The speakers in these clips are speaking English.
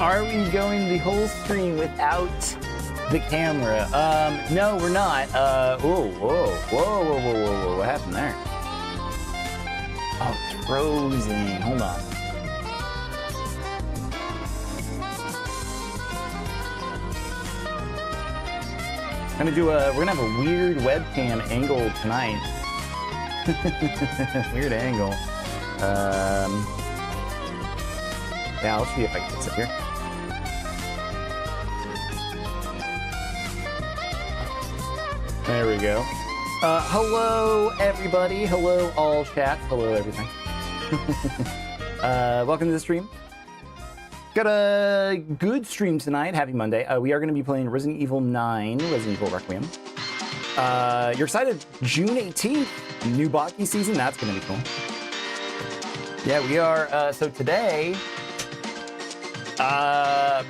Are we going the whole stream without the camera? No, we're not. Whoa, what happened there? Oh, it's frozen. Hold on. We're gonna have a weird webcam angle tonight. Weird angle. Yeah, I'll see if I can fix it here. There we go. Hello, everybody. Hello, all chat. Hello, everything. Welcome to the stream. Got a good stream tonight. Happy Monday. We are going to be playing Resident Evil 9, Resident Evil Requiem. You're excited? June 18th, new Baki season. That's going to be cool. Yeah, we are. So today,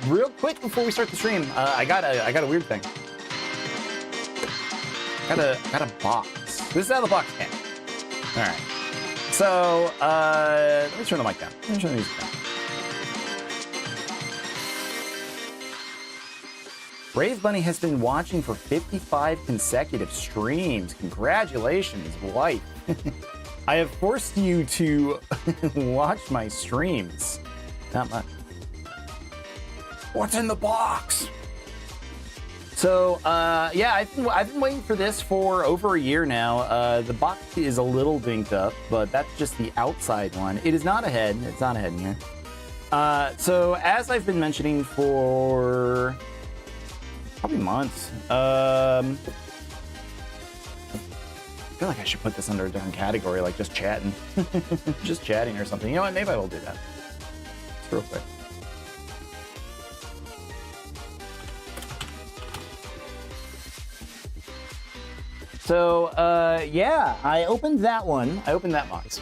real quick before we start the stream, I got a weird thing. Got a box. This is how the box came. All right. So let me turn the mic down. Let me turn the music down. Brave Bunny has been watching for 55 consecutive streams. Congratulations, wife. I have forced you to watch my streams. Not much. What's in the box? So, yeah, I've been waiting for this for over a year now. The box is a little dinked up, but that's just the outside one. It is not a head. It's not a head in here. So, as I've been mentioning for probably months, I feel like I should put this under a different category, like just chatting. Just chatting or something. You know what? Maybe I will do that. Just real quick. So, yeah, I opened that one. I opened that box.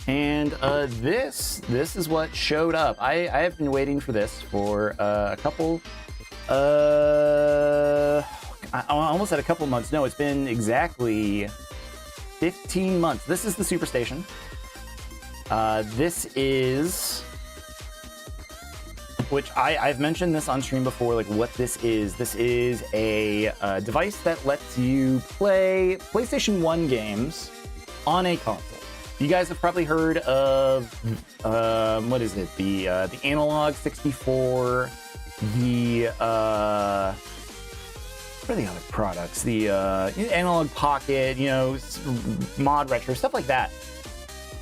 And this is what showed up. I have been waiting for this for a couple... I almost had a couple months. No, it's been exactly 15 months. This is the Superstation. This is... Which I've mentioned this on stream before, like what this is. This is a device that lets you play PlayStation 1 games on a console. You guys have probably heard of, what is it? The Analog 64, what are the other products? The Analog Pocket, you know, Mod Retro, stuff like that.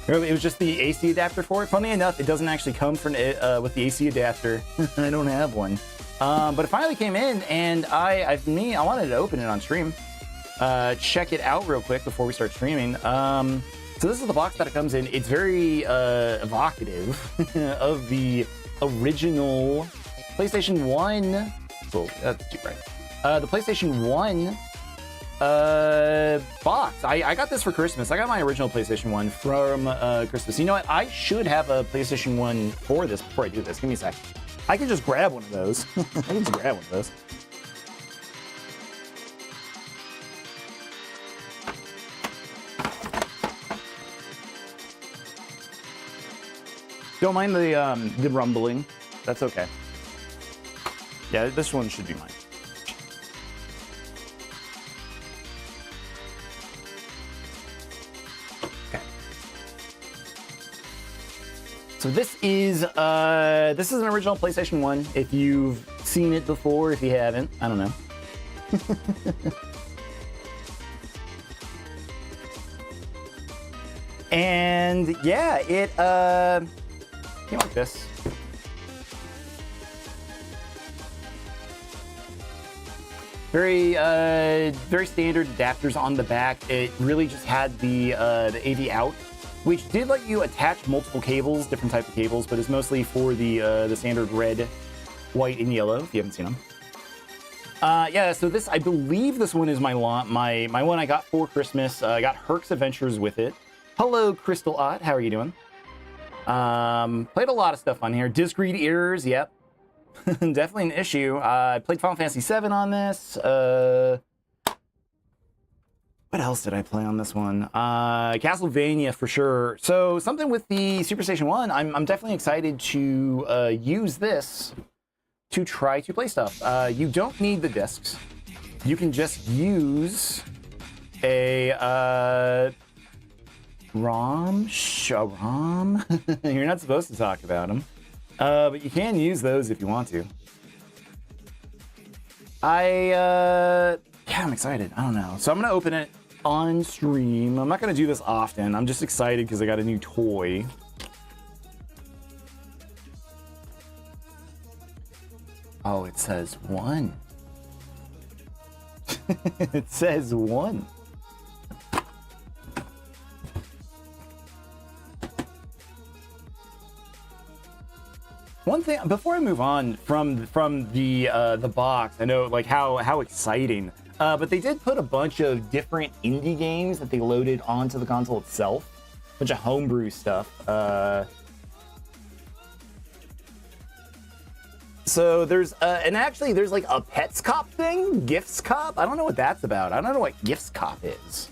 It was just the AC adapter for it. Funny enough, it doesn't actually come from with the AC adapter. I don't have one. But it finally came in, and I wanted to open it on stream. Check it out real quick before we start streaming. So this is the box that it comes in. It's very evocative of the original PlayStation 1. Oh, that's too bright. The PlayStation 1 box. I got this for Christmas. I got my original PlayStation 1 from Christmas. You know what? I should have a PlayStation 1 for this before I do this. Give me a sec. I can just grab one of those. I can just grab one of those. Don't mind the rumbling. That's okay. Yeah, this one should be mine. So this is an original PlayStation 1. If you've seen it before, if you haven't, I don't know. And yeah, it came like this. Very standard adapters on the back. It really just had the AV out, which did let you attach multiple cables, different types of cables, but it's mostly for the standard red, white, and yellow, if you haven't seen them. Yeah, so this, I believe this one is my one I got for Christmas. I got Herc's Adventures with it. Hello, Crystal Ott, how are you doing? Played a lot of stuff on here. Disc read errors, yep. Definitely an issue. I played Final Fantasy VII on this. What What else did I play on this one? Castlevania for sure. So something with the Superstation 1, I'm definitely excited to use this to try to play stuff. You don't need the discs. You can just use a ROM? ROM? You're not supposed to talk about them. But you can use those if you want to. Yeah, I'm excited. I don't know. So I'm going to open it on stream. I'm not going to do this often. I'm just excited because I got a new toy. Oh, it says 1. It says 1. One thing before I move on from the box, I know like how exciting, but they did put a bunch of different indie games that they loaded onto the console itself, a bunch of homebrew stuff. So there's and actually there's like a Pets Cop thing, Gifts Cop. I don't know what that's about. I don't know what Gifts Cop is.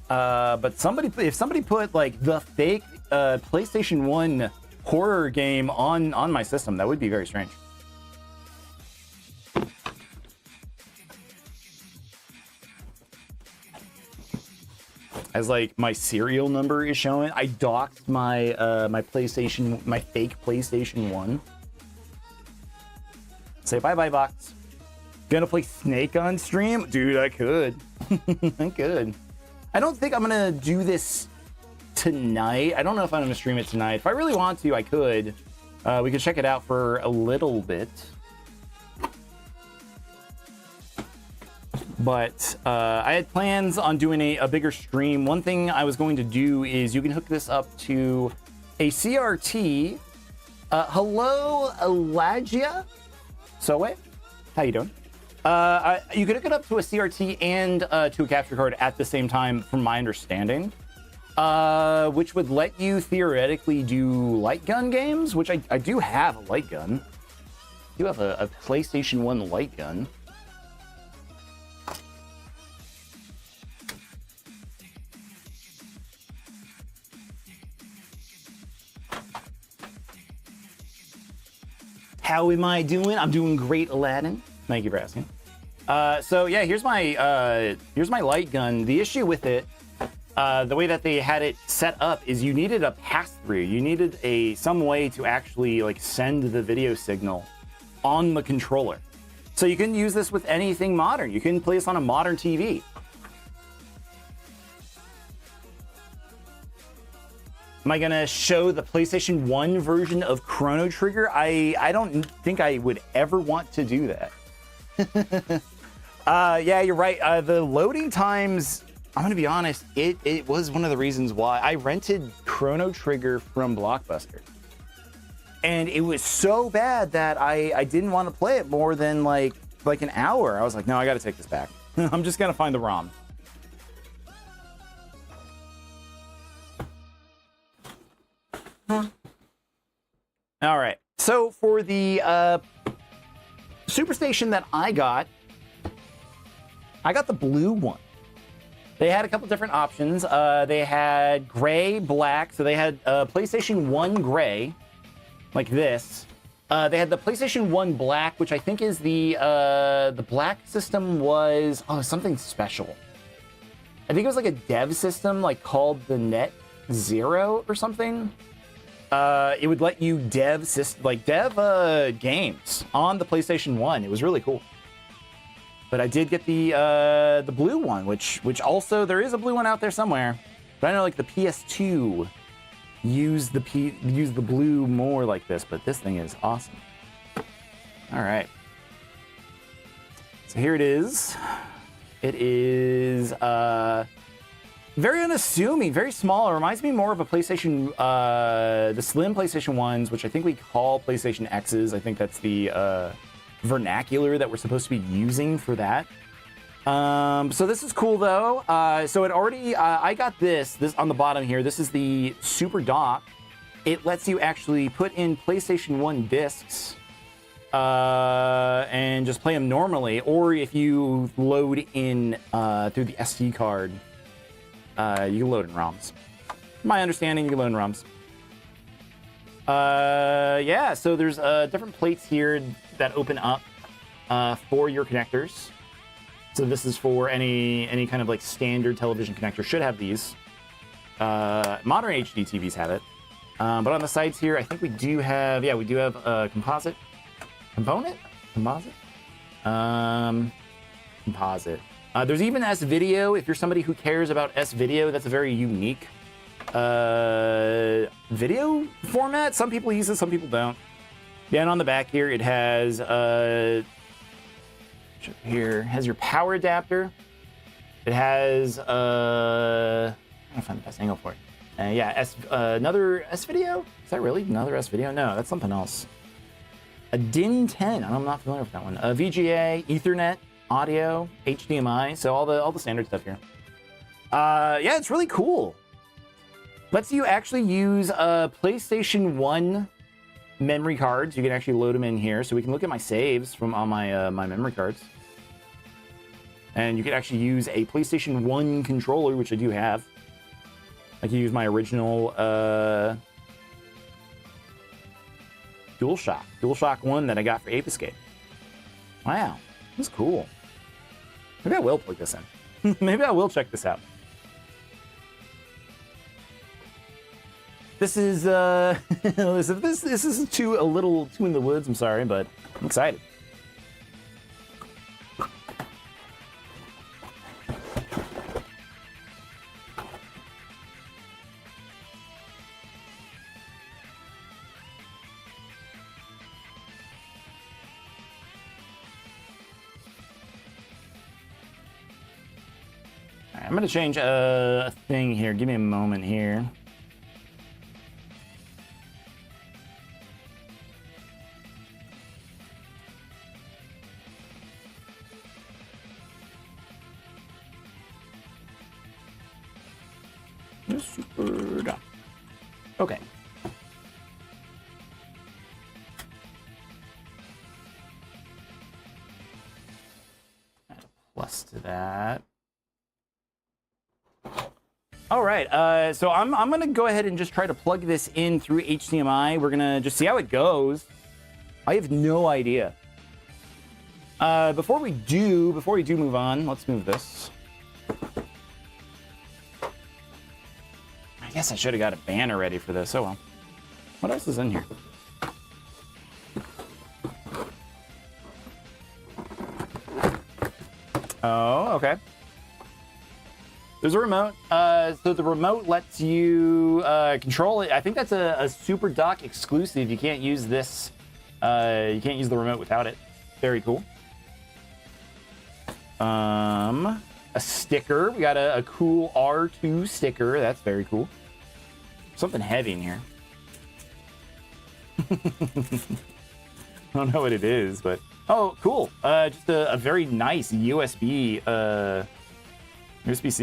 But if somebody put like the fake PlayStation 1 horror game on my system, that would be very strange. As like my serial number is showing, I docked my my fake PlayStation 1. Say bye-bye, box. Gonna play Snake on stream? Dude, I could. I could. I don't think I'm gonna do this tonight. I don't know if I'm gonna stream it tonight. If I really want to, I could. We could check it out for a little bit. But I had plans on doing a bigger stream. One thing I was going to do is you can hook this up to a CRT. Hello, Elagia. So wait, how you doing? You could hook it up to a CRT and to a capture card at the same time, from my understanding, which would let you theoretically do light gun games, which I do have a light gun. I do have a PlayStation 1 light gun. How am I doing? I'm doing great, Aladdin. Thank you for asking. So yeah, here's my light gun. The issue with it, the way that they had it set up, is you needed a pass-through. You needed some way to actually like send the video signal on the controller. So you can use this with anything modern. You can play this on a modern TV. Am I gonna show the PlayStation 1 version of Chrono Trigger? I don't think I would ever want to do that. Yeah, you're right. The loading times, I'm gonna be honest, it was one of the reasons why I rented Chrono Trigger from Blockbuster. And it was so bad that I didn't want to play it more than like an hour. I was like, no, I gotta take this back. I'm just gonna find the ROM. All right, so for the Superstation that I got the blue one. They had a couple different options. They had gray, black, so they had PlayStation 1 gray, like this. They had the PlayStation 1 black, which I think is the black system was something special. I think it was like a dev system, like called the Net Zero or something. It would let you dev games on the PlayStation 1. It was really cool. But I did get the blue one, which also there is a blue one out there somewhere. But I know like the PS2 used the blue more like this, but this thing is awesome. All right. So here it is. It is very unassuming, very small. It reminds me more of a PlayStation, the slim PlayStation 1s, which I think we call PlayStation X's. I think that's the vernacular that we're supposed to be using for that. So this is cool though. So it already, I got this on the bottom here. This is the Super Dock. It lets you actually put in PlayStation 1 discs and just play them normally, or if you load in through the SD card, you can load in ROMs. My understanding, you can load in ROMs. Yeah, so there's different plates here that open up for your connectors. So this is for any kind of like standard television connector should have these. Modern HD TVs have it. But on the sides here, I think we do have, yeah, we do have a composite. Composite. There's even S-Video. If you're somebody who cares about S-Video, that's a very unique video format. Some people use it, some people don't. Yeah, and on the back here, it has your power adapter. It has I'm trying to find the best angle for it. Yeah, another S-Video? Is that really another S-Video? No, that's something else. A DIN 10. I'm not familiar with that one. VGA, Ethernet, audio, HDMI. So all the standard stuff here. Yeah, it's really cool. Lets you actually use PlayStation 1 memory cards. You can actually load them in here, so we can look at my saves from all my my memory cards. And you can actually use a PlayStation 1 controller, which I do have. I can use my original DualShock 1 that I got for Ape Escape. Wow, that's cool. Maybe I will plug this in. Maybe I will check this out. This is this is a little too in the woods. I'm sorry, but I'm excited. I'm gonna change a thing here. Give me a moment here. Super done. Okay. Add a plus to that. All right, so I'm gonna go ahead and just try to plug this in through HDMI. We're gonna just see how it goes. I have no idea. Before we do move on, let's move this. I guess I should have got a banner ready for this. Oh well. What else is in here? Oh, okay. There's a remote. So the remote lets you control it. I think that's a Super Dock exclusive. You can't use this. You can't use the remote without it. Very cool. A sticker. We got a cool R2 sticker. That's very cool. Something heavy in here. I don't know what it is, but oh, cool. Just a very nice USB-C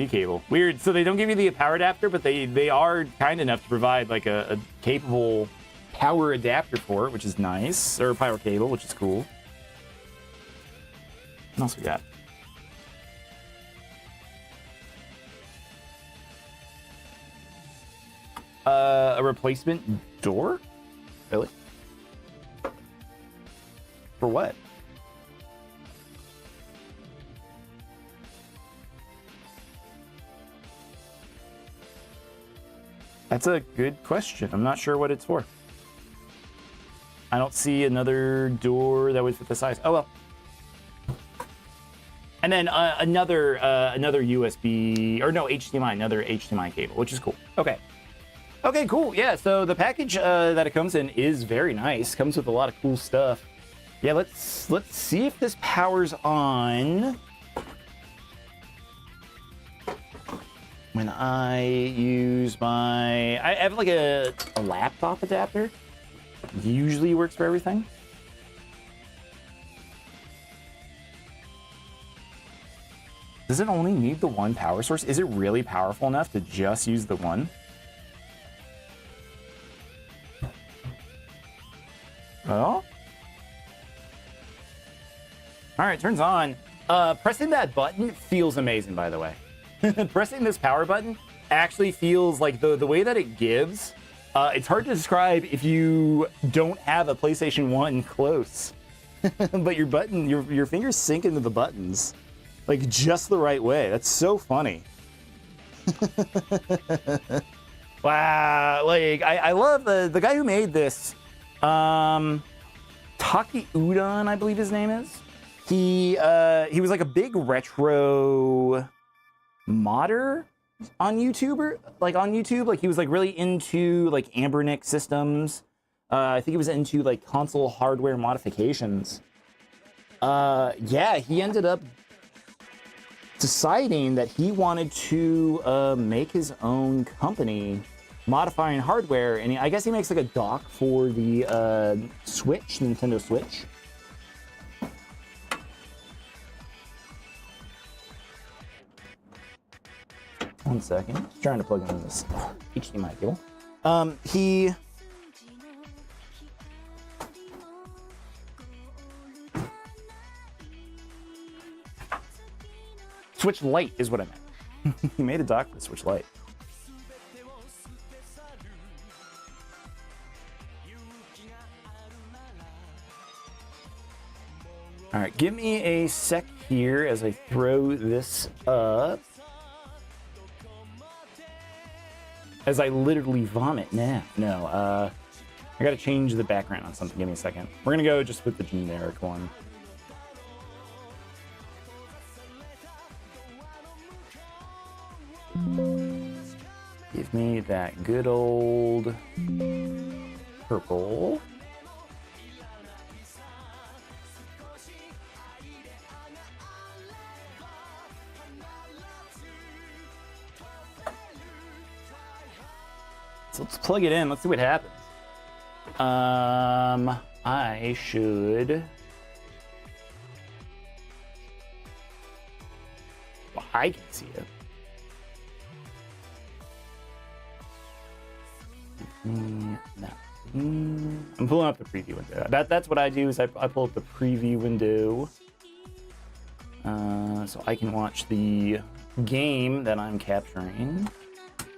cable. Weird. So they don't give you the power adapter, but they are kind enough to provide like a capable power adapter for it, which is nice, or a power cable, which is cool. What else we got? A replacement door? Really? For what? That's a good question. I'm not sure what it's for. I don't see another door that would fit the size. Oh well. And then another USB, or no, HDMI, another HDMI cable, which is cool. Okay. Okay, cool. Yeah, so the package that it comes in is very nice. Comes with a lot of cool stuff. Yeah, let's see if this powers on when I use my... I have like a laptop adapter. Usually works for everything. Does it only need the one power source? Is it really powerful enough to just use the one? Well, All right, turns on. Pressing that button feels amazing, by the way. Pressing this power button actually feels like the way that it gives. It's hard to describe if you don't have a PlayStation 1 close. But your fingers sink into the buttons like just the right way. That's so funny. Wow, like I love the guy who made this. Taki Udon, I believe his name is. He was like a big retro modder on YouTube. Like he was like really into like Ambernick systems. I think he was into like console hardware modifications. Yeah, he ended up deciding that he wanted to make his own company modifying hardware, and I guess he makes like a dock for the Switch, Nintendo Switch. One second, just trying to plug in this HDMI cable. He Switch Lite is what I meant. He made a dock for Switch Lite. All right, give me a sec here as I throw this up. As I literally vomit now. No, I gotta change the background on something. Give me a second. We're gonna go just with the generic one. Give me that good old purple. So let's plug it in. Let's see what happens. I should. Well, I can see it. No. I'm pulling up the preview window. That's what I do. Is I pull up the preview window, so I can watch the game that I'm capturing.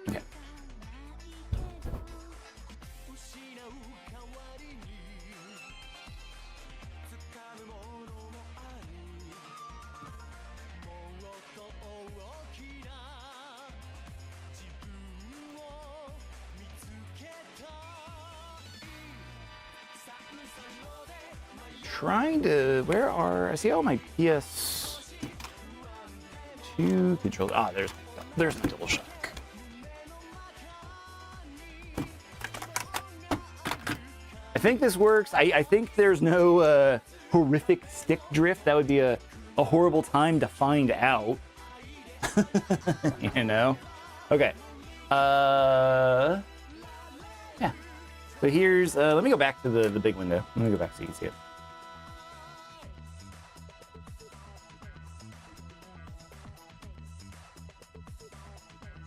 Okay. Trying to, I see all my PS2 controllers. Ah, there's my DualShock. I think this works. I think there's no horrific stick drift. That would be a horrible time to find out. You know? Okay. Yeah. So here's, let me go back to the big window. Let me go back so you can see it.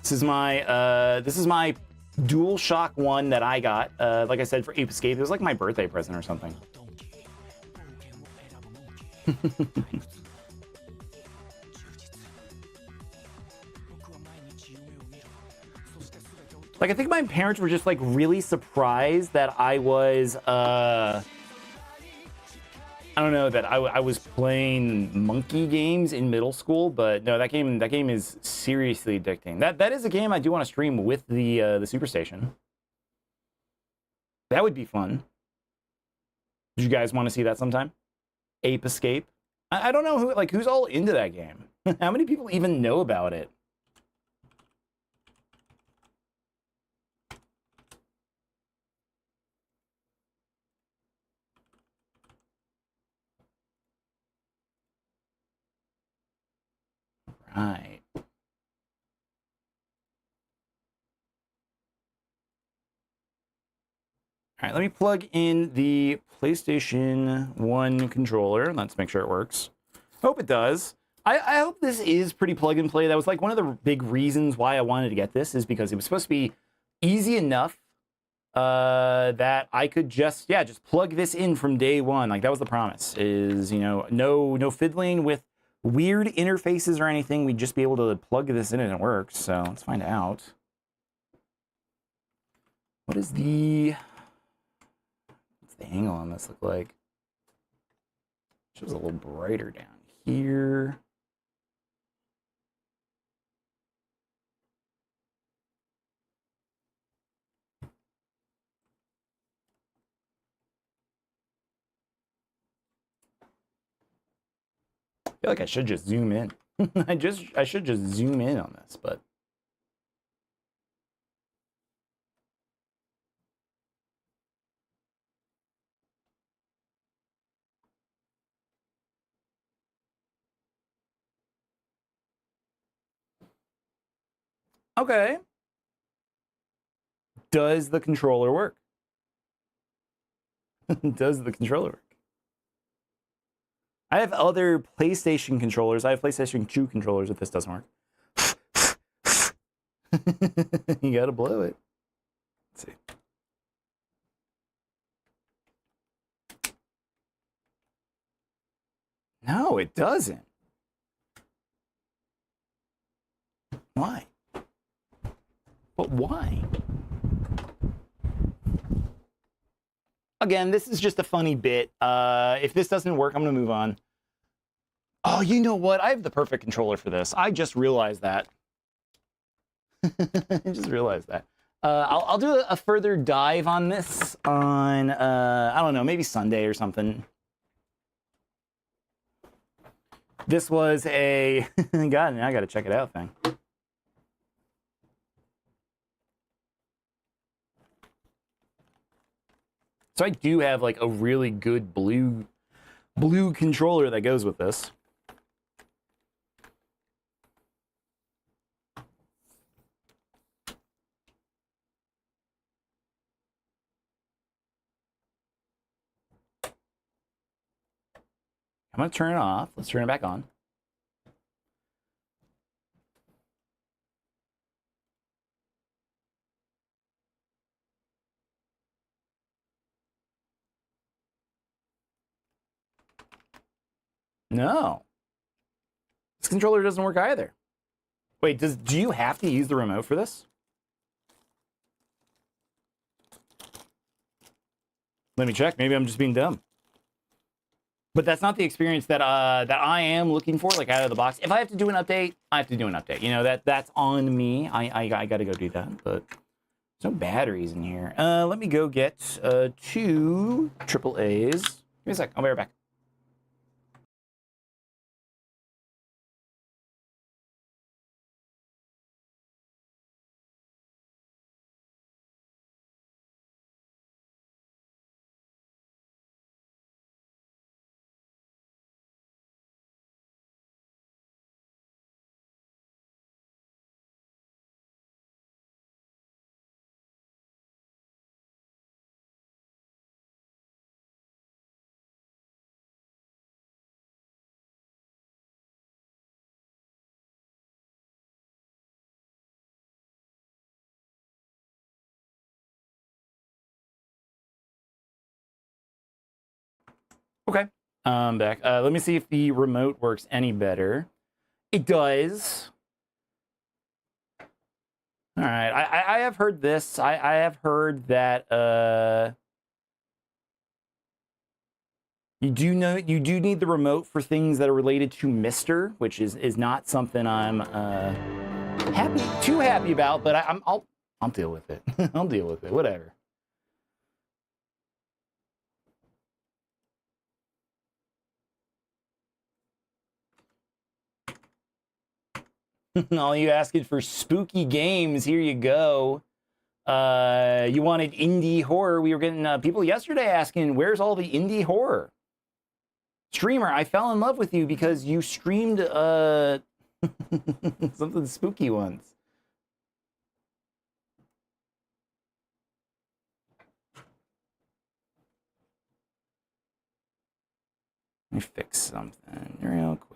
This is my DualShock 1 that I got, like I said, for Ape Escape. It was like my birthday present or something. Like, I think my parents were just like really surprised that I was, I don't know, that I was playing monkey games in middle school, but no, that game is seriously addicting. That is a game I do want to stream with the Superstation. That would be fun. Did you guys want to see that sometime? Ape Escape. I don't know who's all into that game. How many people even know about it? Right. All right, let me plug in the PlayStation 1 controller. Let's make sure it works. Hope it does. I hope this is pretty plug and play. That was like one of the big reasons why I wanted to get this, is because it was supposed to be easy enough that I could just plug this in from day one. Like that was the promise, is, you know, no fiddling with weird interfaces or anything. We'd just be able to plug this in and it works. So let's find out. What's the angle on this look like? Shows a little brighter down here. I feel like I should just zoom in. I should just zoom in on this, but okay. Does the controller work? Does the controller work? I have other PlayStation controllers. I have PlayStation 2 controllers if this doesn't work. You gotta blow it. Let's see. No, it doesn't. Why? But why? Again, this is just a funny bit. If this doesn't work, I'm gonna move on. Oh, you know what? I have the perfect controller for this. I just realized that. I just realized that. I'll do a further dive on this on, I don't know, maybe Sunday or something. This was a, God, now I gotta check it out thing. So I do have like a really good blue controller that goes with this. I'm gonna turn it off. Let's turn it back on. No. This controller doesn't work either. Wait, do you have to use the remote for this? Let me check. Maybe I'm just being dumb. But that's not the experience that that I am looking for, like out of the box. If I have to do an update, I have to do an update. You know, that's on me. I got to go do that. But there's no batteries in here. Let me go get 2 AAAs. Give me a sec. I'll be right back. Okay, I'm back. Let me see if the remote works any better. It does. All right, I have heard this. I have heard that you do need the remote for things that are related to Mister, which is not something I'm too happy about. But I'll deal with it. I'll deal with it. Whatever. All you asking for spooky games, here you go. You wanted indie horror. We were getting people yesterday asking, where's all the indie horror? Streamer, I fell in love with you because you streamed something spooky once. Let me fix something real quick.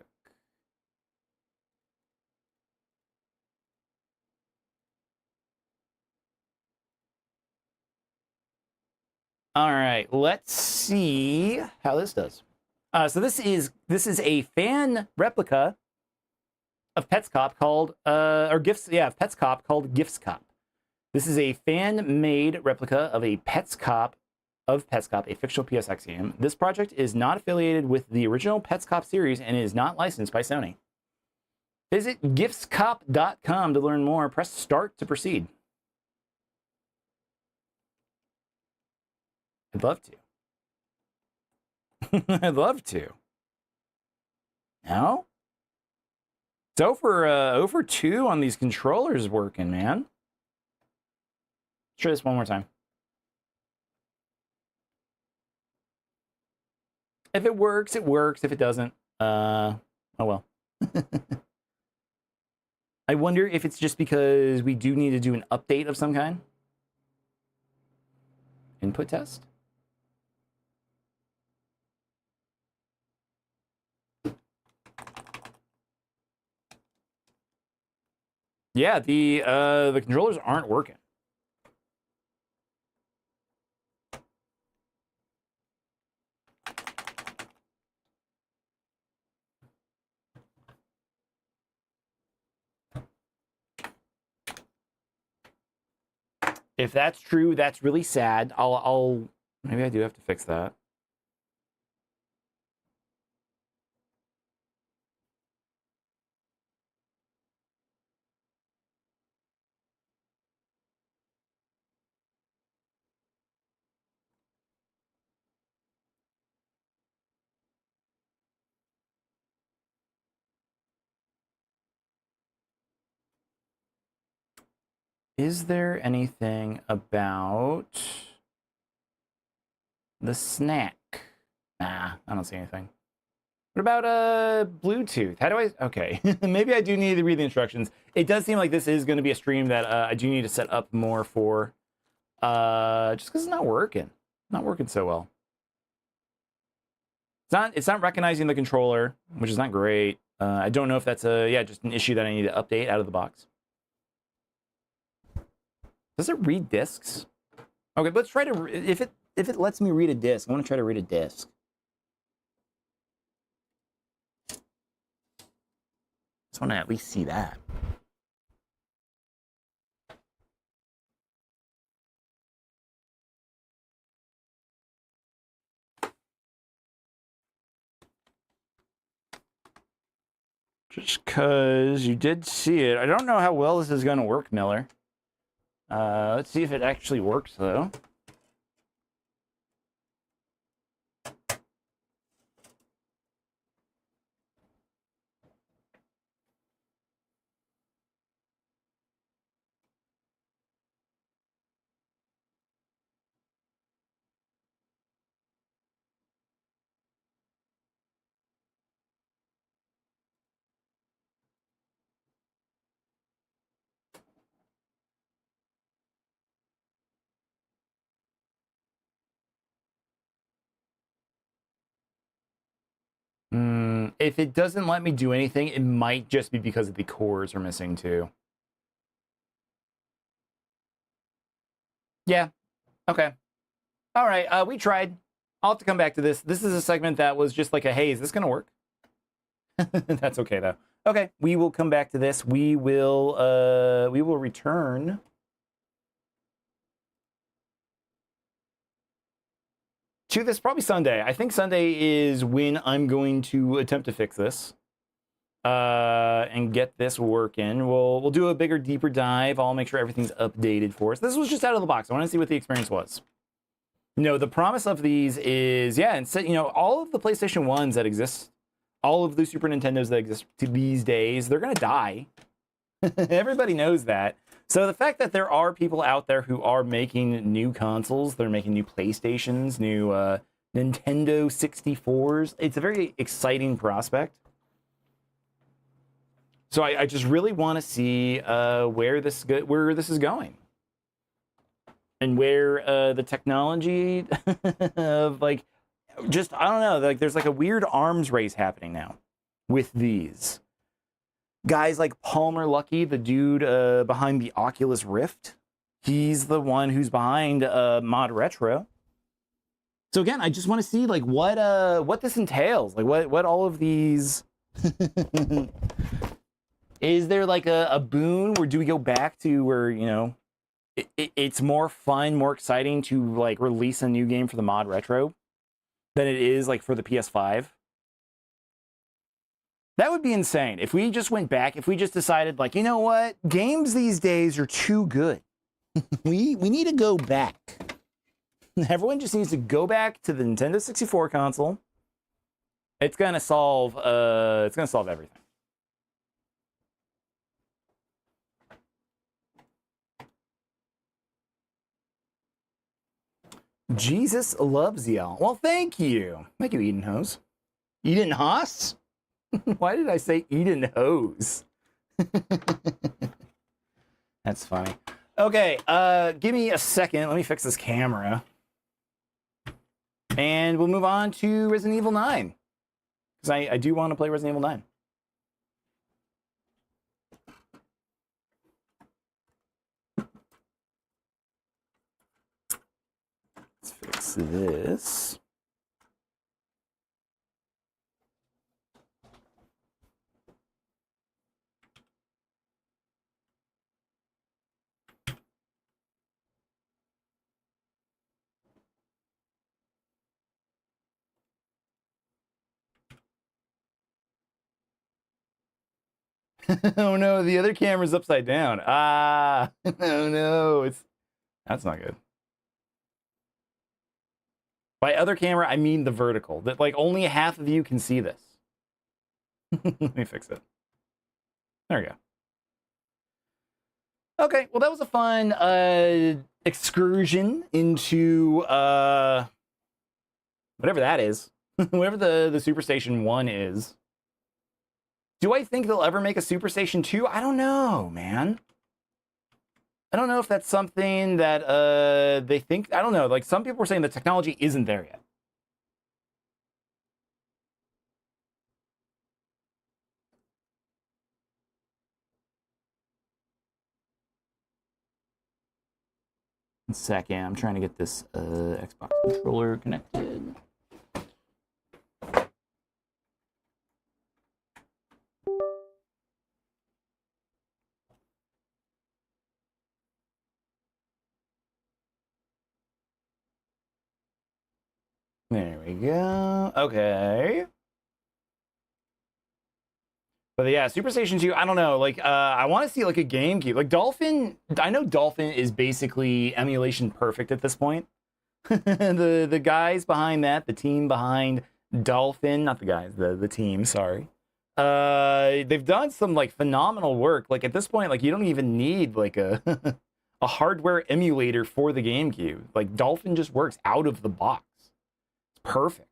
All right, let's see how this does. So this is a fan replica of Pets Cop called Pets Cop called Gifts Cop. This is a fan-made replica of a Pets Cop, a fictional PSX game. This project is not affiliated with the original Pets Cop series and is not licensed by Sony. Visit giftscop.com to learn more. Press start to proceed. I'd love to. I'd love to. No? It's over 2 on these controllers working, man. Let's try this one more time. If it works, it works. If it doesn't, oh well. I wonder if it's just because we do need to do an update of some kind. Input test? Yeah, the controllers aren't working. If that's true, that's really sad. I'll maybe I do have to fix that. Is there anything about the snack? Nah, I don't see anything. What about Bluetooth? How do I? Okay, maybe I do need to read the instructions. It does seem like this is going to be a stream that I do need to set up more for, just because it's not working so well. It's not recognizing the controller, which is not great. I don't know if that's just an issue that I need to update out of the box. Does it read discs? Okay, let's try to, if it lets me read a disc, I want to try to read a disc. Just want to at least see that. Just because you did see it. I don't know how well this is going to work, Miller. Let's see if it actually works, though. If it doesn't let me do anything, it might just be because the cores are missing too. Yeah. Okay. All right. We tried. I'll have to come back to this. This is a segment that was just like a, hey, is this going to work? That's okay, though. Okay. We will come back to this. We will return. To this probably Sunday. I think Sunday is when I'm going to attempt to fix this and get this working. We'll do a bigger, deeper dive. I'll make sure everything's updated for us. This was just out of the box. I want to see what the experience was. No, the promise of these is, yeah, and so, you know, all of the PlayStation 1s that exist, all of the Super Nintendos that exist to these days, they're going to die. Everybody knows that. So the fact that there are people out there who are making new consoles, they're making new PlayStations, new Nintendo 64s, it's a very exciting prospect. So I just really want to see where this is going. And where the technology of, like, just, I don't know, like, there's like a weird arms race happening now with these. Guys like Palmer Luckey, the dude behind the Oculus Rift, he's the one who's behind Mod Retro. So again, I just want to see like what this entails, like what all of these. Is there like a boon where do we go back to where, you know, it's more fun, more exciting to like release a new game for the mod retro than it is like for the PS5? That would be insane. If we just went back, if we just decided like, you know what, games these days are too good. we need to go back. Everyone just needs to go back to the Nintendo 64 console. It's gonna solve everything. Jesus loves y'all. Well, thank you. Thank you, Eden Hose. Eden Haas? Why did I say Eden Hose? That's funny. Okay, give me a second. Let me fix this camera. And we'll move on to Resident Evil 9. Because I do want to play Resident Evil 9. Let's fix this. Oh no, the other camera's upside down. Ah, oh no, that's not good. By other camera, I mean the vertical. That like only half of you can see this. Let me fix it. There we go. Okay, well that was a fun excursion into whatever that is. Whatever the Superstation 1 is. Do I think they'll ever make a Superstation 2? I don't know, man. I don't know if that's something that they think. I don't know. Like some people were saying the technology isn't there yet. One second, I'm trying to get this Xbox controller connected. There we go. Okay. But yeah, Superstation 2, I don't know. Like, I want to see like a GameCube. Like Dolphin, I know Dolphin is basically emulation perfect at this point. the guys behind that, the team behind Dolphin, not the guys, the team, sorry. They've done some like phenomenal work. Like at this point, like you don't even need like a a hardware emulator for the GameCube. Like Dolphin just works out of the box. It's perfect.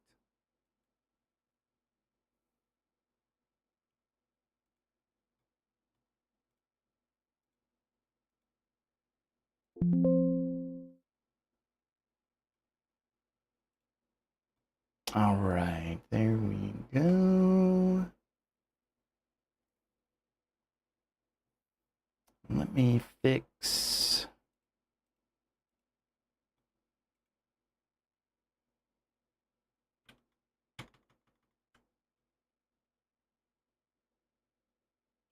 All right, there we go. Let me fix.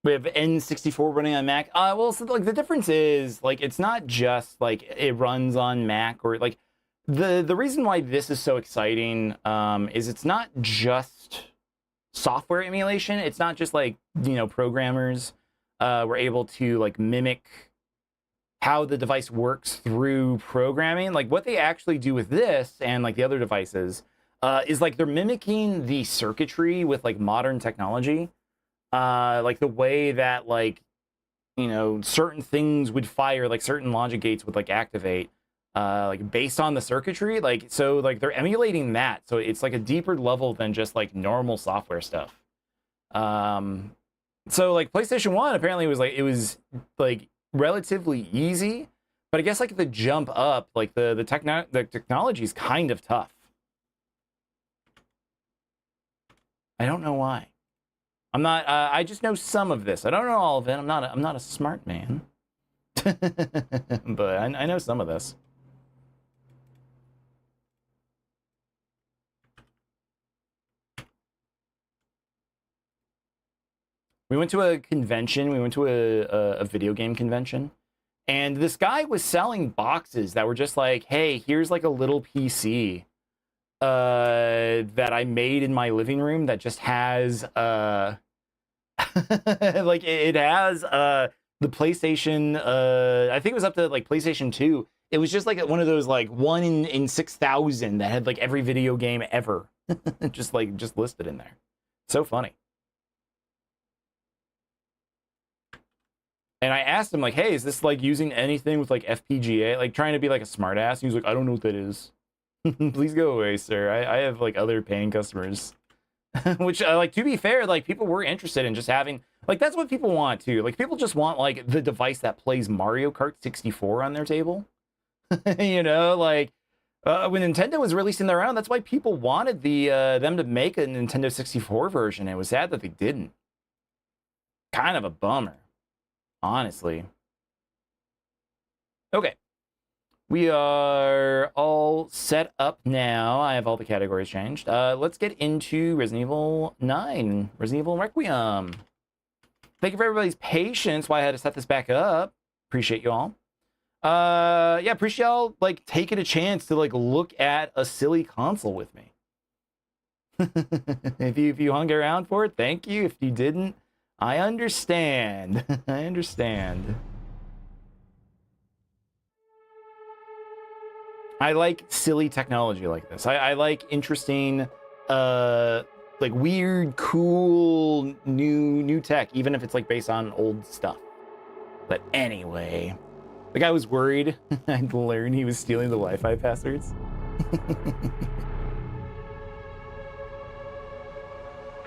We have N64 running on Mac. Well, so like the difference is like it's not just like it runs on Mac or like the reason why this is so exciting is it's not just software emulation. It's not just like, you know, programmers were able to like mimic how the device works through programming. Like what they actually do with this and like the other devices is like they're mimicking the circuitry with like modern technology. Like the way that like, you know, certain things would fire, like certain logic gates would like activate, like based on the circuitry. Like, so like they're emulating that. So it's like a deeper level than just like normal software stuff. So like PlayStation 1 apparently was like, it was like relatively easy, but I guess like the jump up, like the technology is kind of tough. I don't know why. I'm not. I just know some of this. I don't know all of it. I'm not a smart man, but I know some of this. We went to a convention. We went to a video game convention. And this guy was selling boxes that were just like, hey, here's like a little PC that I made in my living room that just has like it has the PlayStation I think it was up to like PlayStation 2. It was just like one of those like 1 in 6,000 that had like every video game ever just listed in there. So funny. And I asked him, like, hey, is this like using anything with like FPGA? Like trying to be like a smartass. He was like, I don't know what that is. Please go away, sir. I have like other paying customers. Which, like, to be fair, like people were interested in just having, like, that's what people want too. Like people just want like the device that plays Mario Kart 64 on their table. You know, like when Nintendo was releasing their own, that's why people wanted them to make a Nintendo 64 version. It was sad that they didn't. Kind of a bummer. Honestly. Okay. We are all set up now. I have all the categories changed. Let's get into Resident Evil 9. Resident Evil Requiem. Thank you for everybody's patience while I had to set this back up. Appreciate you all. Yeah, appreciate y'all like taking a chance to like look at a silly console with me. If you hung around for it, thank you. If you didn't, I understand. I understand. I like silly technology like this. I like interesting, like weird, cool, new tech, even if it's like based on old stuff. But anyway, the guy was worried I'd learn he was stealing the Wi-Fi passwords.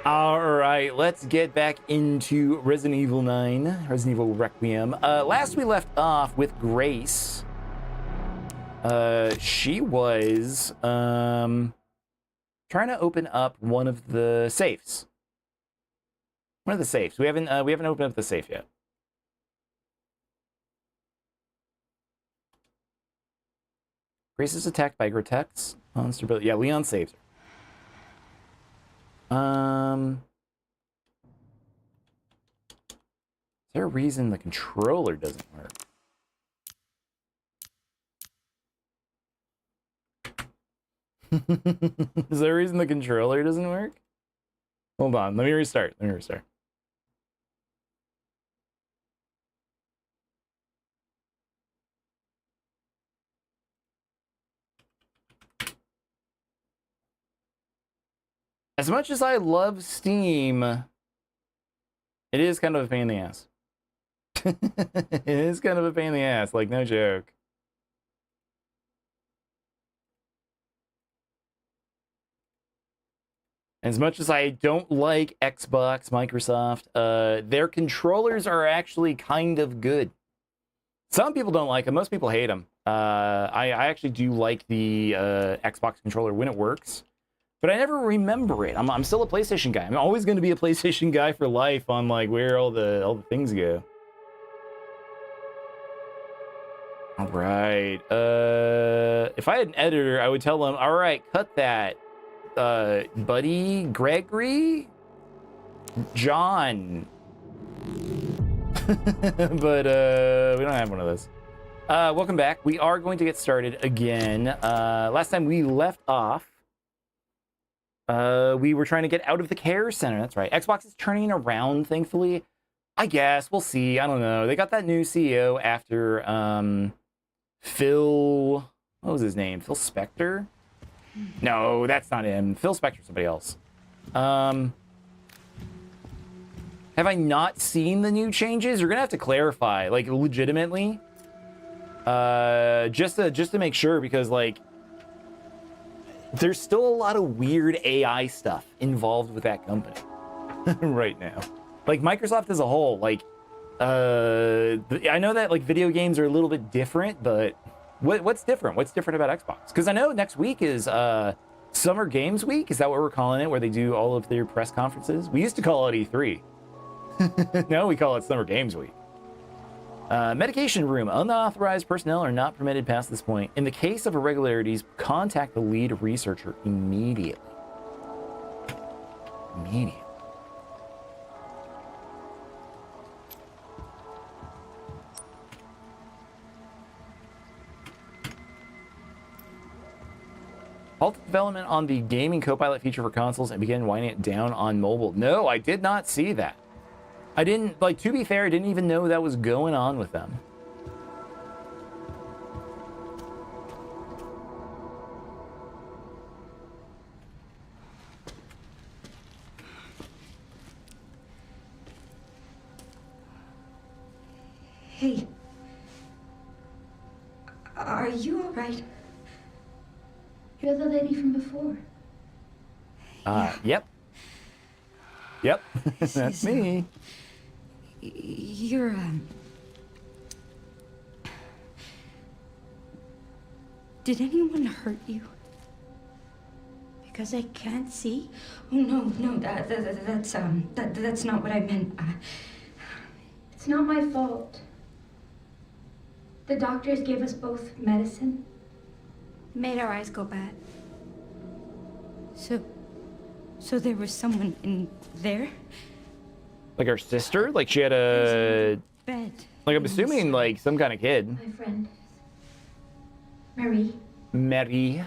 All right, let's get back into Resident Evil 9, Resident Evil Requiem. Last we left off with Grace. She was trying to open up one of the safes. One of the safes. We haven't opened up the safe yet. Grace is attacked by Grotesque monster. Yeah, Leon saves her. Is there a reason the controller doesn't work? Is there a reason the controller doesn't work? Hold on, let me restart. As much as I love Steam, it is kind of a pain in the ass. It is kind of a pain in the ass, like no joke. As much as I don't like Xbox, Microsoft, their controllers are actually kind of good. Some people don't like them. Most people hate them. I actually do like the Xbox controller when it works, but I never remember it. I'm still a PlayStation guy. I'm always going to be a PlayStation guy for life on like where all the things go. All right. If I had an editor, I would tell them, all right, cut that. Buddy, Gregory, John. But we don't have one of those. Welcome back. We are going to get started again. Last time we left off, we were trying to get out of the care center. That's right. Xbox is turning around, thankfully. I guess. We'll see. I don't know. They got that new CEO after Phil... What was his name? Phil Spector? No, that's not him. Phil Spector, somebody else. Have I not seen the new changes? You're gonna have to clarify, like, legitimately. Just to make sure, because, like, there's still a lot of weird AI stuff involved with that company right now. Like, Microsoft as a whole, like, I know that, like, video games are a little bit different, but what's different? What's different about Xbox? Because I know next week is Summer Games Week. Is that what we're calling it, where they do all of their press conferences? We used to call it E3. Now we call it Summer Games Week. Medication room. Unauthorized personnel are not permitted past this point. In the case of irregularities, contact the lead researcher immediately. halted development on the gaming Copilot feature for consoles and began winding it down on mobile. No, I did not see that. I didn't, like, to be fair, I didn't even know that was going on with them. Hey. Are you all right? You're the lady from before. Yep. Yep, that's me. You're, Did anyone hurt you? Because I can't see? Oh, no, that's not what I meant. It's not my fault. The doctors gave us both medicine. Made our eyes go bad. So there was someone in there? Like her sister? Like she had a bed. Like I'm assuming like some kind of kid. My friend. Marie. Marie.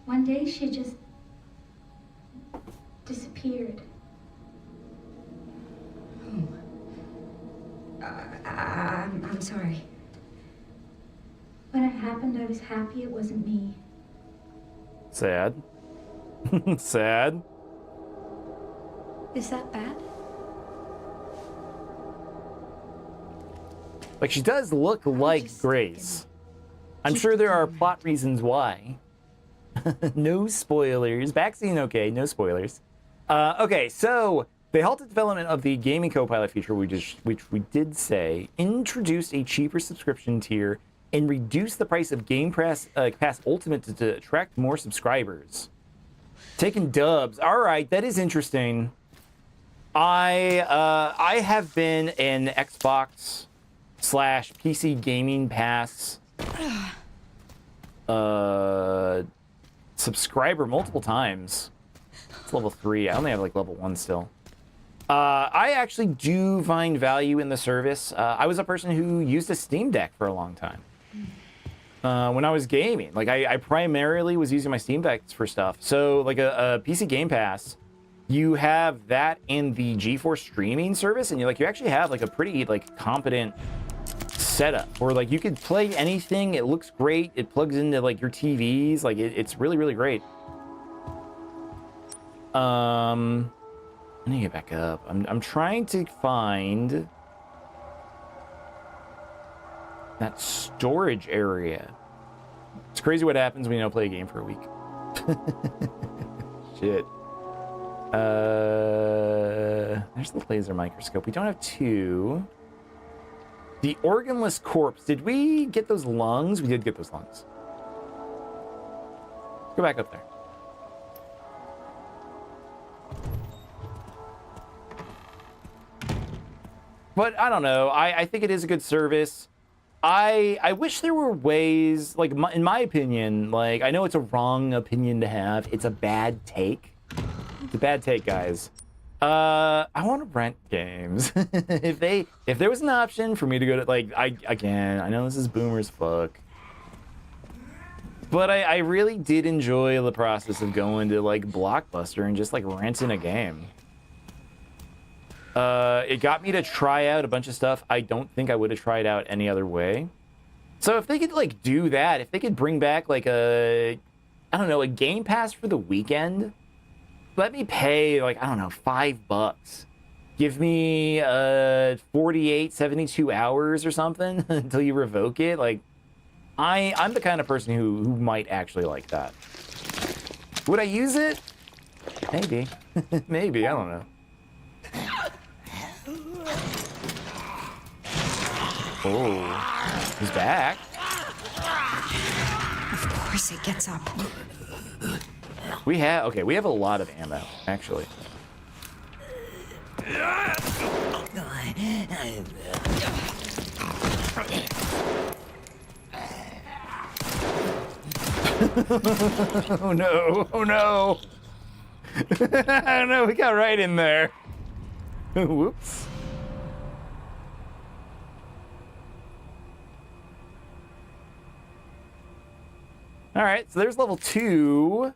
One day she just disappeared. Oh. I'm sorry. When it happened, I was happy it wasn't me. Sad. Sad. Is that bad? Like she does look like Grace. I'm sure there are plot reasons why. No spoilers. Vaccine okay, no spoilers. Okay, so they halted development of the gaming Copilot feature, which we did say introduced a cheaper subscription tier and reduced the price of Game Pass Ultimate to attract more subscribers. Taking dubs. All right, that is interesting. I have been an Xbox / PC Gaming Pass subscriber multiple times. It's level 3. I only have like level 1 still. I actually do find value in the service. I was a person who used a Steam Deck for a long time. When I was gaming, like I primarily was using my Steam Decks for stuff. So like a PC Game Pass, you have that in the GeForce streaming service, and you actually have like a pretty like competent setup, or like you could play anything. It looks great. It plugs into like your TVs. Like it's really, really great. I need to get back up. I'm trying to find that storage area. It's crazy what happens when you don't play a game for a week. Shit. There's the laser microscope. We don't have 2. The organless corpse. Did we get those lungs? We did get those lungs. Go back up there. But I don't know. I think it is a good service. I wish there were ways, like, in my opinion, like, I know it's a wrong opinion to have. It's a bad take. It's a bad take, guys. I want to rent games. If there was an option for me to go to, like, I know this is boomer as fuck. But I really did enjoy the process of going to, like, Blockbuster and just, like, renting a game. It got me to try out a bunch of stuff I don't think I would have tried out any other way. So if they could, like, do that, if they could bring back, like, I don't know, a Game Pass for the weekend, let me pay, like, I don't know, $5. Give me 48, 72 hours or something until you revoke it. Like, I'm the kind of person who might actually like that. Would I use it? Maybe. Maybe, I don't know. Oh, he's back. Of course it gets up. We have a lot of ammo, actually. Oh no, oh no. Oh no, we got right in there. Whoops. All right, so there's level 2.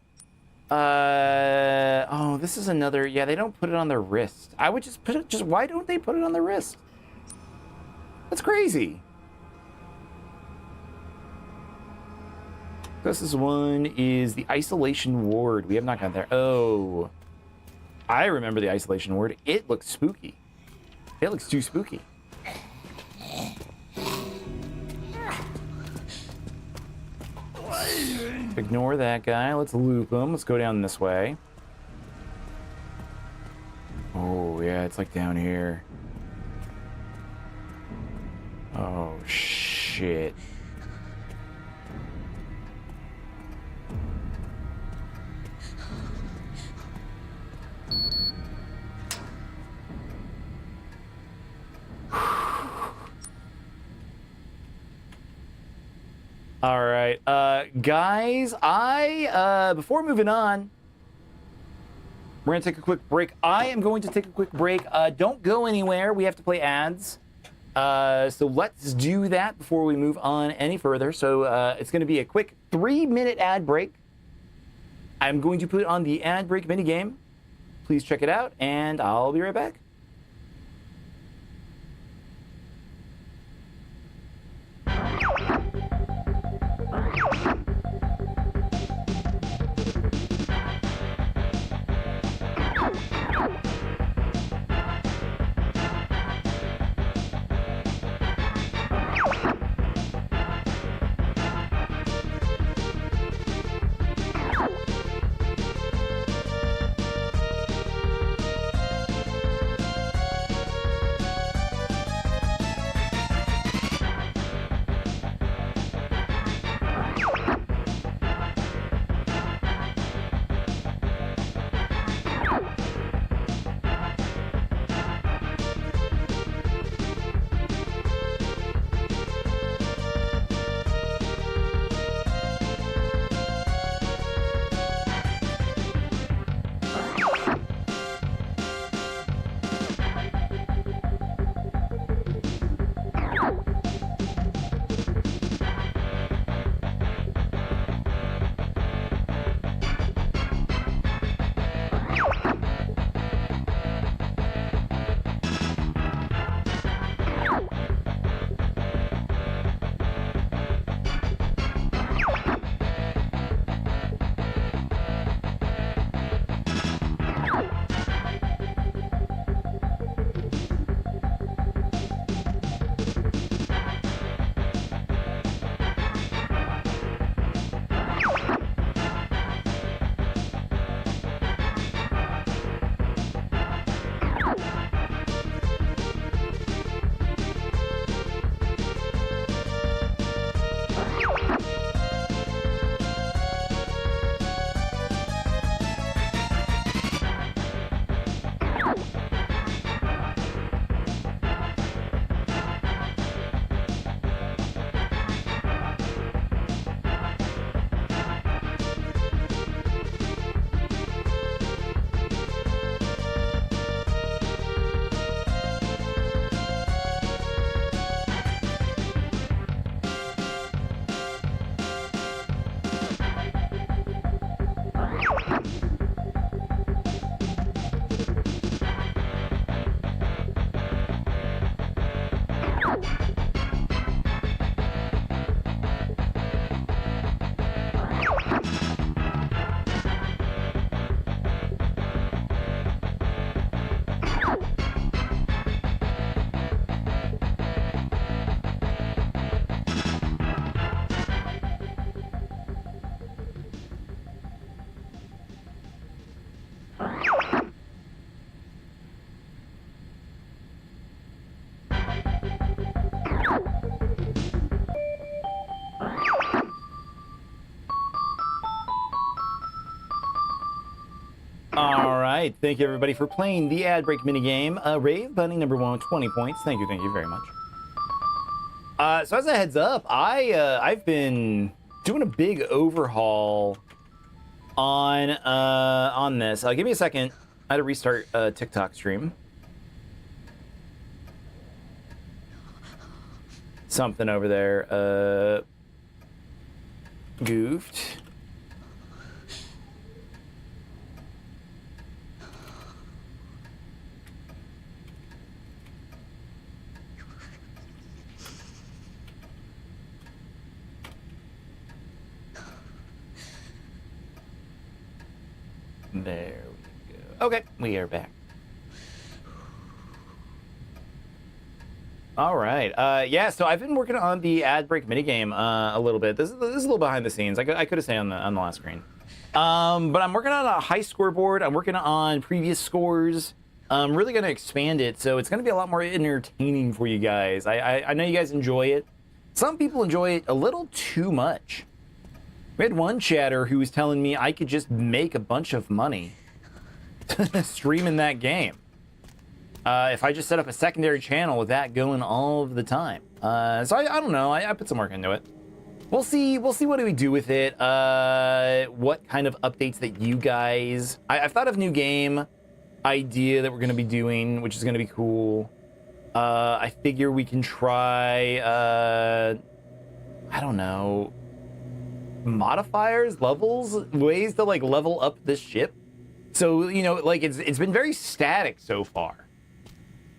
Oh, this is another. Yeah, they don't put it on their wrist. I would just put it. Just why don't they put it on their wrist? That's crazy. This one is the isolation ward. We have not got there. Oh, I remember the isolation ward. It looks spooky. It looks too spooky. Ignore that guy. Let's loop him. Let's go down this way. Oh, yeah, it's like down here. Oh, shit. All right, guys, before moving on, we're gonna take a quick break. I am going to take a quick break. Don't go anywhere. We have to play ads. So let's do that before we move on any further. So it's gonna be a quick 3-minute ad break. I'm going to put on the ad break minigame. Please check it out, and I'll be right back. All right, thank you everybody for playing the ad break minigame. Rave Bunny number 1 with 20 points. Thank you very much. So as a heads up, I've been doing a big overhaul on this. Give me a second. I had to restart a TikTok stream. Something over there. goofed. There we go. Okay, we are back. All right. Yeah, so I've been working on the ad break minigame a little bit. This is a little behind the scenes. I could have stayed on the last screen. But I'm working on a high scoreboard. I'm working on previous scores. I'm really going to expand it, so it's going to be a lot more entertaining for you guys. I know you guys enjoy it. Some people enjoy it a little too much. We had one chatter who was telling me I could just make a bunch of money streaming that game. If I just set up a secondary channel with that going all of the time. So I don't know. I put some work into it. We'll see what do we do with it. What kind of updates that you guys... I've thought of a new game idea that we're going to be doing, which is going to be cool. I figure we can try... I don't know... modifiers, levels, ways to like level up this ship. So, you know, like it's been very static so far.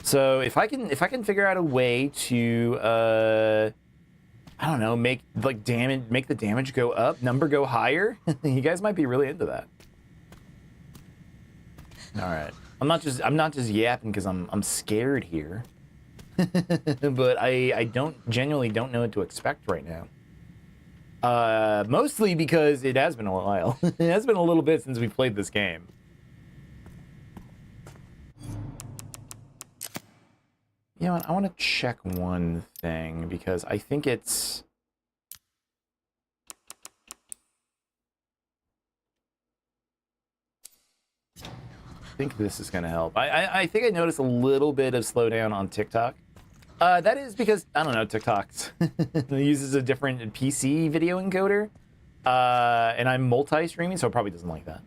So if I can figure out a way to I don't know, make the damage go up, number go higher, you guys might be really into that. All right. I'm not just yapping because I'm scared here. But I genuinely don't know what to expect right now. Mostly because it has been a while. It has been a little bit since we played this game. You know what? I want to check one thing because I think it's... I think this is going to help. I think I noticed a little bit of slowdown on TikTok. That is because, I don't know, TikTok's it uses a different PC video encoder. And I'm multi-streaming, so it probably doesn't like that.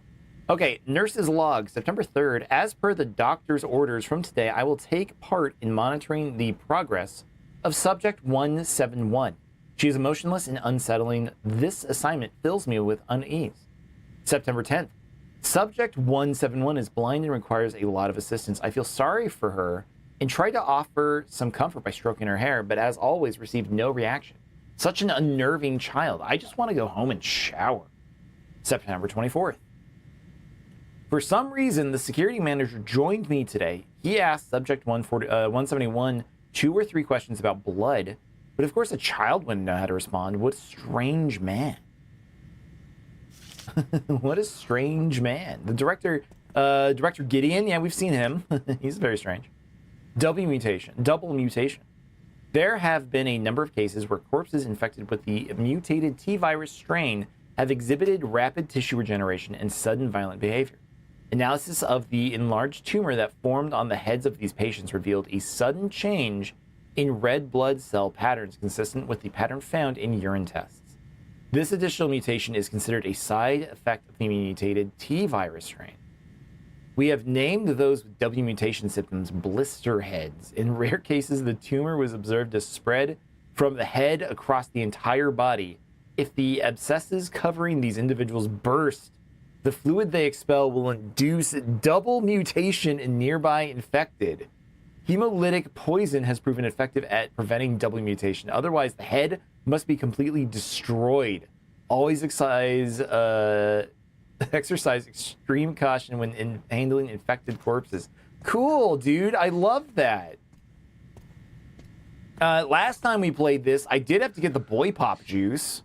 Okay, nurse's log, September 3rd. As per the doctor's orders from today, I will take part in monitoring the progress of subject 171. She is emotionless and unsettling. This assignment fills me with unease. September 10th. Subject 171 is blind and requires a lot of assistance. I feel sorry for her and tried to offer some comfort by stroking her hair, but as always, received no reaction. Such an unnerving child. I just want to go home and shower. September 24th. For some reason, the security manager joined me today. He asked subject 171 2 or 3 questions about blood, but of course a child wouldn't know how to respond. What a strange man. What a strange man. The director, Director Gideon, yeah, we've seen him. He's very strange. Double mutation. There have been a number of cases where corpses infected with the mutated T-virus strain have exhibited rapid tissue regeneration and sudden violent behavior. Analysis of the enlarged tumor that formed on the heads of these patients revealed a sudden change in red blood cell patterns consistent with the pattern found in urine tests. This additional mutation is considered a side effect of the mutated T-virus strain. We have named those with W mutation symptoms blister heads. In rare cases, the tumor was observed to spread from the head across the entire body. If the abscesses covering these individuals burst, the fluid they expel will induce double mutation in nearby infected. Hemolytic poison has proven effective at preventing double mutation. Otherwise, the head must be completely destroyed. Always exercise extreme caution when handling infected corpses. Cool, dude. I love that. Last time we played this, I did have to get the boy pop juice.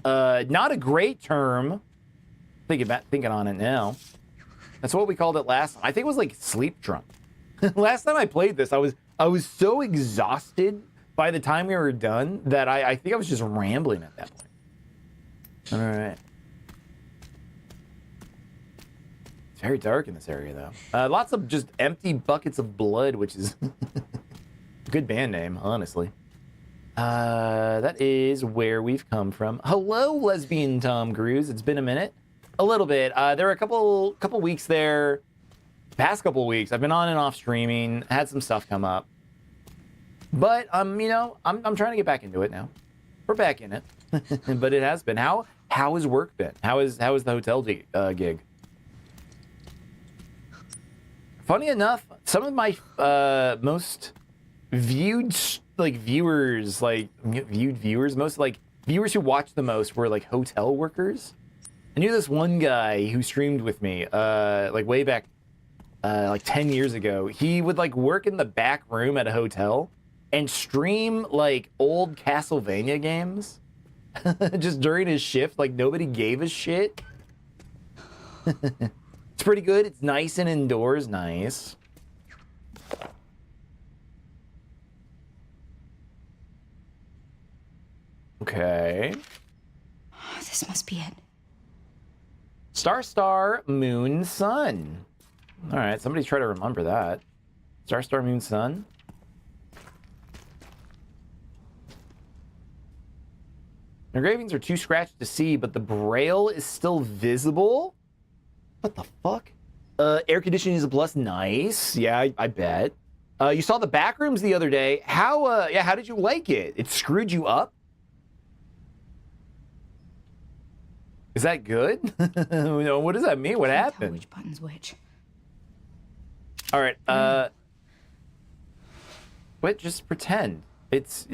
Not a great term. Thinking on it now. That's what we called it last time. I think it was like sleep drunk. Last time I played this, I was so exhausted by the time we were done that I think I was just rambling at that point. All right. It's very dark in this area, though. Lots of just empty buckets of blood, which is a good band name, honestly. That is where we've come from. Hello, lesbian Tom Cruise. It's been a minute. A little bit. There were a couple weeks there. Past couple weeks, I've been on and off streaming. Had some stuff come up, but you know, I'm trying to get back into it now. We're back in it, but it has been. How how has work been? How is the hotel gig? Funny enough, some of my most viewed viewers, most like viewers who watch the most were like hotel workers. I knew this one guy who streamed with me, like way back, like 10 years ago. He would like work in the back room at a hotel and stream like old Castlevania games just during his shift. Like nobody gave a shit. It's pretty good. It's nice and indoors. Nice. Okay. This must be it. Star, moon, sun. All right, somebody try to remember that. Star, moon, sun. Engravings are too scratched to see, but the braille is still visible? What the fuck? Air conditioning is a plus. Nice. Yeah, I bet. You saw the back rooms the other day. How did you like it? It screwed you up? Is that good? No, what does that mean? What happened? Which button's which? All right. Wait, just pretend. It's...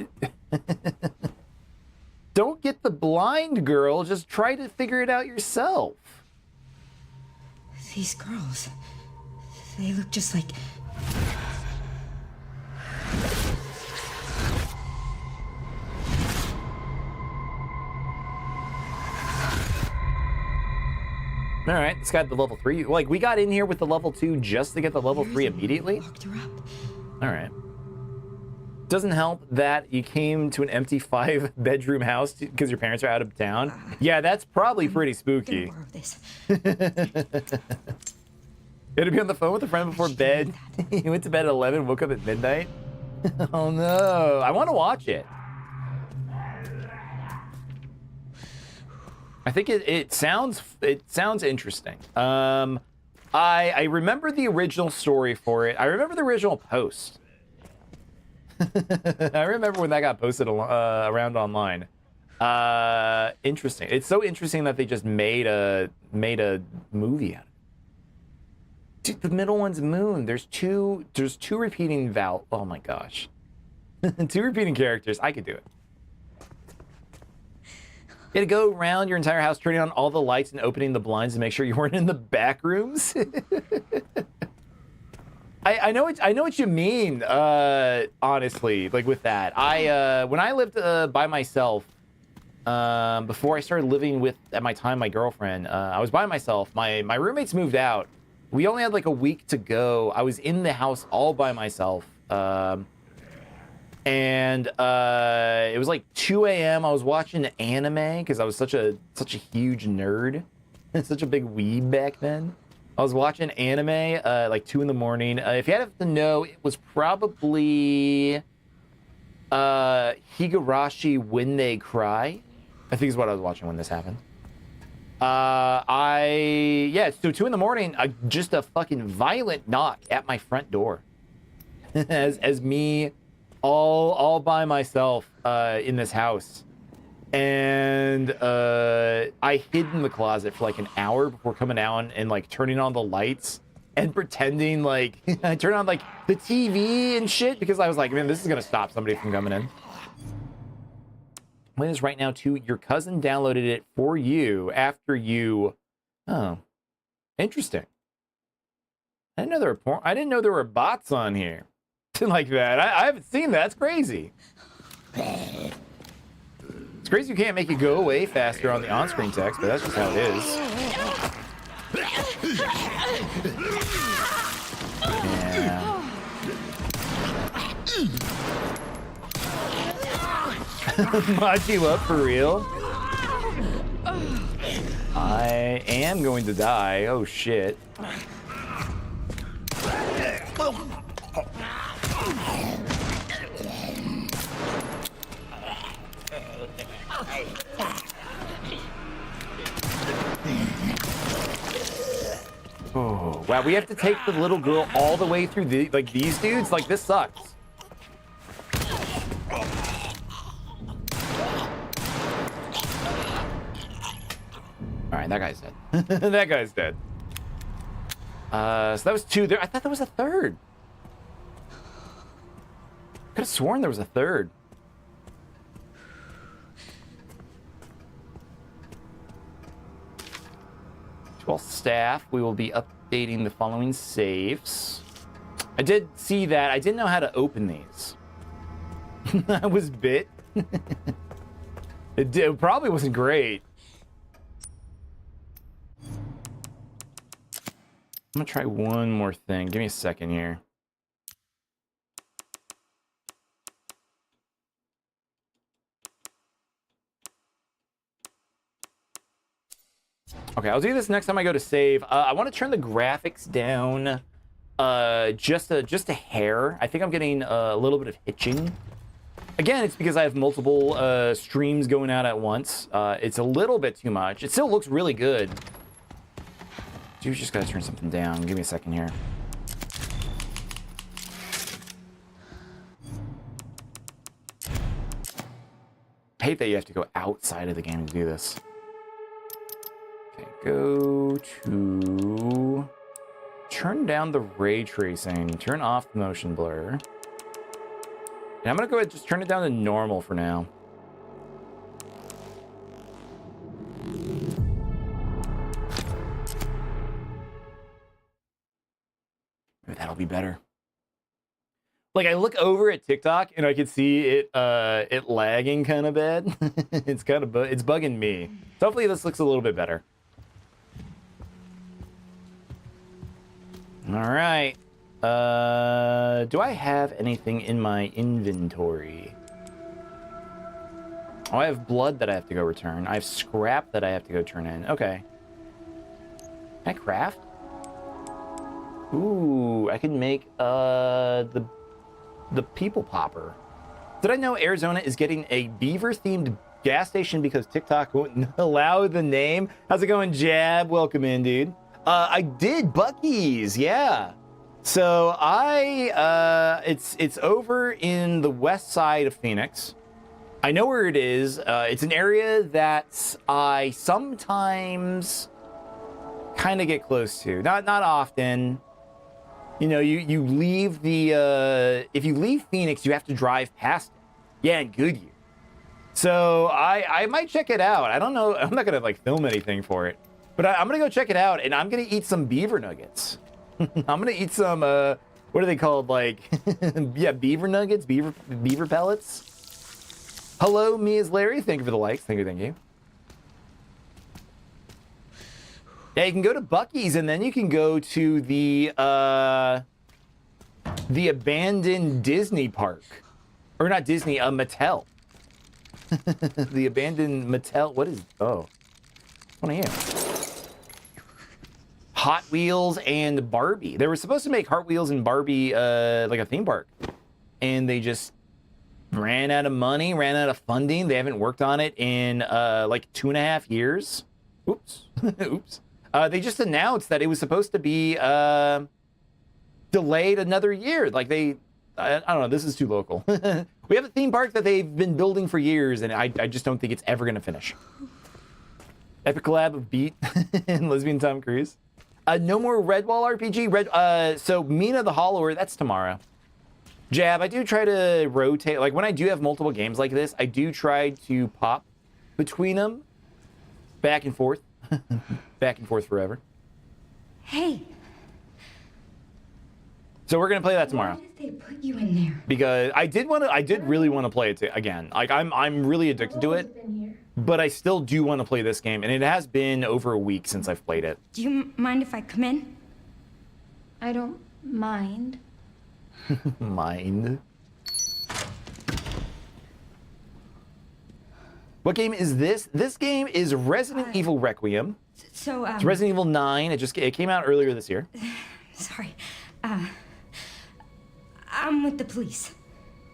Don't get the blind, girl. Just try to figure it out yourself. These girls, they look just like... All right, it's got the level 3. Like, we got in here with the level 2 just to get the level 3 immediately? Locked her up. All right. Doesn't help that you came to an empty 5-bedroom house because your parents are out of town. Yeah, that's probably pretty spooky. More of this. You had to be on the phone with a friend before bed. He went to bed at 11, woke up at midnight. Oh no, I want to watch it. I think it sounds interesting. I remember the original story for it. I remember the original post. I remember when that got posted around online. Interesting. It's so interesting that they just made a movie out of it. Dude, the middle one's Moon. There's two repeating oh my gosh. 2 repeating characters. I could do it. You had to go around your entire house, turning on all the lights and opening the blinds to make sure you weren't in the back rooms. I know what you mean. Honestly, like with that, when I lived by myself, before I started living with at my time my girlfriend, I was by myself. My roommates moved out. We only had like a week to go. I was in the house all by myself. And it was like 2 a.m. I was watching anime because I was such a huge nerd, such a big weeb back then. I was watching anime like 2 in the morning. If you had to know, it was probably Higurashi When They Cry, I think is what I was watching when this happened. So 2 in the morning, just a fucking violent knock at my front door, as me. All by myself in this house, and I hid in the closet for like an hour before coming down and like turning on the lights and pretending like I turned on like the TV and shit because I was like, man, this is gonna stop somebody from coming in. When is right now too? Your cousin downloaded it for you after you. Oh, interesting. I didn't know there were bots on here. Like that. I haven't seen that. That's crazy. It's crazy you can't make it go away faster on the on-screen text, but that's just how it is. Yeah. Mod you up for real? I am going to die. Oh shit. Oh, wow, we have to take the little girl all the way through these dudes? Like, this sucks. All right, that guy's dead. That guy's dead. So that was 2 there. I thought there was a 3rd. Could have sworn there was a 3rd. Staff, we will be updating the following saves. I did see that. I didn't know how to open these. I was bit. It probably wasn't great. I'm gonna try one more thing. Give me a second here. Okay, I'll do this next time I go to save. I want to turn the graphics down just a hair. I think I'm getting a little bit of hitching. Again, it's because I have multiple streams going out at once. It's a little bit too much. It still looks really good. Dude, just gotta turn something down. Give me a second here. I hate that you have to go outside of the game to do this. Go to turn down the ray tracing, turn off the motion blur. And I'm gonna go ahead and just turn it down to normal for now. Maybe that'll be better. Like, I look over at TikTok and I can see it lagging kind of bad. It's kind of it's bugging me. So hopefully this looks a little bit better. All right. Do I have anything in my inventory? Oh, I have blood that I have to go return. I have scrap that I have to go turn in. Okay. Can I craft? Ooh, I can make the people popper. Did I know Arizona is getting a beaver-themed gas station because TikTok wouldn't allow the name? How's it going, Jab? Welcome in, dude. I did Buc-ee's, yeah. So it's over in the west side of Phoenix. I know where it is. It's an area that I sometimes kind of get close to. Not often. You know, you leave the if you leave Phoenix, you have to drive past it. Yeah, in Goodyear. So I might check it out. I don't know. I'm not gonna like film anything for it. But I'm going to go check it out, and I'm going to eat some beaver nuggets. I'm going to eat some, what are they called? Like, yeah, beaver nuggets, beaver pellets. Hello, me is Larry. Thank you for the likes. Thank you. Yeah, you can go to Buc-ee's, and then you can go to the abandoned Disney park. Or not Disney, Mattel. The abandoned Mattel, what is, oh. What are you? Hot Wheels and Barbie. They were supposed to make Hot Wheels and Barbie like a theme park. And they just ran out of money, ran out of funding. They haven't worked on it in like 2.5 years. Oops. Oops. They just announced that it was supposed to be delayed another year. Like I don't know, this is too local. We have a theme park that they've been building for years, and I just don't think it's ever going to finish. Epic collab of Beat and Lesbian Tom Cruise. No more Redwall RPG. So Mina the Hollower, that's tomorrow. Jab, I do try to rotate. Like when I do have multiple games like this, I do try to pop between them. Back and forth. Back and forth forever. Hey. So we're gonna play that tomorrow. Why did they put you in there? Because I did really want to play it again. Like I'm really addicted to it. But I still do want to play this game, and it has been over a week since I've played it. Do you mind if I come in? I don't mind. Mind? What game is this? This game is Resident Evil Requiem. So, It's Resident Evil 9. It came out earlier this year. Sorry. I'm with the police.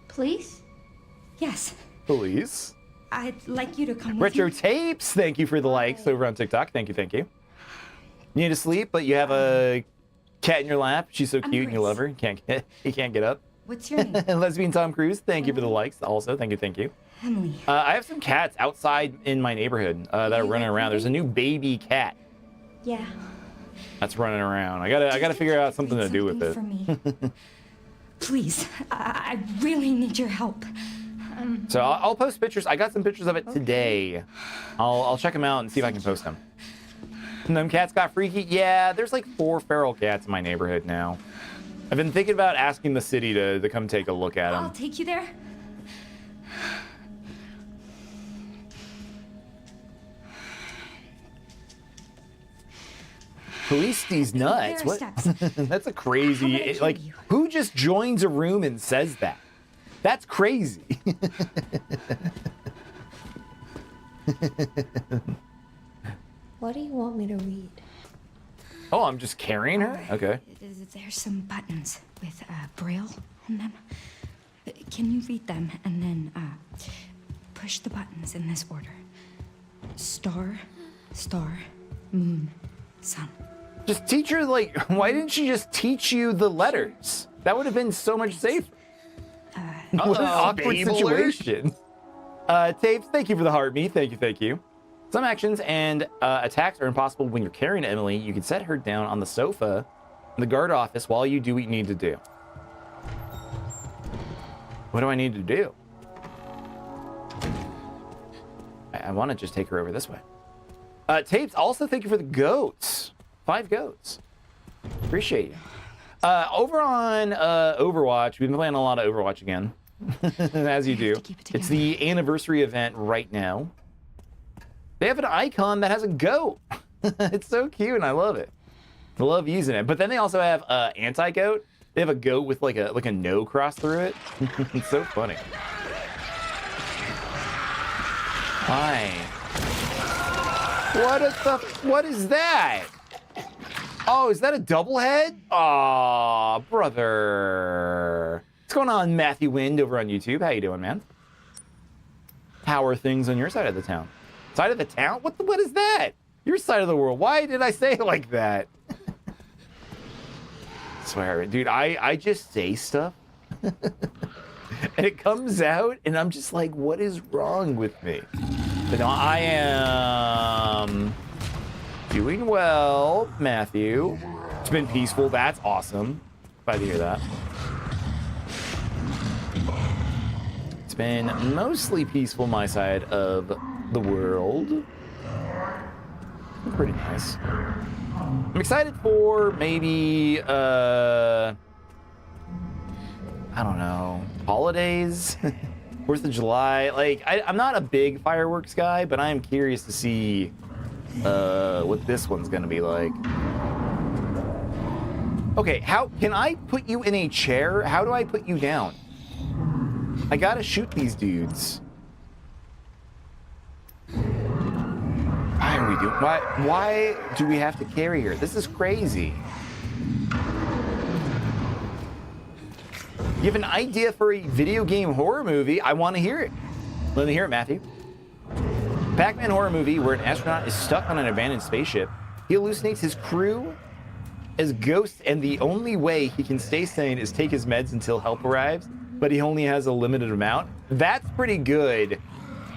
Police? Yes. Police? I'd like you to come with Retro me. Tapes, thank you for the likes over on TikTok. Thank you. You need to sleep, but you have a cat in your lap. She's so cute and you love her. You can't get up. What's your name? Lesbian Tom Cruise, thank you for the likes. Also, thank you. Emily. I have some cats outside in my neighborhood that are running around. There's a new baby cat Yeah. that's running around. I gotta figure out something to do with it. For me. Please, I really need your help. So I'll post pictures. I got some pictures of it today. I'll check them out and see if I can post them. And them cats got freaky. Yeah, there's like 4 feral cats in my neighborhood now. I've been thinking about asking the city to come take a look at them. I'll take you there. Police these nuts. There are What? steps. That's a How would I crazy. kill Like, you? who just joins a room and says that? That's crazy. What do you want me to read? Oh, I'm just carrying her? Okay. There's some buttons with Braille on them. Can you read them and then push the buttons in this order? Star, star, moon, sun. Just teach her, like, why didn't she just teach you the letters? That would have been so much safer. What an awkward situation. Tapes, thank you for the heart me. Thank you. Some actions and attacks are impossible when you're carrying Emily. You can set her down on the sofa in the guard office while you do what you need to do. What do I need to do? I want to just take her over this way. Tapes, also thank you for the goats. 5 goats. Appreciate you. Over on Overwatch, we've been playing a lot of Overwatch again, as you do. It's the anniversary event right now. They have an icon that has a goat. It's so cute, and I love it. I love using it. But then they also have anti-goat. They have a goat with like a no cross through it. It's so funny. Hi. What is that? Oh, is that a double head? Aw, brother. What's going on, Matthew Wind over on YouTube? How you doing, man? How are things on your side of the town? Side of the town? What is that? Your side of the world. Why did I say it like that? I swear, dude, I just say stuff. And it comes out, and I'm just like, what is wrong with me? But no, I am doing well, Matthew. It's been peaceful. That's awesome. Glad to hear that. It's been mostly peaceful my side of the world. Pretty nice. I'm excited for maybe, I don't know, holidays? 4th of July. Like, I'm not a big fireworks guy, but I am curious to see what this one's gonna be like. Okay, how can I put you in a chair? How do I put you down? I gotta shoot these dudes. Why are we doing? Why do we have to carry her? This is crazy. You have an idea for a video game horror movie? I want to hear it. Let me hear it, Matthew. Pac-Man horror movie where an astronaut is stuck on an abandoned spaceship. He hallucinates his crew as ghosts, and the only way he can stay sane is take his meds until help arrives, but he only has a limited amount. That's pretty good.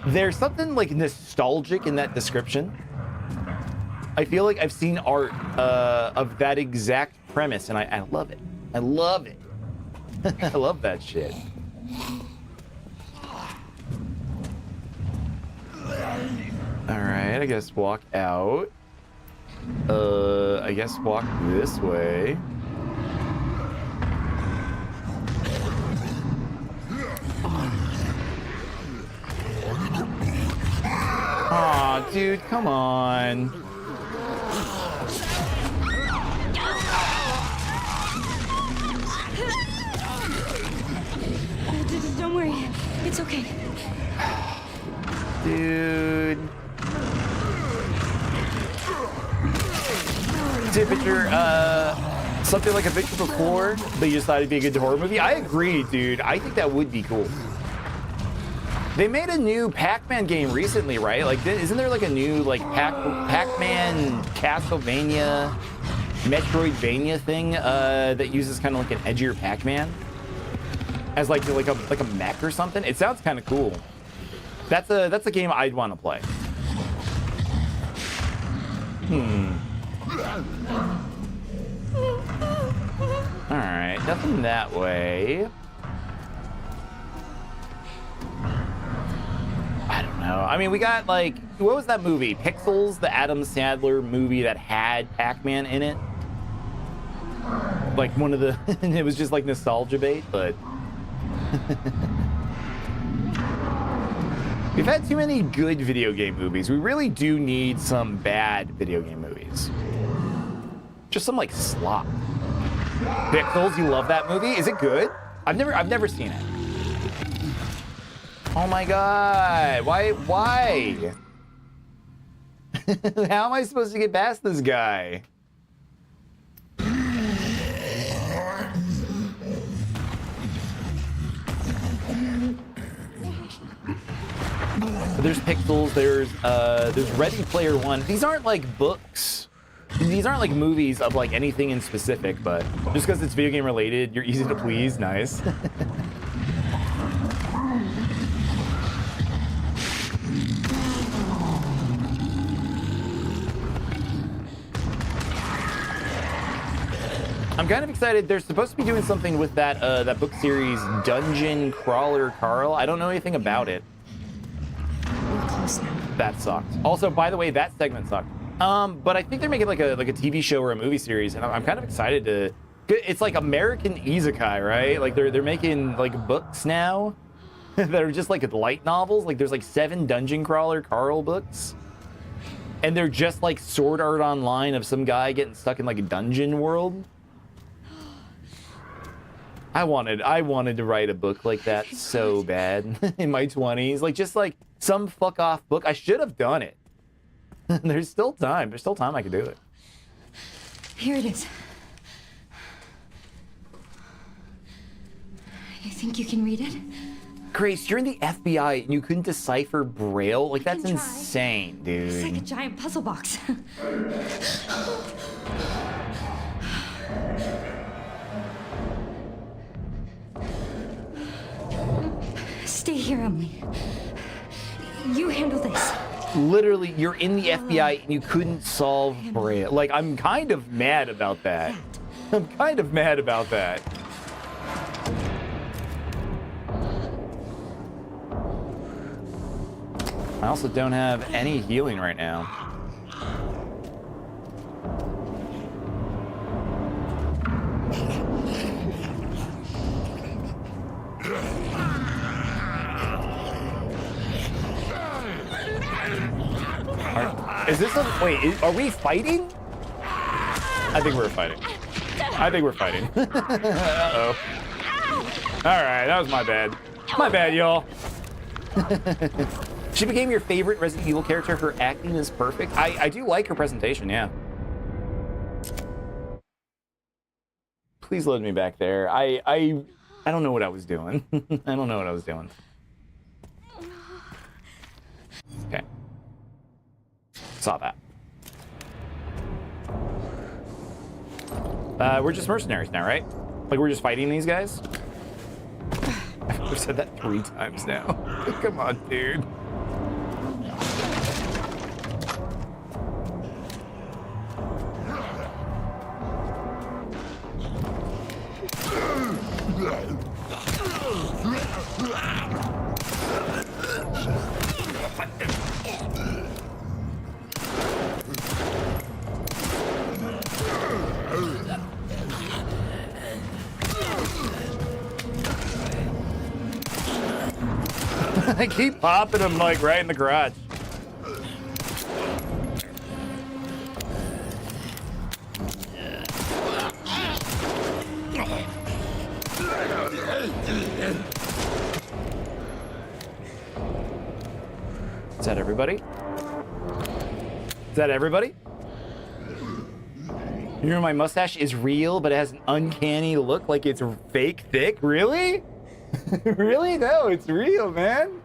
There's something like nostalgic in that description. I feel like I've seen art of that exact premise, and I love it. I love it. I love that shit. All right, I guess walk out. I guess walk this way. Aw, dude, come on. Don't worry, it's okay. Dude. See a picture, something like a picture before, but you just thought it'd be a good horror movie? I agree, dude. I think that would be cool. They made a new Pac-Man game recently, right? Like, isn't there like a new like Pac-Man Castlevania Metroidvania thing that uses kind of like an edgier Pac-Man? as like a mech or something. It sounds kind of cool. That's a game I'd want to play. All right, nothing that way. I don't know. I mean, we got like, what was that movie? Pixels, the Adam Sandler movie that had Pac-Man in it. Like one of the, it was just like nostalgia bait, but. We've had too many good video game movies. We really do need some bad video game movies. Just some like slop. Pixels, you love that movie? Is it good? I've never seen it. Oh my god. Why? How am I supposed to get past this guy? There's Pixels, there's Ready Player One. These aren't like books. These aren't like movies of like anything in specific, but just because it's video game related, you're easy to please. Nice. I'm kind of excited. They're supposed to be doing something with that that book series, Dungeon Crawler Carl. I don't know anything about it. That sucked. Also, by the way, that segment sucked. But I think they're making like a TV show or a movie series, and I'm kind of excited to. It's like American Isekai, right? Like they're making like books now that are just like light novels. Like there's like 7 Dungeon Crawler Carl books, and they're just like Sword Art Online of some guy getting stuck in like a dungeon world. I wanted to write a book like that so bad in my 20s. Like just like some fuck off book. I should have done it. There's still time. There's still time I could do it. Here it is. You think you can read it? Grace, you're in the FBI and you couldn't decipher Braille? Like that's insane, dude. It's like a giant puzzle box. Stay here, Emily. You handle this. Literally, you're in the FBI and you couldn't solve Braille. Like, I'm kind of mad about that. I'm kind of mad about that. I also don't have any healing right now. Is this a... Wait, are we fighting? I think we're fighting. I think we're fighting. Uh-oh. Alright, that was my bad. My bad, y'all. She became your favorite Resident Evil character. Her acting is perfect. I do like her presentation, yeah. Please load me back there. I don't know what I was doing. I don't know what I was doing. Okay. Saw that. We're just mercenaries now, right? Like we're just fighting these guys? I've said that 3 times now. Come on, dude. I keep popping him like right in the garage. Is that everybody? Is that everybody? You know, my mustache is real, but it has an uncanny look like it's fake thick. Really? Really? No, it's real, man.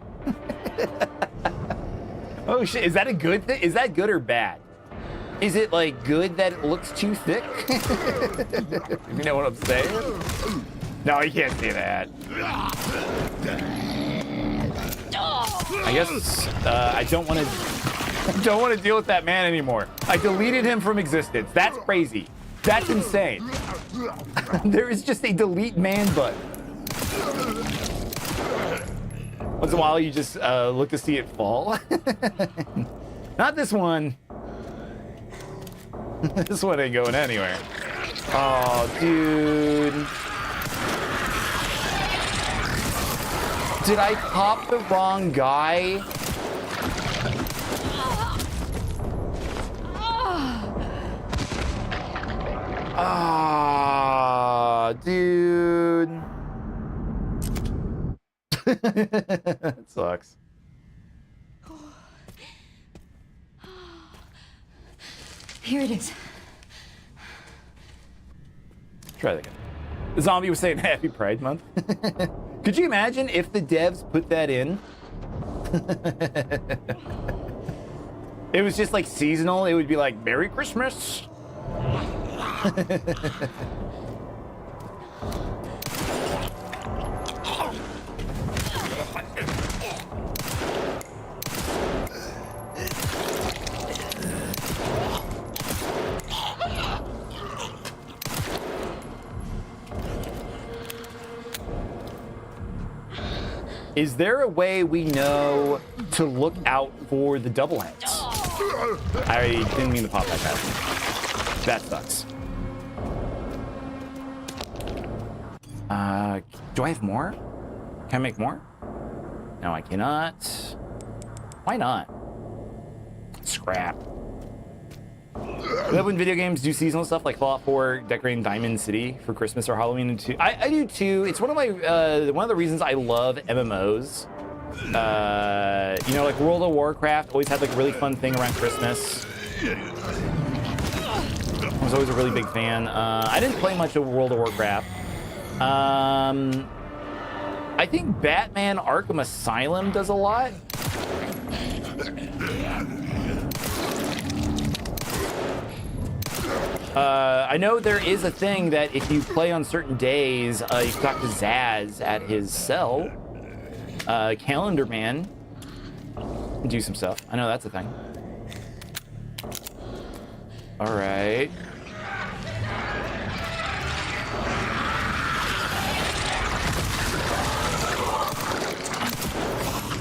Oh shit, is that a good thing? Is that good or bad? Is it like good that it looks too thick? You know what I'm saying? No, you can't say that. I guess I don't want to. Don't want to deal with that man anymore. I deleted him from existence. That's crazy. That's insane. There is just a delete man button. Once in a while, you just look to see it fall. Not this one. This one ain't going anywhere. Oh, dude. Did I pop the wrong guy? Ah, dude. That sucks. Here it is. Try that again. The zombie was saying Happy Pride Month. Could you imagine if the devs put that in? It was just like seasonal. It would be like Merry Christmas. Is there a way we know to look out for the double heads? I didn't mean to pop that guy. That sucks. Do I have more? Can I make more? No, I cannot. Why not? Scrap. I love when video games do seasonal stuff like Fallout 4 decorating Diamond City for Christmas or Halloween. And I do too. It's one of the reasons I love MMOs. You know, like World of Warcraft always had like a really fun thing around Christmas. I was always a really big fan. I didn't play much of World of Warcraft. I think Batman Arkham Asylum does a lot. I know there is a thing that if you play on certain days, you can talk to Zaz at his cell. Calendar Man. Do some stuff. I know that's a thing. All right.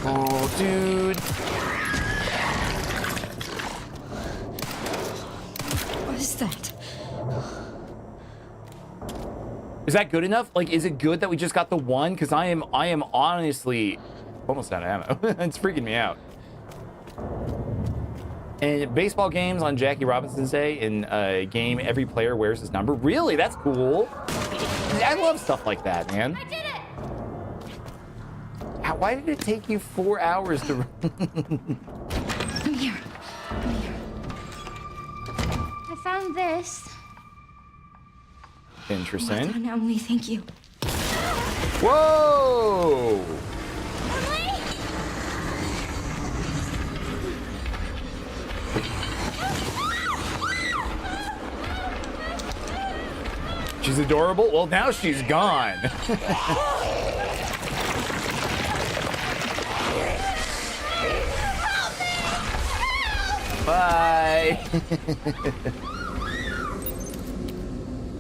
Oh, dude. What is that? Is that good enough? Like, is it good that we just got the one? Because I am honestly almost out of ammo. It's freaking me out. And baseball games on Jackie Robinson's Day, in a game, every player wears his number. Really? That's cool. I love stuff like that, man. I did it! Why did it take you 4 hours to... Come here. Come here. I found this. Interesting. Well done, Emily. Thank you. Whoa! She's adorable. Well, now she's gone. Bye.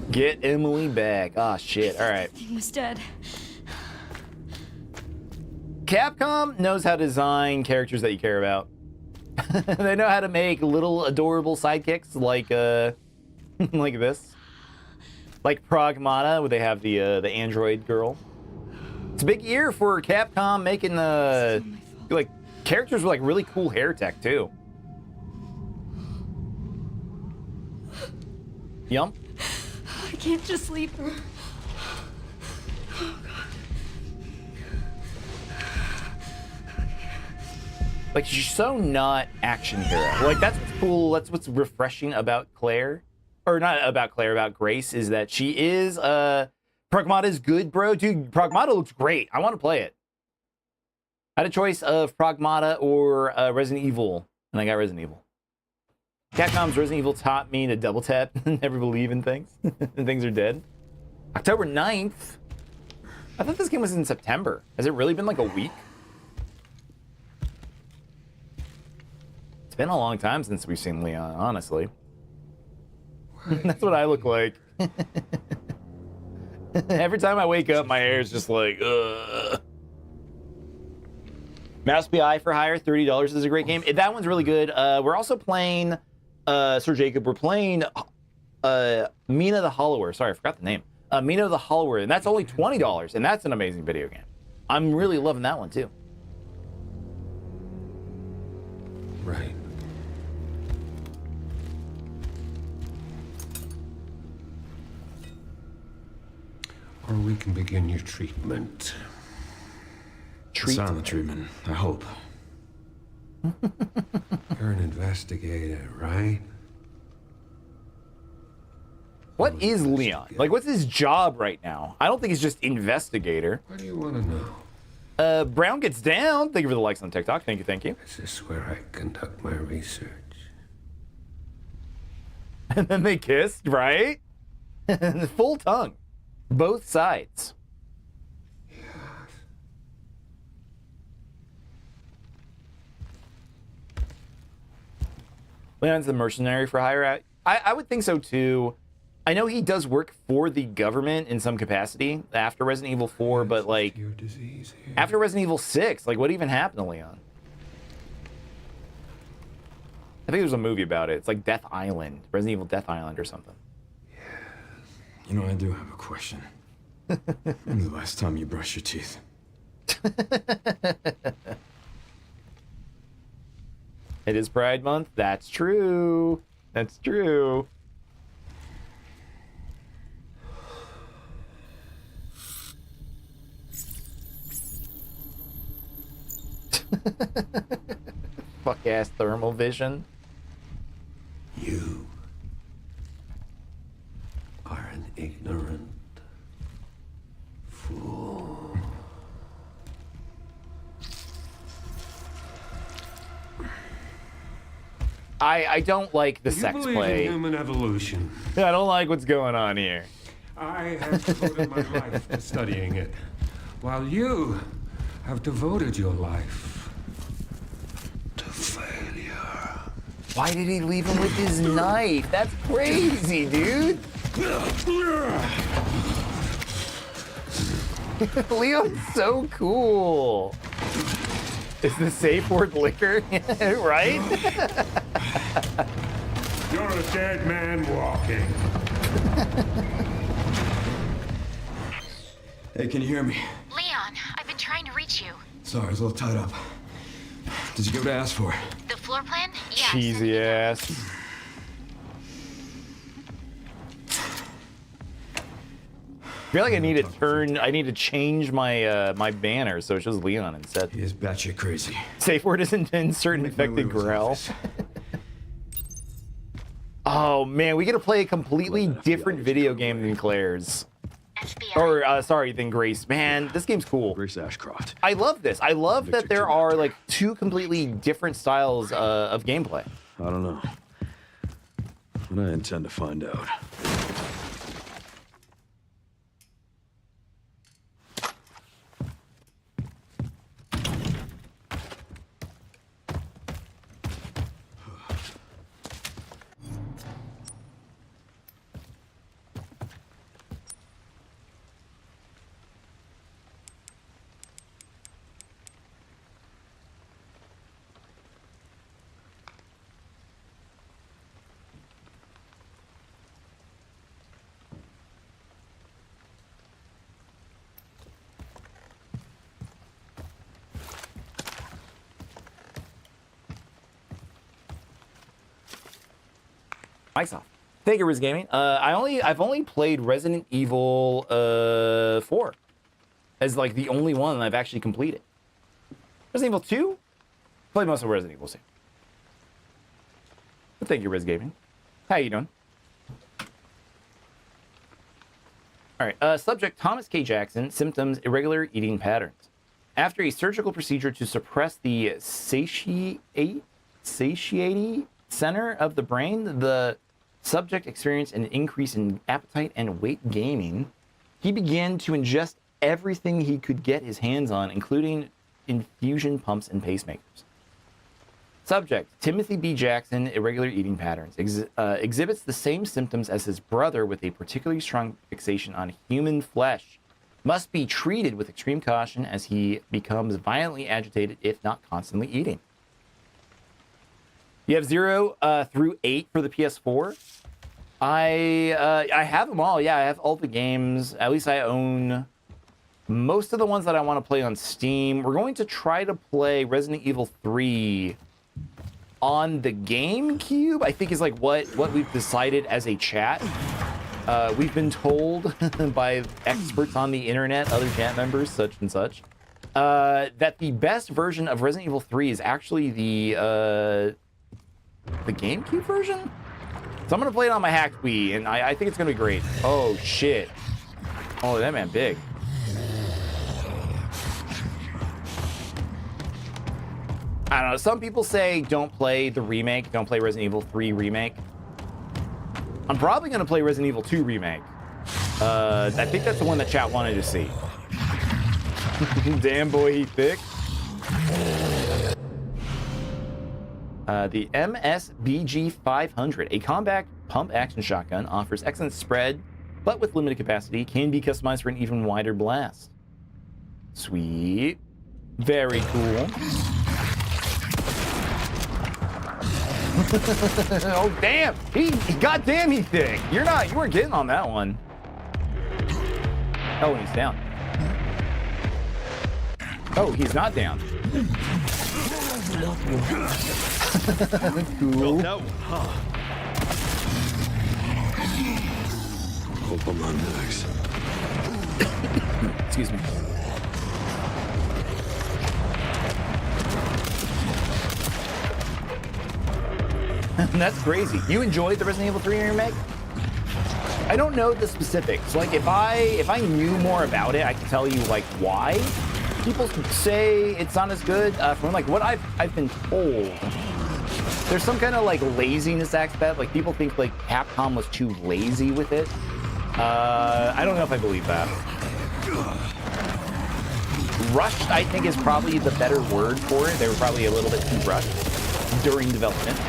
Get Emily back. Ah, shit. All right. He was dead. Capcom knows how to design characters that you care about. They know how to make little adorable sidekicks like like this. Like Pragmata, where they have the android girl. It's a big year for Capcom making like characters with like really cool hair tech too. Yum. I can't just leave her. Like, she's so not action hero. Like, that's what's cool. That's what's refreshing about Claire. Or not about Claire, about Grace, is that she is, Pragmata's good, bro. Dude, Pragmata looks great. I want to play it. I had a choice of Pragmata or Resident Evil, and I got Resident Evil. Capcom's Resident Evil taught me to double tap and never believe in things. And things are dead. October 9th. I thought this game was in September. Has it really been like a week? It's been a long time since we've seen Leon, honestly. That's what I look like. Every time I wake up, my hair is just like, ugh. Mouse BI for Hire, $30 is a great game. That one's really good. We're also playing, Sir Jacob, we're playing Mina the Hollower. Sorry, I forgot the name. Mina the Hollower, and that's only $20, and that's an amazing video game. I'm really loving that one, too. Right. Or we can begin your treatment. Silent treatment, I hope. You're an investigator, right? What is Leon? Like, what's his job right now? I don't think he's just investigator. What do you want to know? Brown Gets Down. Thank you for the likes on TikTok. Thank you, thank you. Is this where I conduct my research? And then they kissed, right? Full tongue. Both sides. Leon's the mercenary for hire. I would think so too. I know he does work for the government in some capacity after Resident Evil 4, but like after Resident Evil 6, like what even happened to Leon? I think there's a movie about it. It's like Death Island, Resident Evil Death Island or something. You know, I do have a question. When's the last time you brushed your teeth? It is Pride Month. That's true. That's true. Fuck ass thermal vision. You are an ignorant fool. I don't like the You sex believe play. in human evolution. I don't like what's going on here. I have devoted my life to studying it, while you have devoted your life to failure. Why did he leave him with his knife? That's crazy, dude. Leon's so cool. Is the safe word liquor? Right? You're a dead man walking. Hey, can you hear me? Leon, I've been trying to reach you. Sorry, I was a little tied up. Did you get what I asked for? The floor plan? Yeah. Cheesy ass. I feel like I need to change my my banner so it's just Leon instead. He is batshit crazy. Safe word isn't insert infected Grell. Oh man, we get to play a completely different video game than Claire's. FBI. Or, sorry, than Grace. Man, this game's cool. Grace Ashcroft. I love this. I love that Victor there July. are, like, two completely different styles of gameplay. I don't know. But I intend to find out. Mike's off. Thank you, Riz Gaming. I've only played Resident Evil 4 as like the only one I've actually completed. Resident Evil 2? Played most of Resident Evil 2. But thank you, Riz Gaming. How you doing? All right. Subject Thomas K. Jackson. Symptoms: irregular eating patterns. After a surgical procedure to suppress the satiety center of the brain, the subject experienced an increase in appetite and weight gaining. He began to ingest everything he could get his hands on, including infusion pumps and pacemakers. Subject: Timothy B. Jackson, irregular eating patterns. Exhibits the same symptoms as his brother with a particularly strong fixation on human flesh. Must be treated with extreme caution as he becomes violently agitated, if not constantly eating. You have 0 through 8 for the PS4. I have them all. Yeah, I have all the games. At least I own most of the ones that I want to play on Steam. We're going to try to play Resident Evil 3 on the GameCube, I think is like what we've decided as a chat. We've been told by experts on the internet, other chat members, such and such, that the best version of Resident Evil 3 is actually the GameCube version? So I'm going to play it on my hacked Wii, and I think it's going to be great. Oh, shit. Oh, that man big. I don't know. Some people say don't play the remake. Don't play Resident Evil 3 remake. I'm probably going to play Resident Evil 2 remake. I think that's the one that chat wanted to see. Damn boy, he thick. The MSBG 500, a combat pump action shotgun, offers excellent spread, but with limited capacity, can be customized for an even wider blast. Sweet. Very cool. Oh, damn. Goddamn, he thick. You weren't getting on that one. Oh, and he's down. Oh, he's not down. Cool. That one, huh? Hope I'm on next. Excuse me. That's crazy. You enjoyed the Resident Evil 3 remake? I don't know the specifics. Like, if I knew more about it, I could tell you like why people say it's not as good. From like what I've been told, there's some kind of like laziness aspect. Like people think like Capcom was too lazy with it. I don't know if I believe that. Rushed, I think, is probably the better word for it. They were probably a little bit too rushed during development.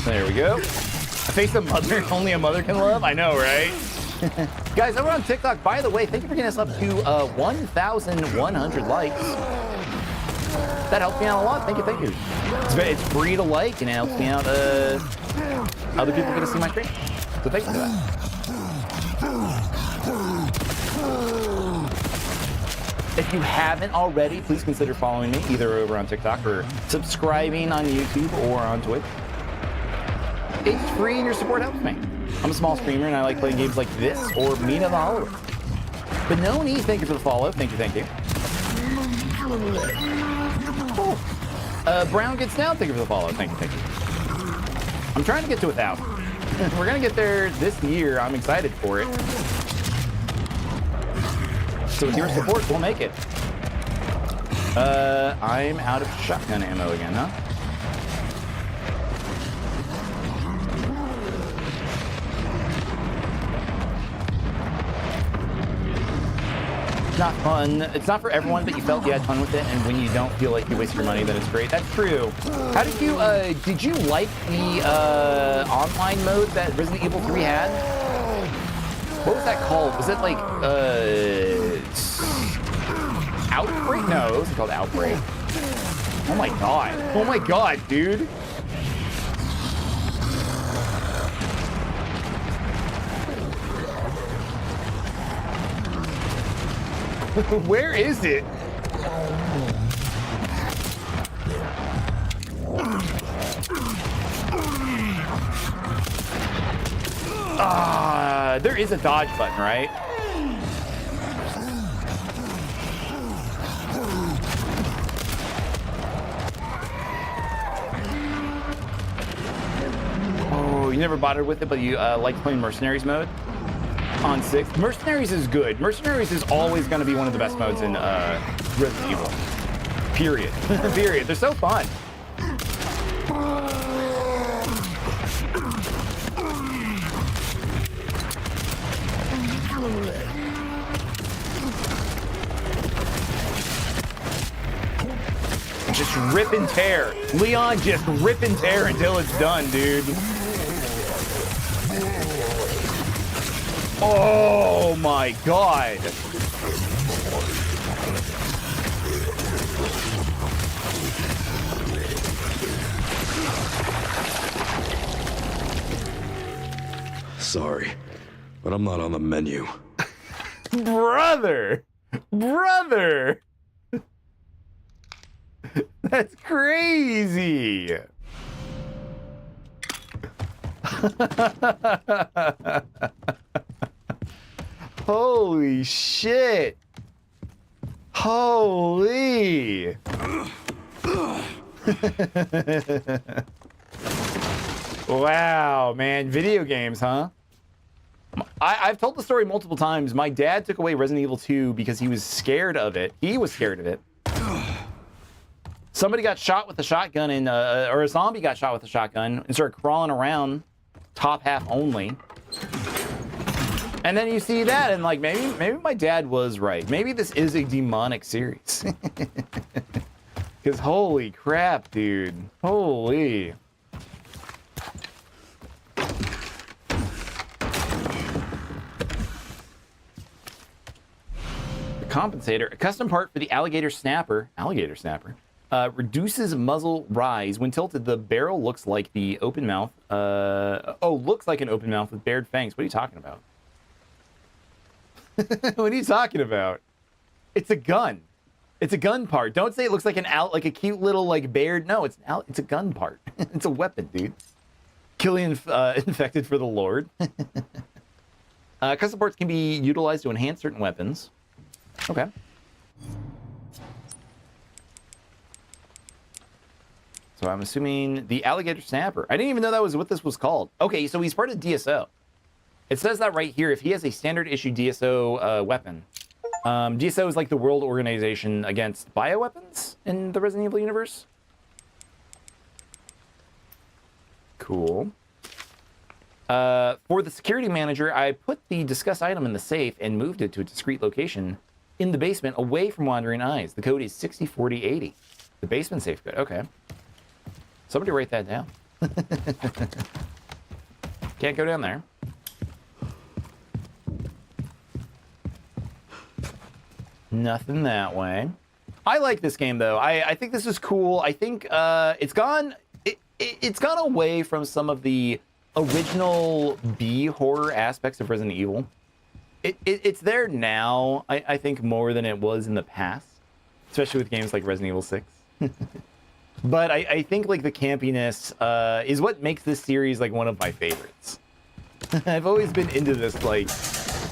There we go. A face of mother only a mother can love. I know, right? Guys, over on TikTok, by the way, thank you for getting us up to 1,100 likes. That helps me out a lot. Thank you, thank you. It's free to like, and it helps me out. Other people get to see my stream. So thank you for that. If you haven't already, please consider following me either over on TikTok or subscribing on YouTube or on Twitch. It's free and your support helps me. I'm a small streamer and I like playing games like this or Mina the Hollow. Benoni, thank you for the follow. Thank you, thank you. Oh. Brown Gets Down, thank you for the follow. Thank you, thank you. I'm trying to get to 1,000. We're gonna get there this year. I'm excited for it. So with your support, we'll make it. I'm out of shotgun ammo again, huh? Not fun. It's not for everyone, but you felt you had fun with it, and when you don't feel like you waste your money, then it's great. That's true. How did you like the online mode that Resident Evil 3 had? What was that called? Was it like Outbreak? No, it was called Outbreak. Oh my god. Oh my god, dude. Where is it? There is a dodge button, right? Oh, you never bothered with it, but you like playing Mercenaries mode? On 6. Mercenaries is good. Mercenaries is always going to be one of the best modes in Resident Evil. Period. Period. They're so fun. rip and tear. Leon, just rip and tear until it's done, dude. Oh my god. Sorry, but I'm not on the menu. Brother! Brother! That's crazy! Holy shit! Holy! Wow, man. Video games, huh? I've told the story multiple times. My dad took away Resident Evil 2 because he was scared of it. He was scared of it. Somebody got shot with a shotgun or a zombie got shot with a shotgun and started crawling around, top half only. And then you see that and like, maybe my dad was right. Maybe this is a demonic series. Because holy crap, dude. Holy. Compensator, a custom part for the alligator snapper, reduces muzzle rise. When tilted, the barrel looks like the open mouth. Looks like an open mouth with bared fangs. What are you talking about? What are you talking about? It's a gun. It's a gun part. Don't say it looks like like a cute little like bared. No, it's a gun part. It's a weapon, dude. Killing infected for the Lord. Custom parts can be utilized to enhance certain weapons. Okay. So I'm assuming the alligator snapper. I didn't even know that was what this was called. Okay, so he's part of DSO. It says that right here. If he has a standard issue DSO weapon. DSO is like the world organization against bioweapons in the Resident Evil universe. Cool. For the security manager, I put the discuss item in the safe and moved it to a discreet location in the basement away from wandering eyes. The code is 604080. The basement safe code. Okay. Somebody write that down. Can't go down there. Nothing that way. I like this game though. I think this is cool. I think it's gone away from some of the original B horror aspects of Resident Evil. It's there now, I think, more than it was in the past, especially with games like Resident Evil 6. But I think like the campiness is what makes this series like one of my favorites. I've always been into this, like,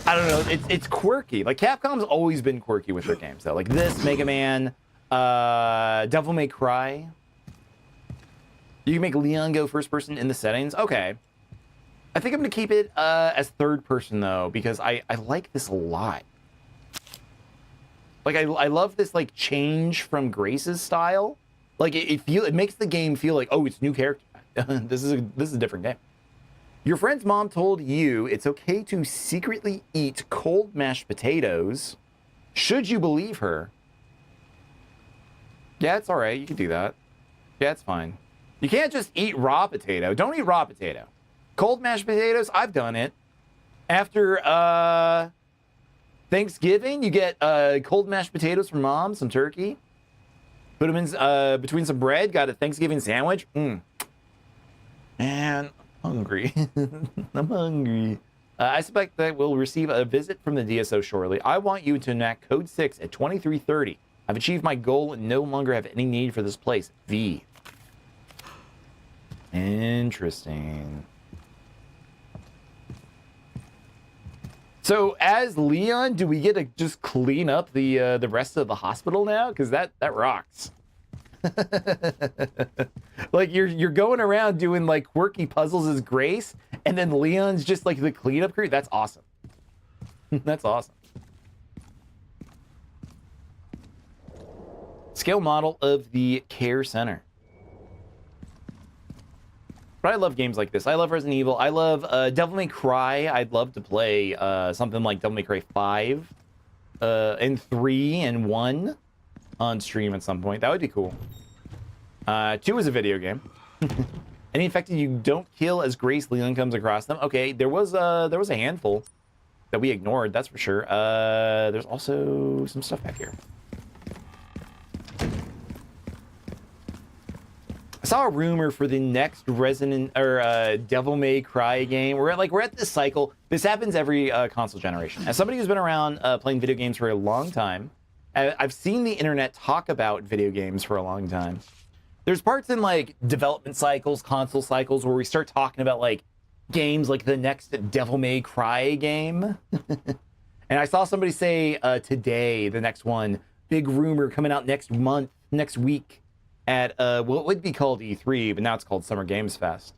I don't know, it's quirky. Like Capcom's always been quirky with their games though. Like this, Mega Man, Devil May Cry. You can make Leon go first person in the settings. Okay. I think I'm gonna keep it as third person though, because I like this a lot. Like I love this like change from Grace's style. Like it makes the game feel like, oh, it's new character. This is a different game. Your friend's mom told you it's okay to secretly eat cold mashed potatoes. Should you believe her? Yeah, it's all right. You can do that. Yeah, it's fine. You can't just eat raw potato. Don't eat raw potato. Cold mashed potatoes, I've done it. After Thanksgiving, you get cold mashed potatoes from mom, some turkey. Put them in between some bread, got a Thanksgiving sandwich. Man, I'm hungry. I'm hungry. I suspect that we'll receive a visit from the DSO shortly. I want you to enact Code 6 at 2330. I've achieved my goal and no longer have any need for this place. V. Interesting. So as Leon, do we get to just clean up the rest of the hospital now? Because that rocks. Like you're going around doing like quirky puzzles as Grace, and then Leon's just like the cleanup crew. That's awesome. That's awesome. Scale model of the care center. But I love games like this. I love Resident Evil. I love Devil May Cry. I'd love to play something like Devil May Cry 5 and 3 and 1 on stream at some point. That would be cool. 2 is a video game. Any infected you don't kill as Grace Leland comes across them. Okay, there was a handful that we ignored, that's for sure. There's also some stuff back here. I saw a rumor for the next Resident or Devil May Cry game. We're at this cycle. This happens every console generation. As somebody who's been around playing video games for a long time, I've seen the internet talk about video games for a long time. There's parts in like development cycles, console cycles, where we start talking about like games like the next Devil May Cry game. And I saw somebody say today, the next one, big rumor coming out next month, next week at, well, it would be called E3, but now it's called Summer Games Fest.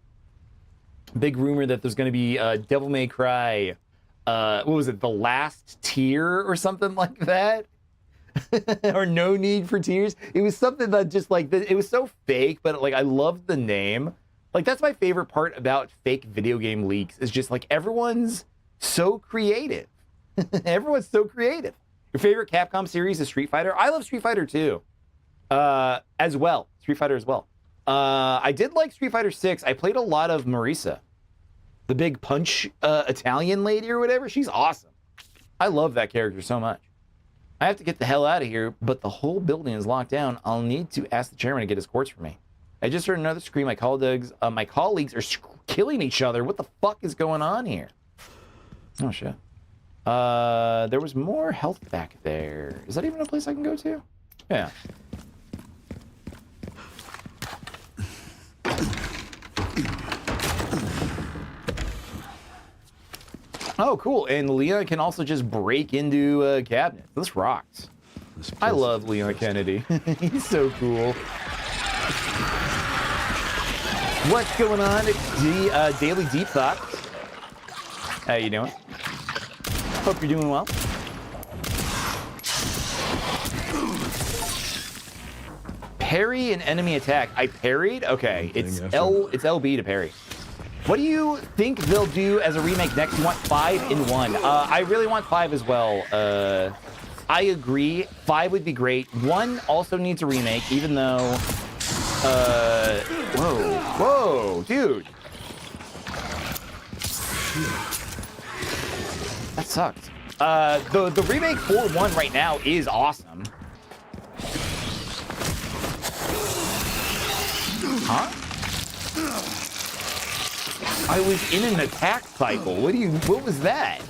Big rumor that there's going to be Devil May Cry, what was it, The Last Tier or something like that? Or No Need for Tears. It was something that just like, it was so fake, but like I loved the name. Like that's my favorite part about fake video game leaks is just like everyone's so creative. Everyone's so creative. Your favorite Capcom series is Street Fighter? I love Street Fighter too. As well. Street Fighter as well. I did like Street Fighter 6. I played a lot of Marisa. The big punch Italian lady or whatever. She's awesome. I love that character so much. I have to get the hell out of here, but the whole building is locked down. I'll need to ask the chairman to get his quartz for me. I just heard another scream. My colleagues are killing each other. What the fuck is going on here? Oh, shit. There was more health back there. Is that even a place I can go to? Yeah. Oh, cool. And Leon can also just break into cabinets. This rocks. I love Leon Kennedy. He's so cool. What's going on? It's Daily Deep Thought. How you doing? Hope you're doing well. Parry an enemy attack. I parried? Okay. It's LB to parry. What do you think they'll do as a remake next? You want 5 in 1. I really want 5 as well. I agree. 5 would be great. 1 also needs a remake, even though... Whoa, dude. That sucked. The remake for 1 right now is awesome. Huh? I was in an attack cycle. What was that?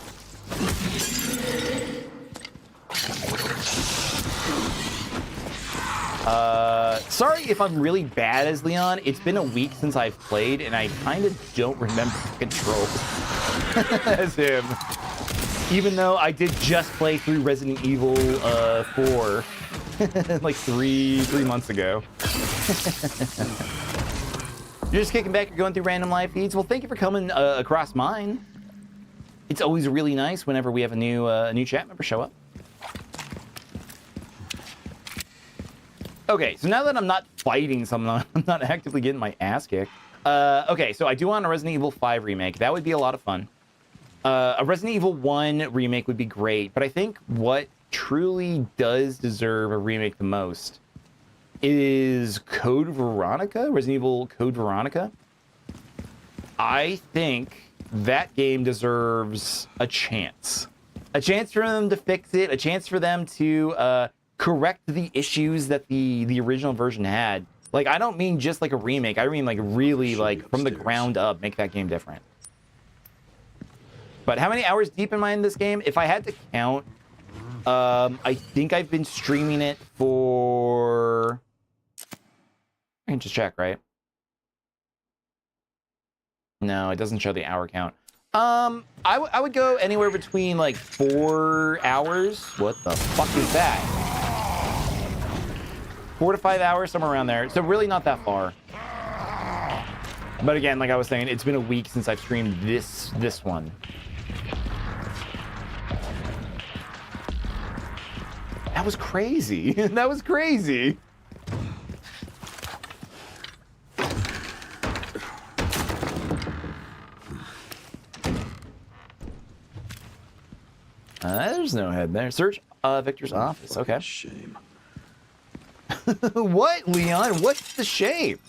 Sorry if I'm really bad as Leon. It's been a week since I've played, and I kind of don't remember the controls as him. Even though I did just play through Resident Evil 4 like three months ago. You're just kicking back, you're going through random live feeds. Well, thank you for coming across mine. It's always really nice whenever we have a new chat member show up. Okay, so now that I'm not fighting someone, I'm not actively getting my ass kicked. Okay, so I do want a Resident Evil 5 remake. That would be a lot of fun. A Resident Evil 1 remake would be great, but I think what truly does deserve a remake the most is Code Veronica, Resident Evil Code Veronica. I think that game deserves a chance. A chance for them to fix it, a chance for them to correct the issues that the original version had. Like, I don't mean just like a remake. I mean like really like from the ground up, make that game different. But how many hours deep am I in this game? If I had to count, I think I've been streaming it for... I can just check, right? No, it doesn't show the hour count. I would go anywhere between like 4 hours. What the fuck is that? 4 to 5 hours, somewhere around there. So really not that far. But again, like I was saying, it's been a week since I've streamed this one. That was crazy. That was crazy. There's no head there. Search Victor's office. Okay. Shame. What, Leon? What's the shape?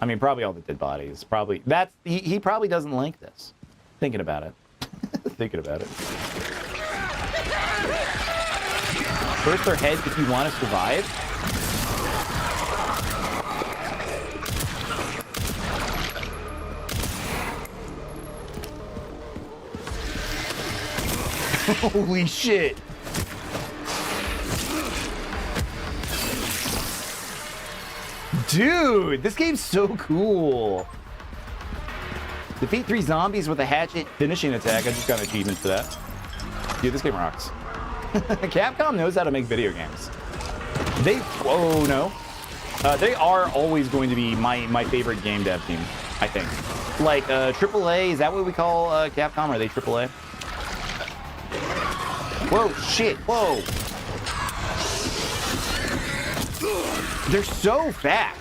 I mean, probably all the dead bodies. Probably that's he probably doesn't like this. Thinking about it. Thinking about it. First their heads if you want to survive. Holy shit. Dude, this game's so cool. Defeat 3 zombies with a hatchet finishing attack. I just got an achievement for that. Dude, this game rocks. Capcom knows how to make video games. They, whoa, no. They are always going to be my favorite game dev team, I think. Like, AAA, is that what we call Capcom? Are they AAA? Whoa, shit, whoa. They're so fast.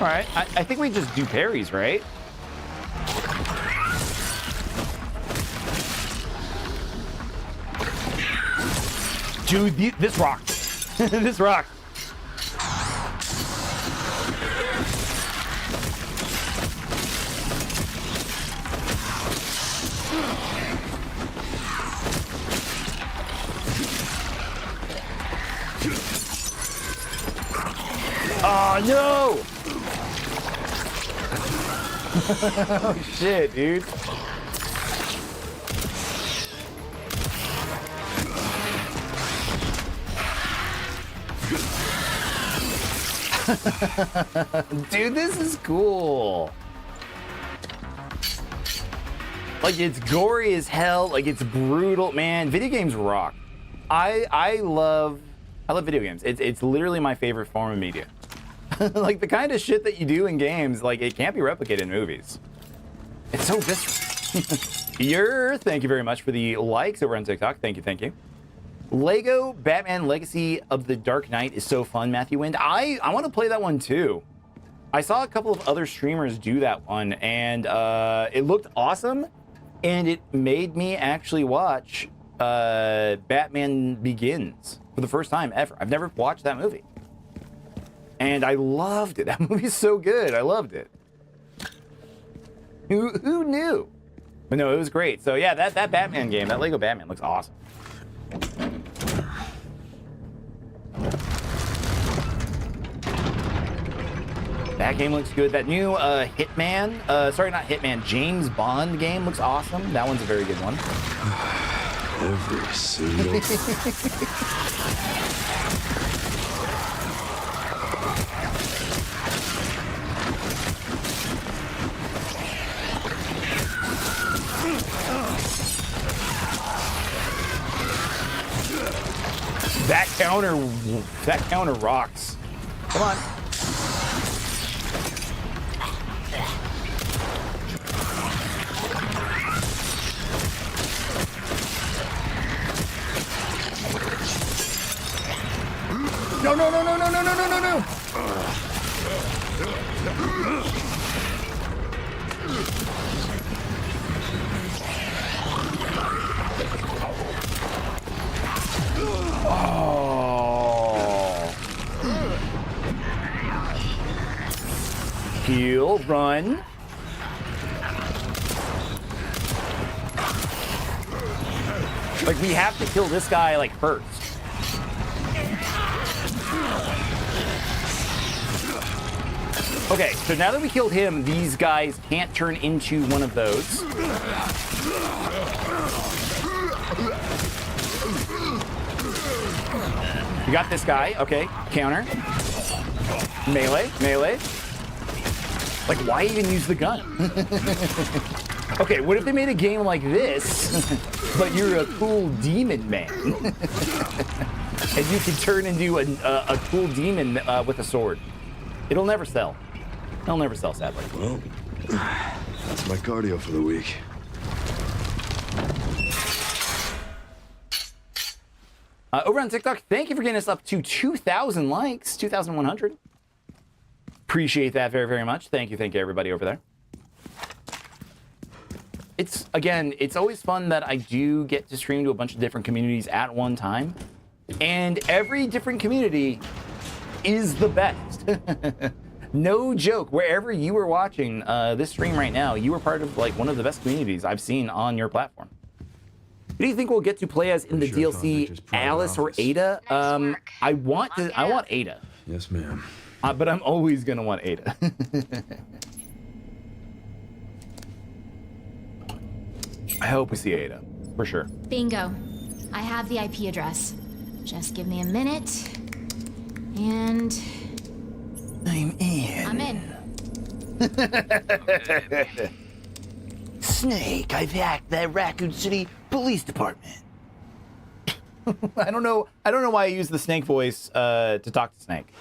All right, I think we just do parries, right? Dude, this rocks. This rocks. Oh, no! Oh, shit, dude. Dude, this is cool. Like, it's gory as hell. Like, it's brutal. Man, video games rock. I love video games. It's literally my favorite form of media. Like, the kind of shit that you do in games, like, it can't be replicated in movies. It's so visceral. Thank you very much for the likes over on TikTok. Thank you, thank you. Lego Batman Legacy of the Dark Knight is so fun, Matthew Wind. I want to play that one too. I saw a couple of other streamers do that one, and it looked awesome, and it made me actually watch Batman Begins for the first time ever. I've never watched that movie. And I loved it. That movie's so good. I loved it. Who knew? But no, it was great. So yeah, that Batman game, that Lego Batman looks awesome. That game looks good. That new Hitman, sorry, not Hitman, James Bond game looks awesome. That one's a very good one. Every single... That counter rocks. Come on. No, no, no, no, no, no, no, no, no, no. Oh. Heal, run. Like, we have to kill this guy, like, first. Okay, so now that we killed him, these guys can't turn into one of those. You got this guy. Okay, counter. Melee, melee. Like, why even use the gun? Okay, what if they made a game like this, but you're a cool demon man? And you can turn into a cool demon with a sword. It'll never sell. It'll never sell, sadly. Well, that's my cardio for the week. Over on TikTok, thank you for getting us up to 2,000 likes, 2,100. Appreciate that very, very much. Thank you everybody over there. It's always fun that I do get to stream to a bunch of different communities at one time. And every different community is the best. No joke. Wherever you are watching this stream right now, you are part of like one of the best communities I've seen on your platform. Who do you think we'll get to play as in the DLC, Alice or Ada? I want Ada. Yes, ma'am. But I'm always gonna want Ada. I hope we see Ada, for sure. Bingo. I have the IP address. Just give me a minute. And... I'm in. I'm in. Snake, I've hacked that Raccoon City Police Department. I don't know why I use the Snake voice to talk to Snake.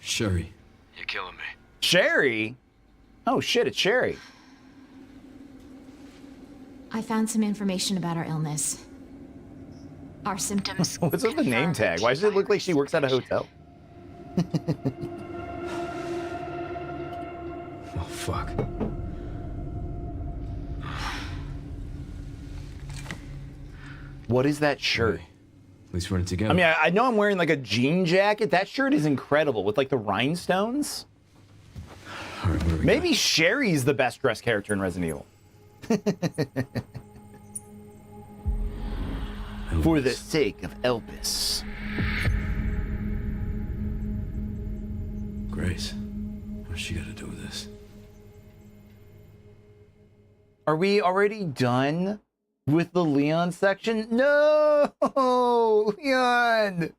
Sherry. You're killing me. Sherry? Oh shit, it's Sherry. I found some information about our illness. Our symptoms. What's with the name tag? Why does it look like she works at a hotel? Oh, fuck. What is that shirt? Hey, at least we're in it together. I mean, I know I'm wearing like a jean jacket. That shirt is incredible with like the rhinestones. All right, what do we Maybe Sherry's the best dressed character in Resident Evil. For the sake of Elvis. Grace, what's she got to do with this? Are we already done with the Leon section? No, Leon.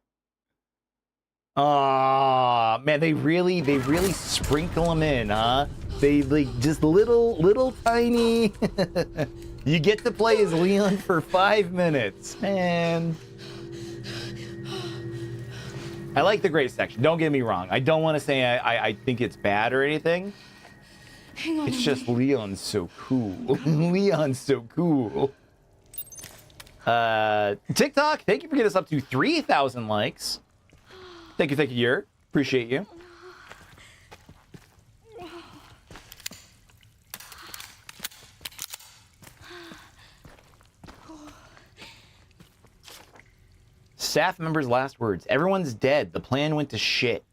Ah, man, they really sprinkle them in, huh? They like just little tiny. You get to play as Leon for 5 minutes, man. I like the Grace section. Don't get me wrong. I don't want to say I think it's bad or anything. Hang on. It's just Leon's so cool. Leon's so cool. TikTok, thank you for getting us up to 3,000 likes. Thank you, Yurt. Appreciate you. Staff members' last words. Everyone's dead. The plan went to shit.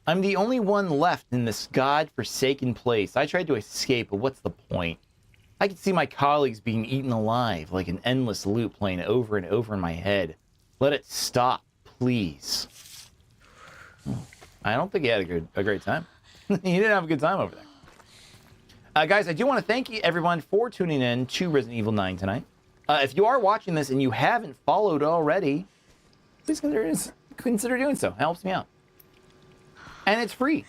I'm the only one left in this god-forsaken place. I tried to escape, but what's the point? I can see my colleagues being eaten alive, like an endless loop playing over and over in my head. Let it stop, please. I don't think he had a great time. He didn't have a good time over there. Guys, I do want to thank you, everyone, for tuning in to Resident Evil 9 tonight. If you are watching this and you haven't followed already, please consider doing so. It helps me out. And it's free.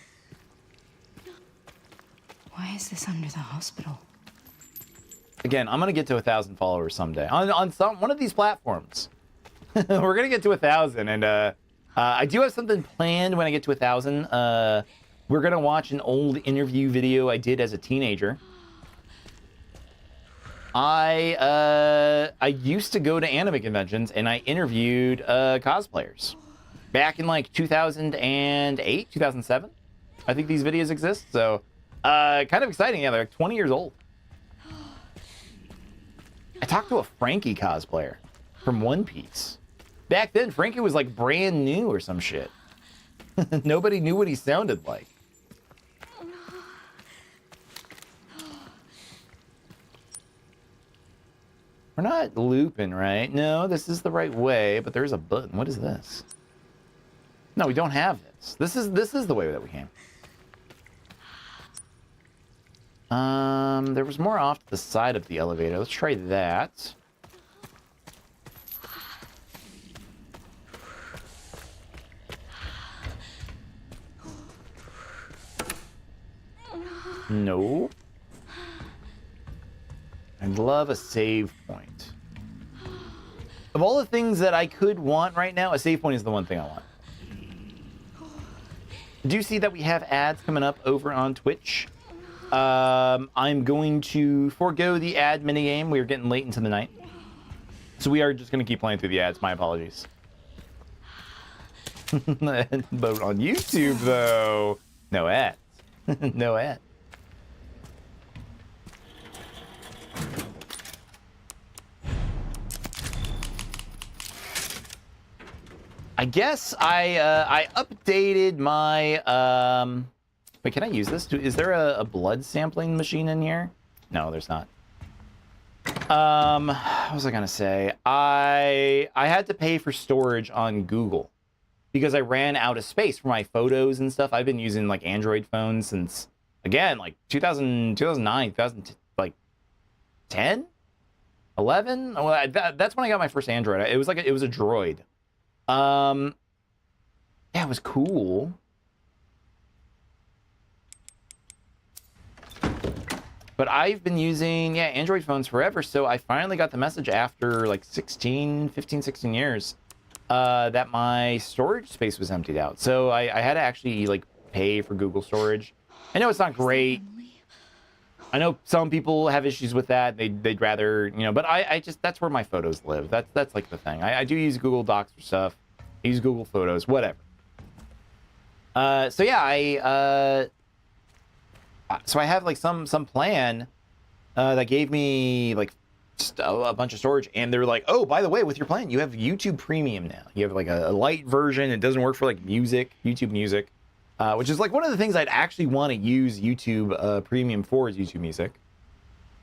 Why is this under the hospital? Again, I'm gonna get to 1,000 followers someday on one of these platforms. We're gonna get to 1,000, and I do have something planned when I get to 1,000. We're gonna watch an old interview video I did as a teenager. I used to go to anime conventions and I interviewed cosplayers back in like 2008, 2007. I think these videos exist, so kind of exciting. Yeah, they're like 20 years old. I talked to a Frankie cosplayer from One Piece. Back then, Frankie was like brand new or some shit. Nobody knew what he sounded like. We're not looping, right? No, this is the right way, but there's a button. What is this? No, we don't have this. This is the way that we came. There was more off to the side of the elevator. Let's try that. No. I'd love a save point. Of all the things that I could want right now, a save point is the one thing I want. Do you see that we have ads coming up over on Twitch? I'm going to forego the ad minigame. We are getting late into the night. So we are just going to keep playing through the ads. My apologies. But on YouTube, though, no ads. No ads. I guess I updated my wait, can I use this? Is there a blood sampling machine in here? No, there's not. What was I gonna say? I had to pay for storage on Google because I ran out of space for my photos and stuff. I've been using like Android phones since, again, like 2009, 2000, like 10, 11. Well, that's when I got my first Android. It was like it was a Droid. Yeah, it was cool. But I've been using, Android phones forever, so I finally got the message after like 15, 16 years that my storage space was emptied out. So I had to actually like pay for Google storage. I know it's not great. I know some people have issues with that. They'd rather, you know, but I just, that's where my photos live. That's like the thing. I do use Google Docs for stuff. I use Google Photos, whatever. So yeah, so I have like some plan that gave me like just a bunch of storage, and they're like, oh, by the way, with your plan, you have YouTube Premium now. You have like a light version. It doesn't work for like music, YouTube Music, which is like one of the things I'd actually want to use YouTube Premium for is YouTube Music.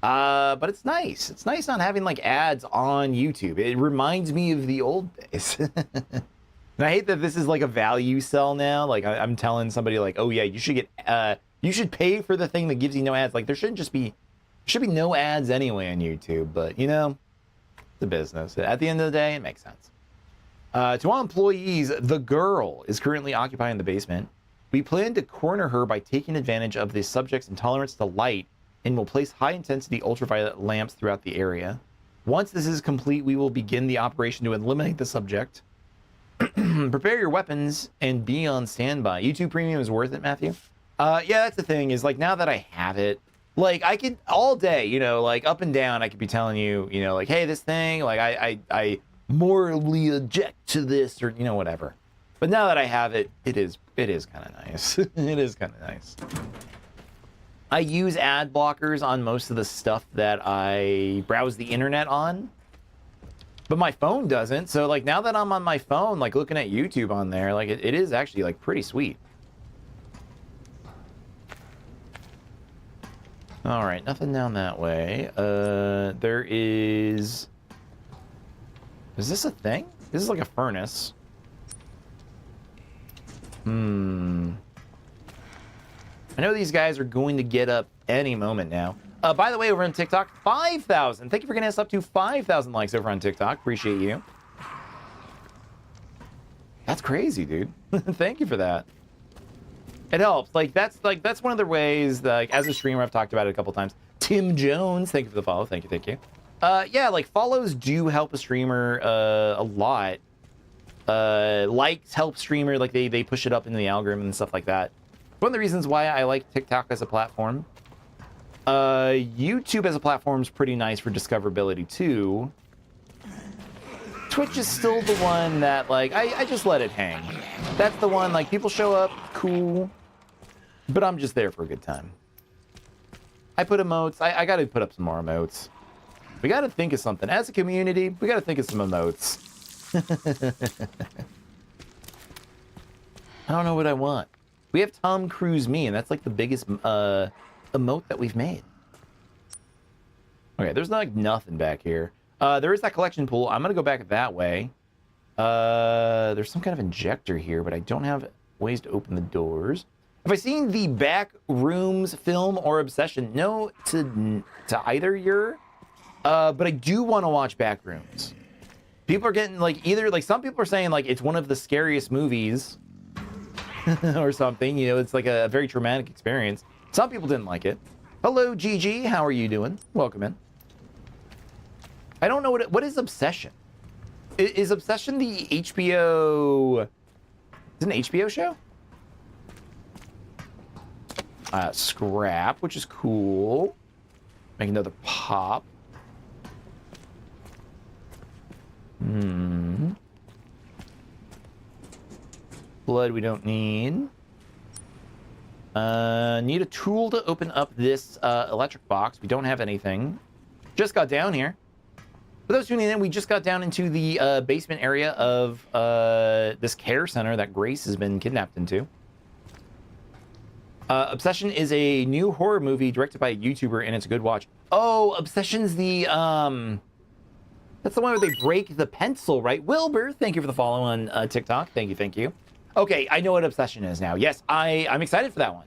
But it's nice. It's nice not having like ads on YouTube. It reminds me of the old days. And I hate that this is like a value sell now. Like I'm telling somebody like, oh yeah, you should get you should pay for the thing that gives you no ads. Like there should be no ads anyway on YouTube, but you know, it's a business. At the end of the day, it makes sense. To all employees, the girl is currently occupying the basement. We plan to corner her by taking advantage of the subject's intolerance to light, and will place high-intensity ultraviolet lamps throughout the area. Once this is complete, we will begin the operation to eliminate the subject. Prepare your weapons and be on standby. YouTube Premium is worth it, Matthew. Yeah, that's the thing, is like now that I have it, like I could all day, you know, like up and down, I could be telling you, you know, like, hey, this thing, like I morally object to this, or you know, whatever. But now that I have it, it is kind of nice. It is kind of nice. I use ad blockers on most of the stuff that I browse the internet on, but my phone doesn't. So like now that I'm on my phone, like looking at YouTube on there, like it is actually like pretty sweet. All right, nothing down that way. There is this a thing? This is like a furnace. I know these guys are going to get up any moment now. By the way, over on TikTok, 5,000. Thank you for getting us up to 5,000 likes over on TikTok. Appreciate you. That's crazy, dude. Thank you for that. It helps. Like that's one of the ways that, like, as a streamer, I've talked about it a couple times. Tim Jones, thank you for the follow. Thank you. Yeah, like follows do help a streamer a lot. Likes help streamer, like they push it up into the algorithm and stuff like that. One of the reasons why I like TikTok as a platform. YouTube as a platform is pretty nice for discoverability too. Twitch is still the one that, like, I just let it hang. That's the one, like, people show up, cool, but I'm just there for a good time. I put emotes. I gotta put up some more emotes. We gotta think of something. As a community, we gotta think of some emotes. I don't know what I want. We have Tom Cruise me, and that's like the biggest emote that we've made. Okay, there's like nothing back here. There is that collection pool. I'm gonna go back that way. There's some kind of injector here, but I don't have ways to open the doors. Have I seen the Back Rooms film or Obsession? No to either your. But I do want to watch Back Rooms. People are getting like either like some people are saying like it's one of the scariest movies or something. You know, it's like a very traumatic experience. Some people didn't like it. Hello, GG. How are you doing? Welcome in. I don't know what is Obsession. Is Obsession the HBO? Is it an HBO show? Scrap, which is cool. Make another pop. Blood we don't need. Need a tool to open up this electric box. We don't have anything. Just got down here. For those tuning in, we just got down into the basement area of this care center that Grace has been kidnapped into. Obsession is a new horror movie directed by a YouTuber, and it's a good watch. Oh, Obsession's the, that's the one where they break the pencil, right? Wilbur, thank you for the follow on TikTok. Thank you, thank you. Okay, I know what Obsession is now. Yes, I'm excited for that one.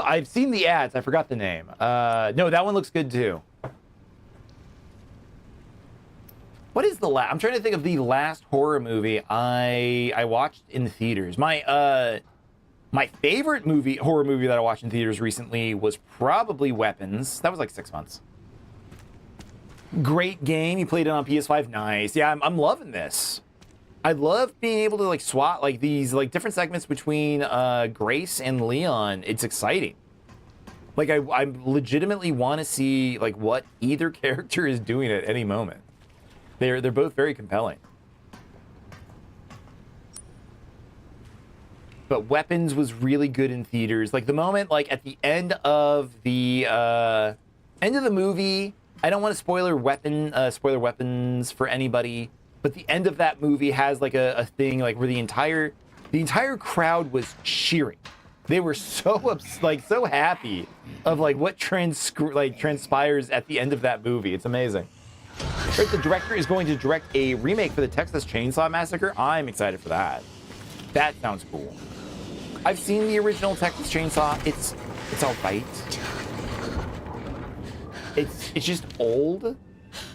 I've seen the ads. I forgot the name. No, that one looks good too. What is the last? I'm trying to think of the last horror movie I watched in the theaters. My favorite horror movie that I watched in theaters recently was probably Weapons. That was like 6 months. Great game. You played it on PS5. Nice. Yeah, I'm loving this. I love being able to like swap like these like different segments between Grace and Leon. It's exciting. Like I legitimately want to see like what either character is doing at any moment. They're both very compelling. But Weapons was really good in theaters. Like the moment, like at the end of the movie, I don't want to spoiler Weapons for anybody, but the end of that movie has like a thing like where the entire crowd was cheering. They were so so happy of like what transpires at the end of that movie. It's amazing. Right, the director is going to direct a remake for the Texas Chainsaw Massacre. I'm excited for that. That sounds cool. I've seen the original Texas Chainsaw. It's all right. It's just old.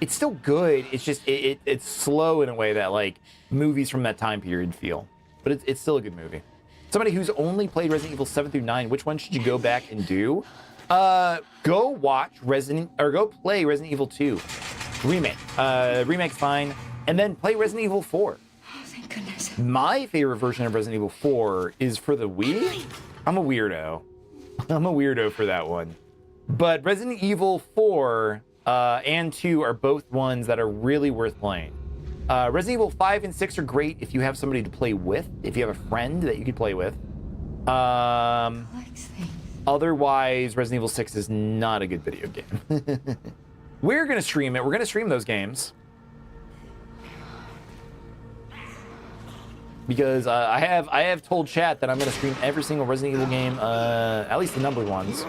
It's still good. It's just it's slow in a way that like movies from that time period feel. But it's still a good movie. Somebody who's only played Resident Evil 7 through 9, which one should you go back and do? Go play Resident Evil 2 remake. Remake's fine, and then play Resident Evil 4. Oh, thank goodness. My favorite version of Resident Evil 4 is for the Wii. I'm a weirdo. I'm a weirdo for that one. But Resident Evil 4 and 2 are both ones that are really worth playing. Resident Evil 5 and 6 are great if you have somebody to play with, if you have a friend that you could play with. Otherwise, Resident Evil 6 is not a good video game. We're going to stream it. We're going to stream those games. Because I have told chat that I'm going to stream every single Resident Evil game, at least the numbered ones.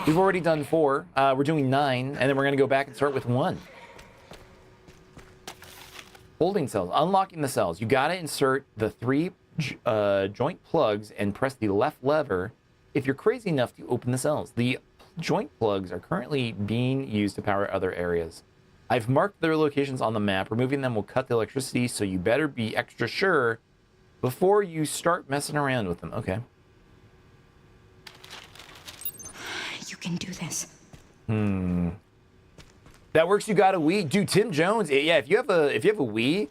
We've already done 4. We're doing 9, and then we're going to go back and start with 1. Holding cells. Unlocking the cells. You got to insert the 3 joint plugs and press the left lever if you're crazy enough to open the cells. The joint plugs are currently being used to power other areas. I've marked their locations on the map. Removing them will cut the electricity, so you better be extra sure before you start messing around with them. Okay. You can do this. That works. You got a Wii, dude. Tim Jones. Yeah, if you have a Wii,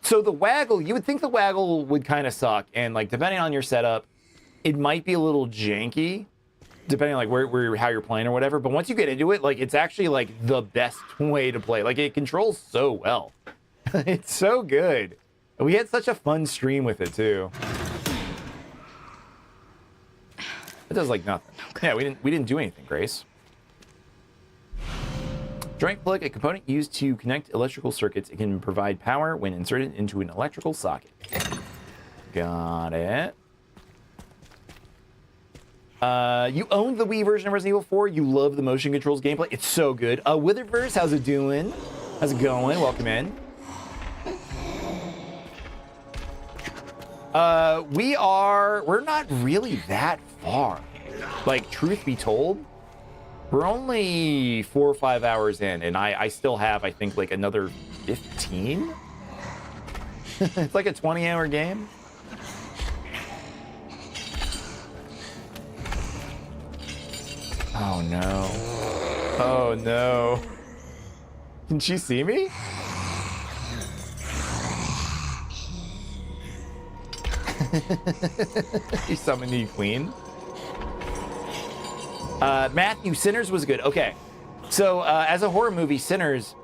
so the waggle, you would think the waggle would kind of suck, and like depending on your setup, it might be a little janky, depending on like how you're playing or whatever. But once you get into it, like it's actually like the best way to play. Like it controls so well. It's so good. We had such a fun stream with it too. It does like nothing. Yeah, we didn't do anything, Grace. Joint plug, a component used to connect electrical circuits. It can provide power when inserted into an electrical socket. Got it. You owned the Wii version of Resident Evil 4. You love the motion controls gameplay. It's so good. Witherverse, how's it doing? How's it going? Welcome in. We're not really that far. Like, truth be told, we're only 4 or 5 hours in, and I still have, I think, like another 15? It's like a 20-hour game. Oh no. Oh no. Can she see me? You summoned the queen. Matthew, Sinners was good. Okay. So, as a horror movie, Sinners,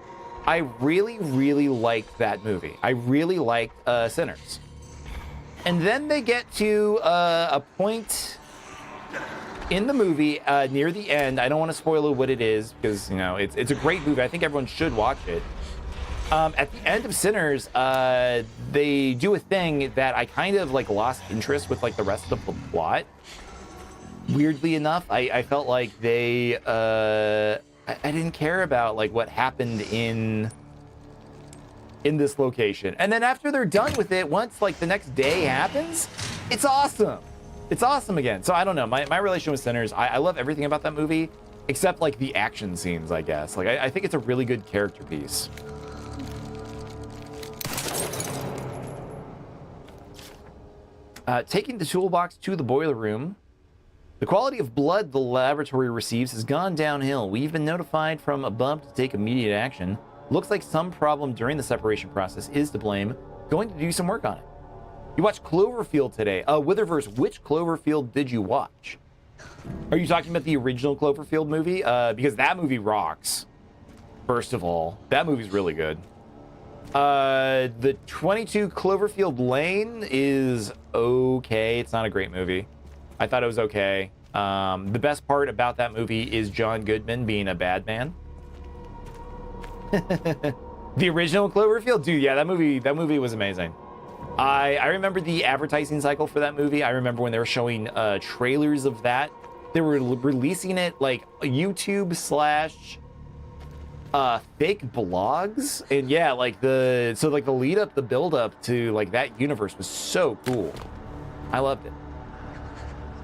I really, really liked that movie. I really liked Sinners. And then they get to a point in the movie near the end. I don't want to spoil what it is because, you know, it's a great movie. I think everyone should watch it. At the end of Sinners, they do a thing that I kind of like lost interest with like the rest of the plot. Weirdly enough, I felt like they I didn't care about like what happened in this location. And then after they're done with it, once like the next day happens, it's awesome. It's awesome again. So I don't know. My relation with Sinners, I love everything about that movie except like the action scenes, I guess. Like I think it's a really good character piece. Taking the toolbox to the boiler room. The quality of blood the laboratory receives has gone downhill. We've been notified from above to take immediate action. Looks like some problem during the separation process is to blame. Going to do some work on it. You watched Cloverfield today. Witherverse, which Cloverfield did you watch? Are you talking about the original Cloverfield movie? Because that movie rocks. First of all, that movie's really good. The 22 Cloverfield Lane is okay. It's not a great movie. I thought it was okay. The best part about that movie is John Goodman being a bad man. The original Cloverfield, dude, yeah, that movie was amazing. I remember the advertising cycle for that movie. I remember when they were showing trailers of that. They were releasing it like YouTube slash fake blogs, and yeah, like the lead up, the build up to like that universe was so cool. I loved it.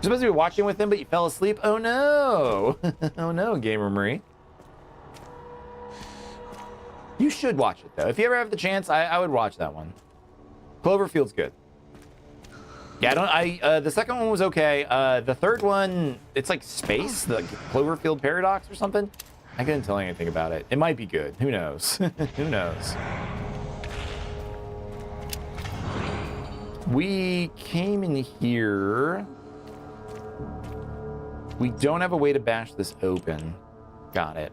You're supposed to be watching with him, but you fell asleep. Oh no! Oh no, Gamer Marie. You should watch it though. If you ever have the chance, I would watch that one. Cloverfield's good. Yeah, the second one was okay. The third one, it's like space, the Cloverfield paradox or something. I couldn't tell you anything about it. It might be good. Who knows? Who knows? We came in here. We don't have a way to bash this open. Got it.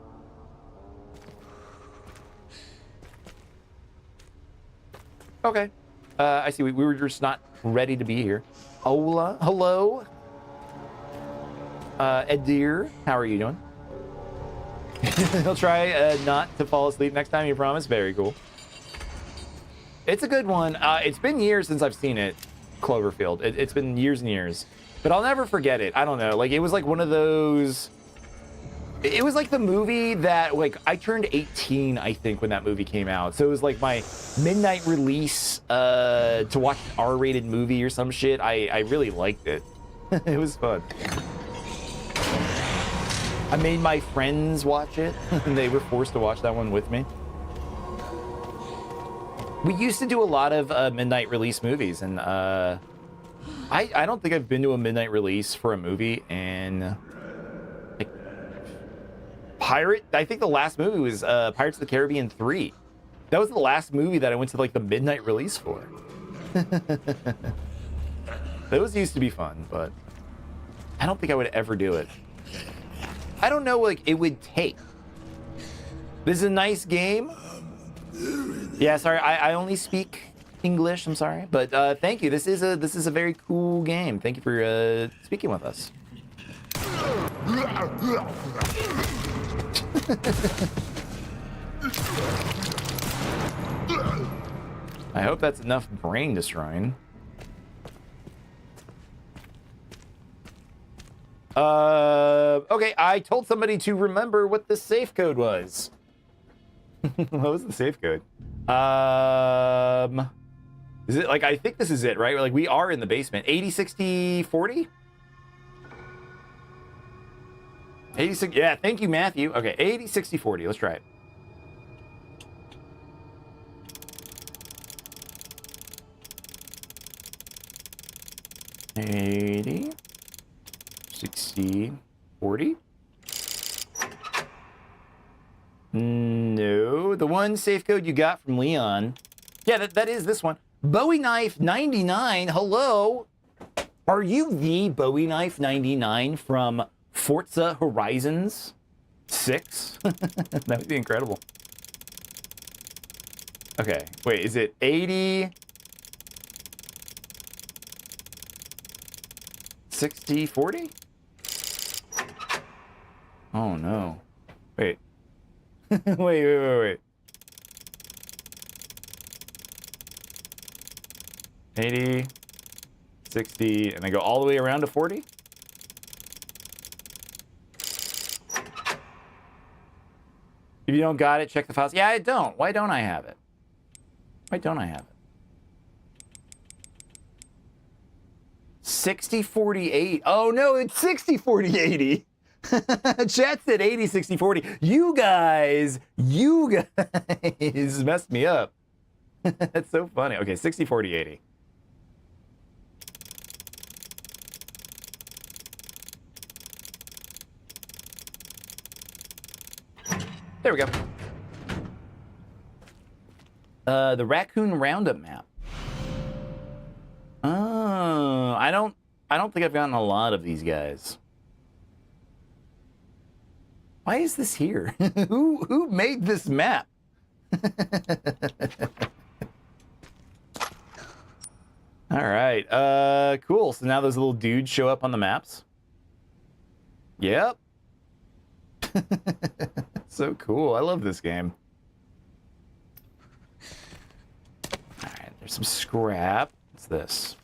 Okay. I see. We were just not ready to be here. Ola, hello. Edir, how are you doing? He'll try not to fall asleep next time, you promise? Very cool. It's a good one. It's been years since I've seen it, Cloverfield. It's been years and years. But I'll never forget it. I don't know. Like, it was like one of those... It was like the movie that, like, I turned 18, I think, when that movie came out. So it was like my midnight release to watch an R-rated movie or some shit. I really liked it. It was fun. I made my friends watch it, and they were forced to watch that one with me. We used to do a lot of midnight release movies, and I don't think I've been to a midnight release for a movie, and like I think the last movie was Pirates of the Caribbean 3. That was the last movie that I went to like the midnight release for. Those used to be fun, but I don't think I would ever do it. I don't know, like, it would take. This is a nice game. Yeah, sorry, I only speak English, I'm sorry. But thank you. This is a very cool game. Thank you for speaking with us. I hope that's enough brain destroying. Okay, I told somebody to remember what the safe code was. What was the safe code? Is it like, I think this is it, right? Like, we are in the basement. 806040? 86, yeah, thank you, Matthew. Okay, 806040, let's try it. $80 60 40. No, the one safe code you got from Leon. Yeah, that is this one. Bowie Knife 99. Hello. Are you the Bowie Knife 99 from Forza Horizons 6? That would be incredible. Okay, wait, is it 80? 60, 40? Oh no. Wait. wait. 80, 60, and I go all the way around to 40? If you don't got it, check the files. Yeah, I don't. Why don't I have it? Why don't I have it? 60, 40, 80. Oh no, it's 60, 40, 80. Chat said 80, 60, 40. You guys messed me up. That's so funny. Okay, 60, 40, 80. There we go. The Raccoon Roundup map. Oh, I don't think I've gotten a lot of these guys. Why is this here? Who made this map? All right. Cool. So now those little dudes show up on the maps. Yep. So cool. I love this game. All right. There's some scrap. What's this?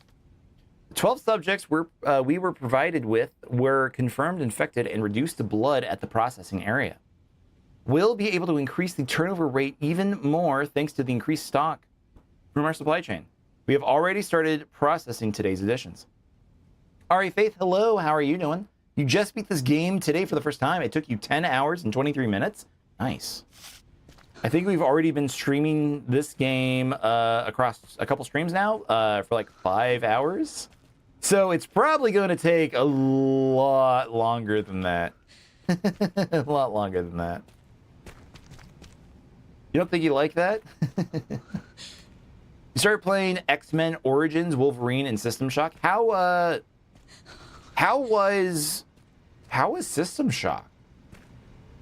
12 subjects we were provided with were confirmed infected and reduced to blood at the processing area. We'll be able to increase the turnover rate even more thanks to the increased stock from our supply chain. We have already started processing today's additions. Ari Faith, hello. How are you doing? You just beat this game today for the first time. It took you 10 hours and 23 minutes. Nice. I think we've already been streaming this game across a couple streams now for like 5 hours. So it's probably going to take a lot longer than that. A lot longer than that. You don't think you like that? You started playing X-Men Origins, Wolverine, and System Shock. How was System Shock?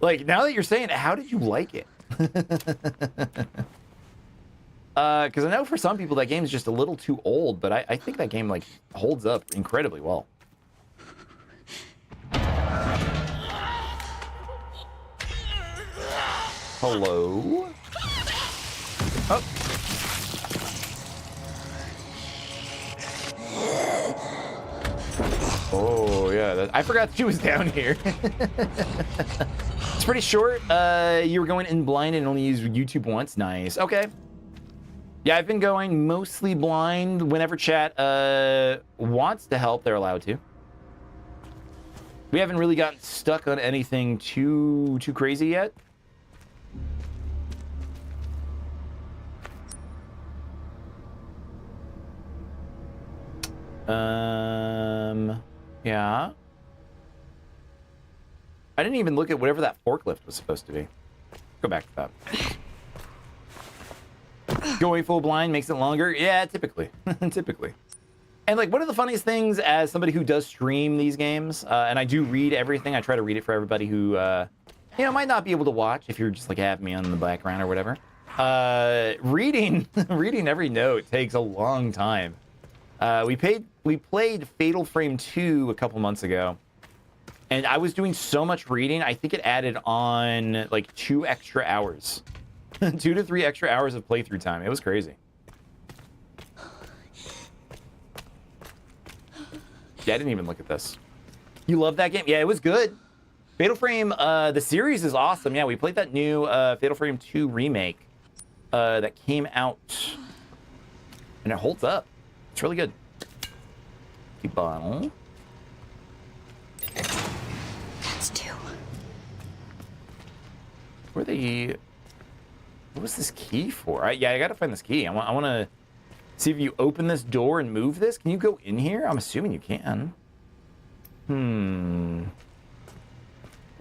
Like, now that you're saying it, how did you like it? Because I know for some people that game is just a little too old, but I think that game like holds up incredibly well. Hello? Oh. Oh, yeah. I forgot she was down here. It's pretty short. You were going in blind and only used YouTube once. Nice. Okay. Yeah, I've been going mostly blind. Whenever chat wants to help, they're allowed to. We haven't really gotten stuck on anything too crazy yet. Yeah. I didn't even look at whatever that forklift was supposed to be. Go back to that. Going full blind makes it longer? Yeah, typically. Typically. And like one of the funniest things as somebody who does stream these games, and I do read everything, I try to read it for everybody who, you know, might not be able to watch if you're just like having me on the background or whatever. Reading every note takes a long time. We played Fatal Frame 2 a couple months ago, and I was doing so much reading, I think it added on like 2 extra hours. 2 to 3 extra hours of playthrough time. It was crazy. Yeah, I didn't even look at this. You love that game? Yeah, it was good. Fatal Frame, the series is awesome. Yeah, we played that new Fatal Frame 2 remake that came out, and it holds up. It's really good. Keep bottle. That's 2. What was this key for? Yeah, I gotta find this key. I want to see if you open this door and move this. Can you go in here? I'm assuming you can.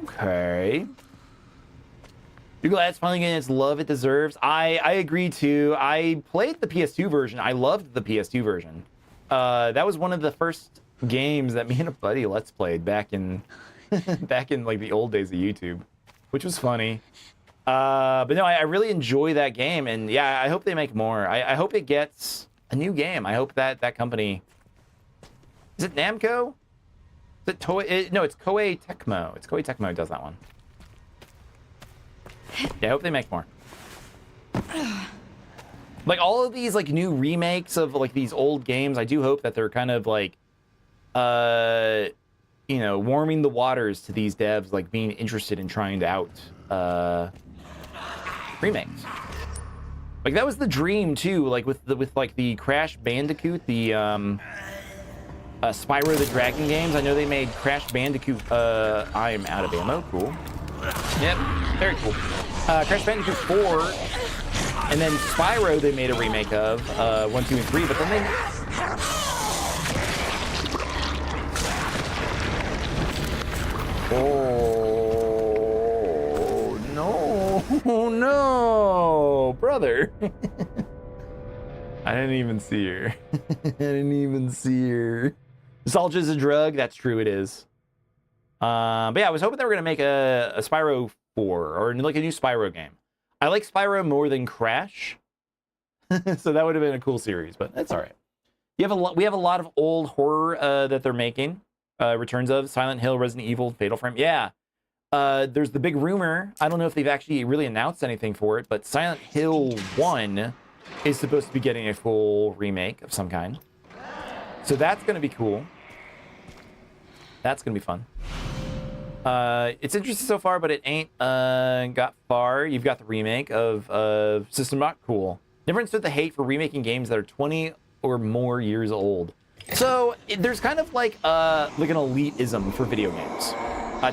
Okay. You're glad it's finally getting its love it deserves. I agree too. I played the PS2 version. I loved the PS2 version. That was one of the first games that me and a buddy let's played back in like the old days of YouTube, which was funny. But no, I really enjoy that game, and yeah, I hope they make more. I hope it gets a new game. I hope that company, is it Namco? Is it Toei? No, it's Koei Tecmo. It's Koei Tecmo who does that one. Yeah, I hope they make more. Like all of these like new remakes of like these old games, I do hope that they're kind of like you know, warming the waters to these devs, like being interested in trying to out remakes. Like that was the dream too, like with like the Crash Bandicoot, the Spyro the Dragon games. I know they made Crash Bandicoot. I am out of ammo. Cool. Yep, very cool. Crash Bandicoot 4, and then Spyro they made a remake of 1, 2, and 3, but then they. Oh no! Oh no, brother! I didn't even see her. I didn't even see her. Nostalgia's a drug. That's true. It is. But yeah, I was hoping they were gonna make a Spyro 4 or like a new Spyro game. I like Spyro more than Crash, so that would have been a cool series. But that's all right. We have a lot of old horror that they're making. Returns of Silent Hill, Resident Evil, Fatal Frame. Yeah. There's the big rumor. I don't know if they've actually really announced anything for it, but Silent Hill 1 is supposed to be getting a full remake of some kind. So that's going to be cool. That's going to be fun. It's interesting so far, but it ain't got far. You've got the remake of System Shock. Cool. Never understood the hate for remaking games that are 20 or more years old. So there's kind of like an elitism for video games.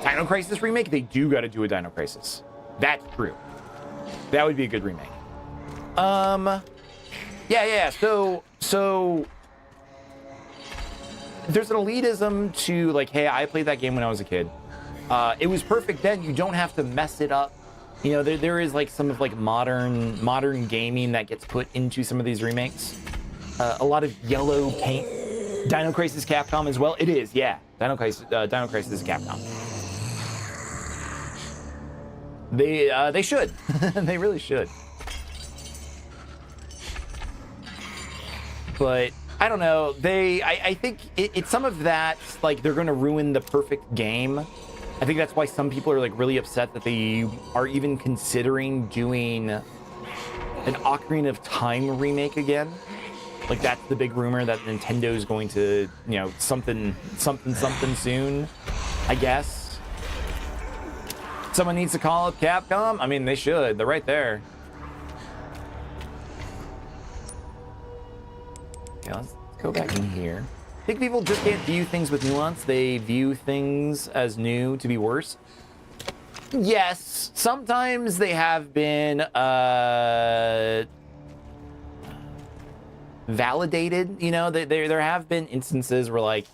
Dino Crisis remake, they do got to do a Dino Crisis. That's true. That would be a good remake. Yeah. So there's an elitism to like, hey, I played that game when I was a kid. It was perfect then. You don't have to mess it up. You know, there is like some of like modern gaming that gets put into some of these remakes. A lot of yellow paint. Dino Crisis Capcom as well. It is, yeah. Dino Crisis is Capcom. They should. They really should. But I don't know. I think it's some of that. Like they're going to ruin the perfect game. I think that's why some people are like really upset that they are even considering doing an Ocarina of Time remake again. Like that's the big rumor that Nintendo is going to, you know, something soon, I guess. Someone needs to call up Capcom. I mean, they should. They're right there. Yeah, let's go back in here. I think people just can't view things with nuance. They view things as new to be worse. Yes, sometimes they have been validated. You know, there have been instances where like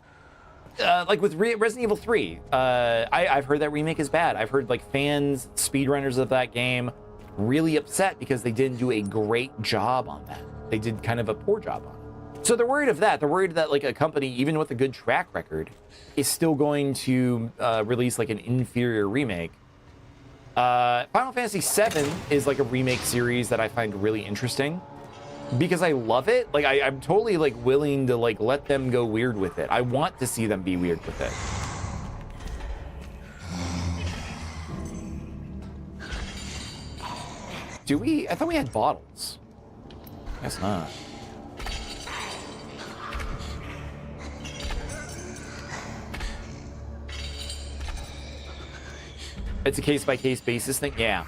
with Resident Evil 3, I've heard that remake is bad. I've heard like fans, speedrunners of that game, really upset because they didn't do a great job on that. They did kind of a poor job on it. So they're worried of that. They're worried that like a company, even with a good track record, is still going to release like an inferior remake. Final Fantasy VII is like a remake series that I find really interesting because I love it. Like I'm totally like willing to like let them go weird with it. I want to see them be weird with it. Do we? I thought we had bottles. Guess not. It's a case-by-case basis thing, yeah.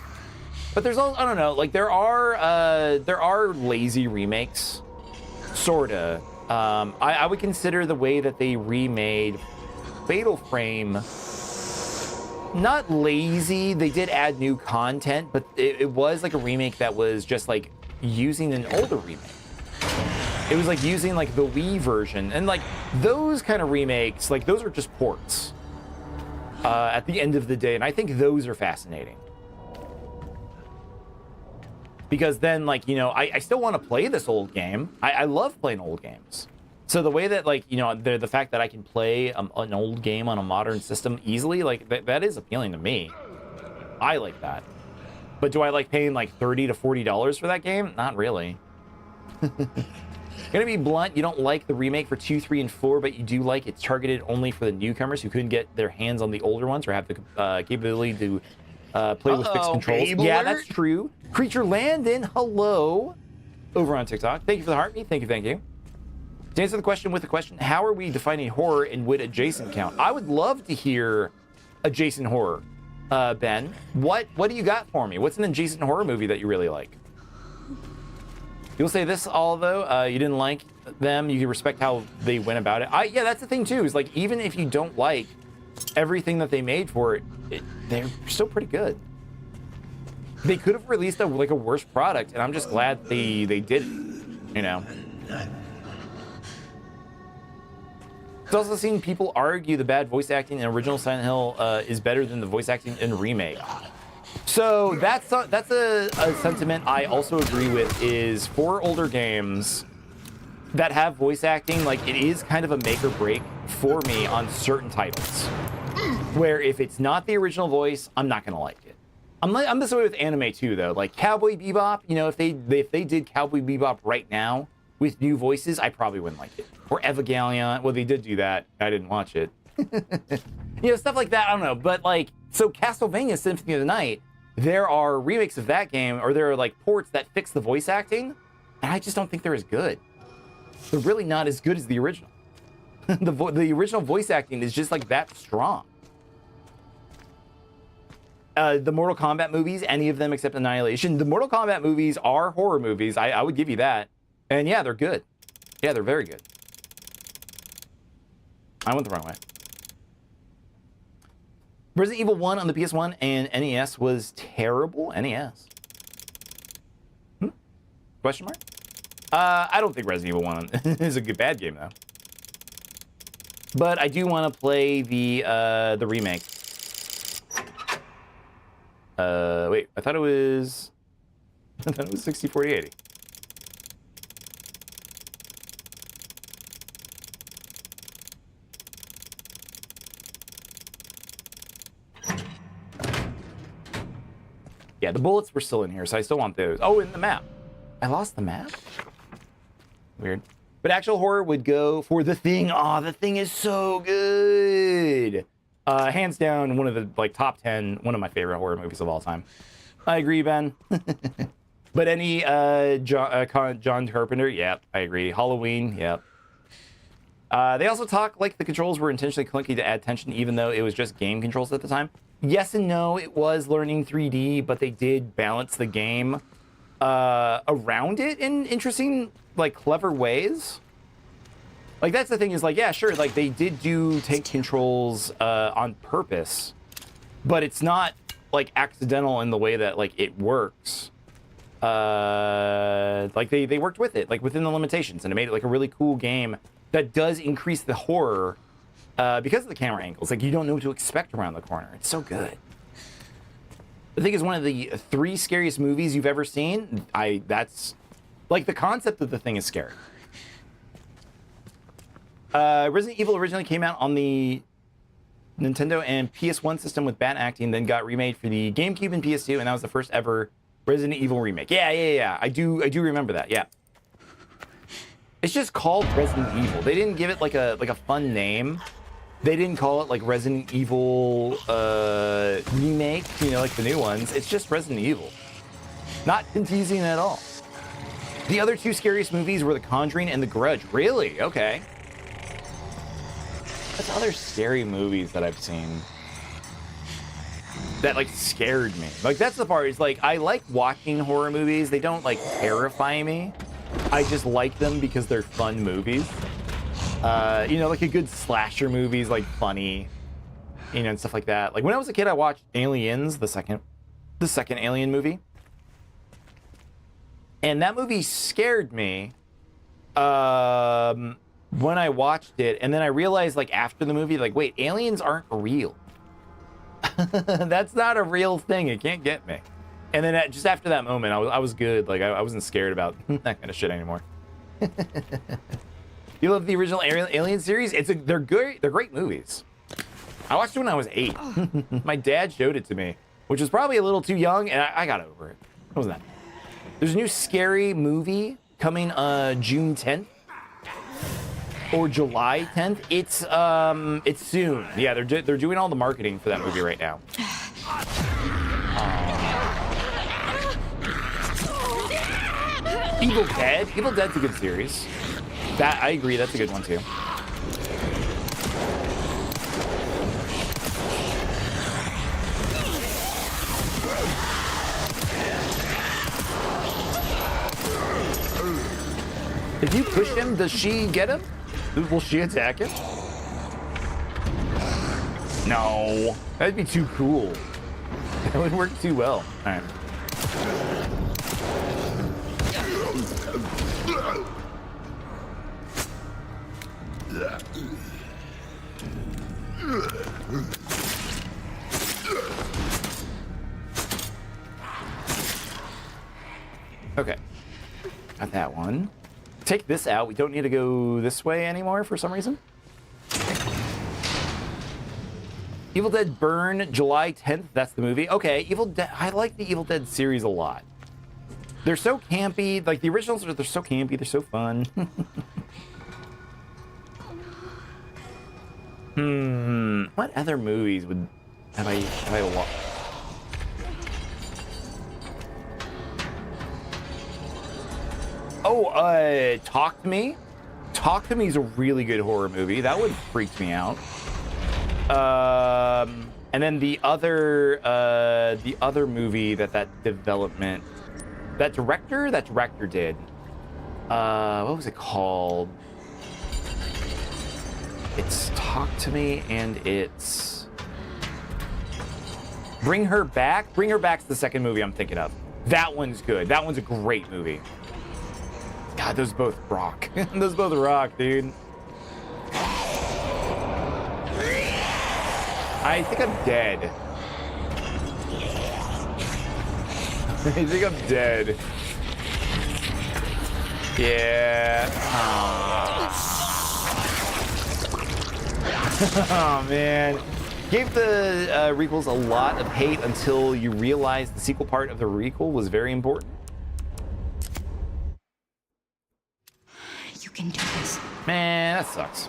But there's also, I don't know, like there are lazy remakes, sorta. I would consider the way that they remade Fatal Frame not lazy. They did add new content, but it was like a remake that was just like using an older remake. It was like using like the Wii version, and like those kind of remakes, like those are just ports. At the end of the day, and I think those are fascinating because then like, you know, I still want to play this old game. I love playing old games, so the way that like, you know, the fact that I can play an old game on a modern system easily, like that is appealing to me. I like that. But do I like paying like $30 to $40 for that game? Not really. Gonna be blunt, you don't like the remake for 2, 3, and 4, but you do like it's targeted only for the newcomers who couldn't get their hands on the older ones or have the capability to play with fixed controls. Yeah, that's true. Creature Landon, hello. Over on TikTok. Thank you for the heartbeat. Thank you, thank you. To answer the question with a question, how are we defining horror and would adjacent count? I would love to hear adjacent horror. Ben, what do you got for me? What's an adjacent horror movie that you really like? You'll say this all though, you didn't like them, you can respect how they went about it. Yeah, that's the thing too, is like even if you don't like everything that they made for it, they're still pretty good. They could have released a worse product, and I'm just glad they didn't, you know. I've also seen people argue the bad voice acting in original Silent Hill is better than the voice acting in remake. So that's a sentiment I also agree with, is for older games that have voice acting, like it is kind of a make or break for me on certain titles. Where if it's not the original voice, I'm not gonna like it. I'm this way with anime too though. Like Cowboy Bebop, you know, if they did Cowboy Bebop right now with new voices, I probably wouldn't like it. Or Evangelion, well they did do that. I didn't watch it. You know, stuff like that, I don't know. But like, so Castlevania Symphony of the Night, there are remakes of that game, or there are like ports that fix the voice acting, and I just don't think they're as good. They're really not as good as the original. The original voice acting is just like that strong. The Mortal Kombat movies, any of them except Annihilation, the Mortal Kombat movies are horror movies. I would give you that. And yeah, they're good. Yeah, they're very good. I went the wrong way. Resident Evil 1 on the PS1 and NES was terrible. NES. Question mark? I don't think Resident Evil 1 is a bad game though. But I do want to play the remake. Wait, I thought it was 60-40-80. Yeah, the bullets were still in here, so I still want those. Oh, and the map. I lost the map? Weird. But actual horror would go for The Thing. Oh, The Thing is so good. Hands down, one of the like top 10, one of my favorite horror movies of all time. I agree, Ben. But any John Carpenter, yep, I agree. Halloween, yep. They also talk like the controls were intentionally clunky to add tension, even though it was just game controls at the time. Yes and no, it was learning 3D, but they did balance the game around it in interesting, like, clever ways. Like, that's the thing is, like, yeah, sure, like, they did take controls on purpose, but it's not, like, accidental in the way that, like, it works. Like, they worked with it, like, within the limitations, and it made it, like, a really cool game that does increase the horror because of the camera angles. Like, you don't know what to expect around the corner. It's so good. I think it's one of the 3 scariest movies you've ever seen. That's, like, the concept of The Thing is scary. Resident Evil originally came out on the Nintendo and PS1 system with bad acting, then got remade for the GameCube and PS2, and that was the first ever Resident Evil remake. Yeah. I do remember that. Yeah. It's just called Resident Evil. They didn't give it like a fun name. They didn't call it like Resident Evil remake, you know, like the new ones. It's just Resident Evil. Not confusing at all. The other 2 scariest movies were The Conjuring and The Grudge. Really? Okay. What's other scary movies that I've seen that like scared me? Like, that's the part, is like, I like watching horror movies. They don't like terrify me. I just like them because they're fun movies. You know, like a good slasher movie is like funny, you know, and stuff like that. Like when I was a kid, I watched Aliens, the second Alien movie. And that movie scared me when I watched it, and then I realized, like, after the movie, like, wait, aliens aren't real. That's not a real thing. It can't get me. And then just after that moment, I was good. Like, I wasn't scared about that kind of shit anymore. You love the original Alien series? They're good. They're great movies. I watched it when I was 8. My dad showed it to me, which was probably a little too young, and I got over it. What was that? There's a new scary movie coming June 10th or July 10th. It's soon. Yeah, they're doing all the marketing for that movie right now. Evil Dead. Evil Dead's a good series. That I agree. That's a good one too. If you push him, does she get him? Will she attack him? No, that'd be too cool. That would work too well. All right. Okay, got that one. Take this out. We don't need to go this way anymore for some reason. Evil Dead Burn, July 10th. That's the movie. Okay, Evil Dead. I like the Evil Dead series a lot. They're so campy. Like the originals, they're so campy. They're so fun. What other movies would have I watched? Oh, Talk to Me. Talk to Me is a really good horror movie. That would freak me out. And then the other movie that director did. What was it called? It's Talk to Me, and it's Bring Her Back. Bring Her Back's the second movie I'm thinking of. That one's good. That one's a great movie. God, those both rock. Those both rock, dude. I think I'm dead. I think I'm dead. Yeah. Oh, man. Gave the requels a lot of hate until you realized the sequel part of the requel was very important. You can do this. Man, that sucks.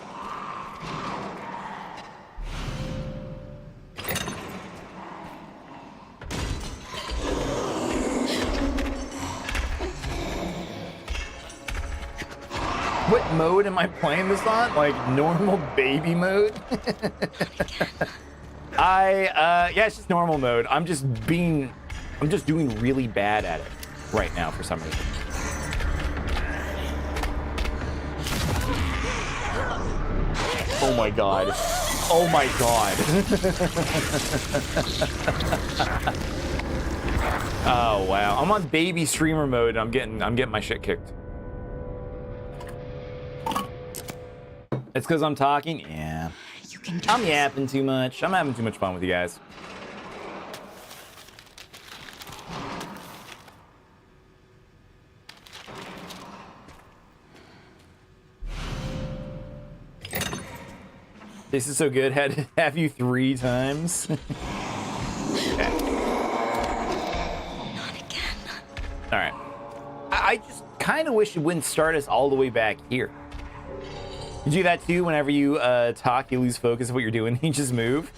What mode am I playing this on? Like normal baby mode? Yeah, it's just normal mode. I'm just doing really bad at it right now for some reason. Oh my god. Oh my god. Oh wow. I'm on baby streamer mode. I'm getting my shit kicked. It's because I'm talking? Yeah. You can do I'm this. yapping too much. I'm having too much fun with you guys. This is so good. Had to have you 3 times. Okay. Not again. All right. I just kind of wish you wouldn't start us all the way back here. You do that too whenever you talk, you lose focus of what you're doing. You just move.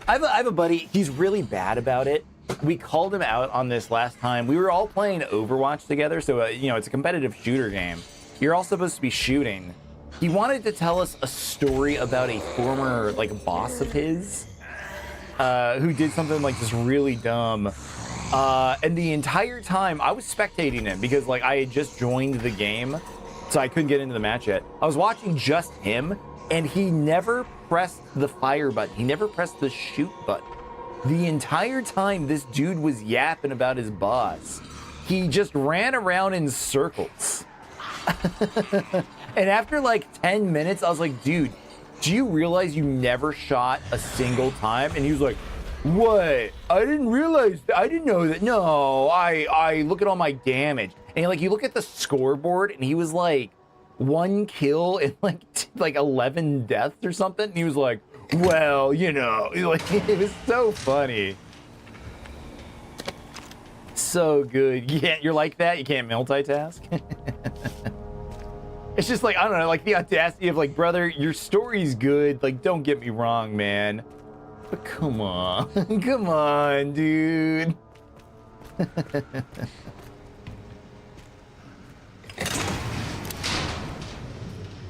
I have a buddy. He's really bad about it. We called him out on this last time. We were all playing Overwatch together, so it's a competitive shooter game. You're all supposed to be shooting. He wanted to tell us a story about a former boss of his who did something just really dumb. And the entire time I was spectating him because I had just joined the game. So I couldn't get into the match yet. I was watching just him, and he never pressed the fire button. He never pressed the shoot button. The entire time this dude was yapping about his boss, he just ran around in circles. And after 10 minutes, I was like, dude, do you realize you never shot a single time? And he was like, what? I didn't realize that. I didn't know that. No, I look at all my damage. And you look at the scoreboard, and he was 1 kill and 11 deaths or something. And he was like, well, it was so funny. So good. Yeah, you're like that. You can't multitask. It's just like, I don't know, like the audacity of like, brother, your story's good. Like, don't get me wrong, man. But come on. Come on, dude.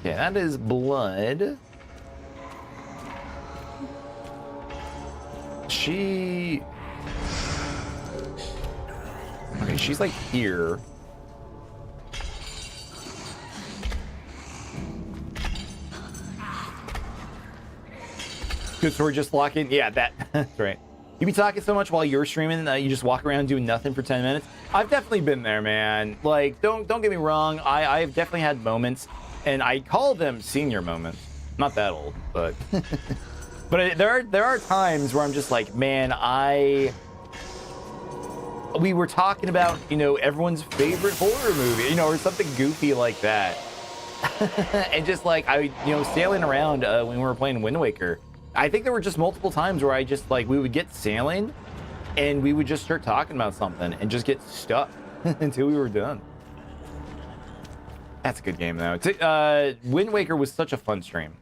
Yeah, that is blood. Okay, she's like here. Good, so we're just locking. Yeah, that's right. You be talking so much while you're streaming that you just walk around doing nothing for 10 minutes. I've definitely been there, man. Like, don't get me wrong. I've definitely had moments, and I call them senior moments. Not that old, but but there are times where I'm just like, man, we were talking about, you know, everyone's favorite horror movie, you know, or something goofy like that. And just like sailing around when we were playing Wind Waker. I think there were just multiple times where I just like, we would get sailing and we would just start talking about something and just get stuck until we were done. That's a good game though. Wind Waker was such a fun stream.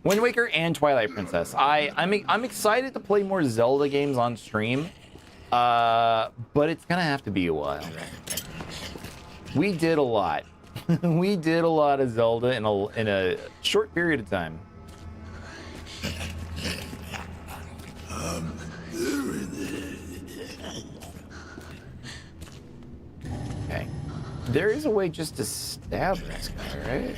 Wind Waker and Twilight Princess. I'm excited to play more Zelda games on stream, but it's gonna have to be a while. We did a lot. We did a lot of Zelda in a short period of time. Okay. There is a way just to stab this guy, right?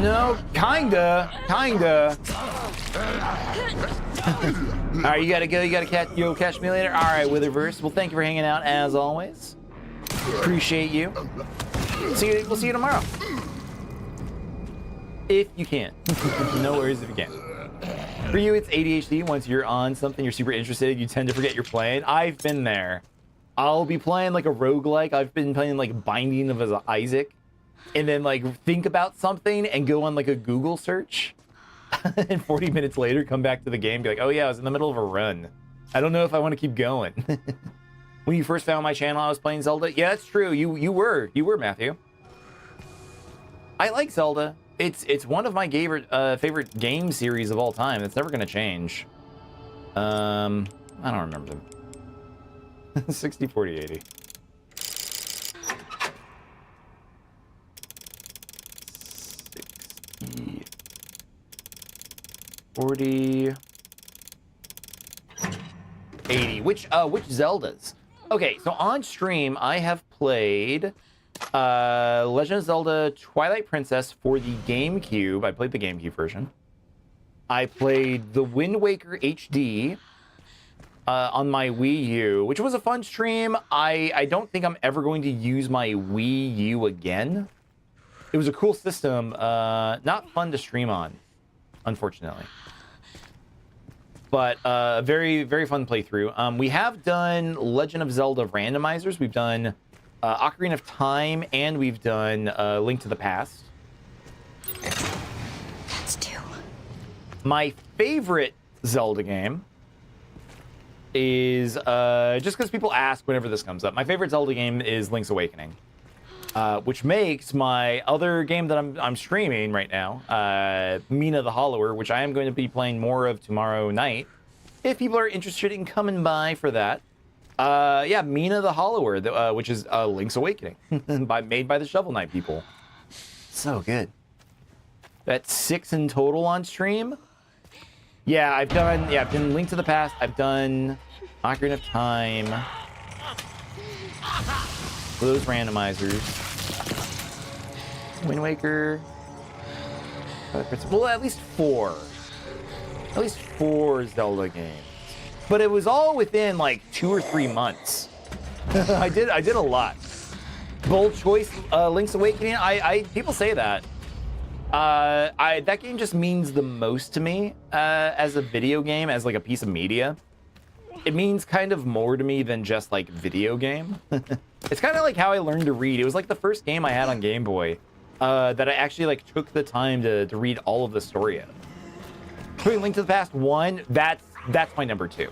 No, kinda. All right, you gotta go. You gotta catch me later. All right, Witherverse. Well, thank you for hanging out as always. Appreciate you. We'll see you tomorrow. If you can. No worries if you can't. For you, it's ADHD. Once you're on something you're super interested in, you tend to forget you're playing. I've been there. I'll be playing like a roguelike. I've been playing like Binding of Isaac. And then like think about something and go on like a Google search. And 40 minutes later, come back to the game and be like, oh yeah, I was in the middle of a run. I don't know if I want to keep going. When you first found my channel, I was playing Zelda. Yeah, that's true. You were, Matthew. I like Zelda. It's one of my favorite game series of all time. It's never gonna change. I don't remember. 60, 40, 80. 60, 40, 80. Which Zeldas? Okay, so on stream I have played Legend of Zelda Twilight Princess for the GameCube. I played the GameCube version. I played the Wind Waker HD on my Wii U, which was a fun stream. I don't think I'm ever going to use my Wii U again. It was a cool system, not fun to stream on, unfortunately. But very, very fun playthrough. We have done Legend of Zelda randomizers. We've done Ocarina of Time, and we've done Link to the Past. That's two. My favorite Zelda game is, just because people ask whenever this comes up, my favorite Zelda game is Link's Awakening. Which makes my other game that I'm streaming right now, Mina the Hollower, which I am going to be playing more of tomorrow night. If people are interested in coming by for that. Yeah, Mina the Hollower, which is Link's Awakening, made by the Shovel Knight people. So good. That's 6 in total on stream. Yeah, I've done Link to the Past. I've done Ocarina of Time. Those randomizers. Wind Waker. Well, at least 4. At least 4 Zelda games. But it was all within like 2 or 3 months. I did a lot. Bold choice, Link's Awakening. People say that. That game just means the most to me as a video game, as like a piece of media. It means kind of more to me than just like video game. It's kind of like how I learned to read. It was like the first game I had on Game Boy that I actually like took the time to read all of the story of. Between Link to the Past 1, that's my number 2.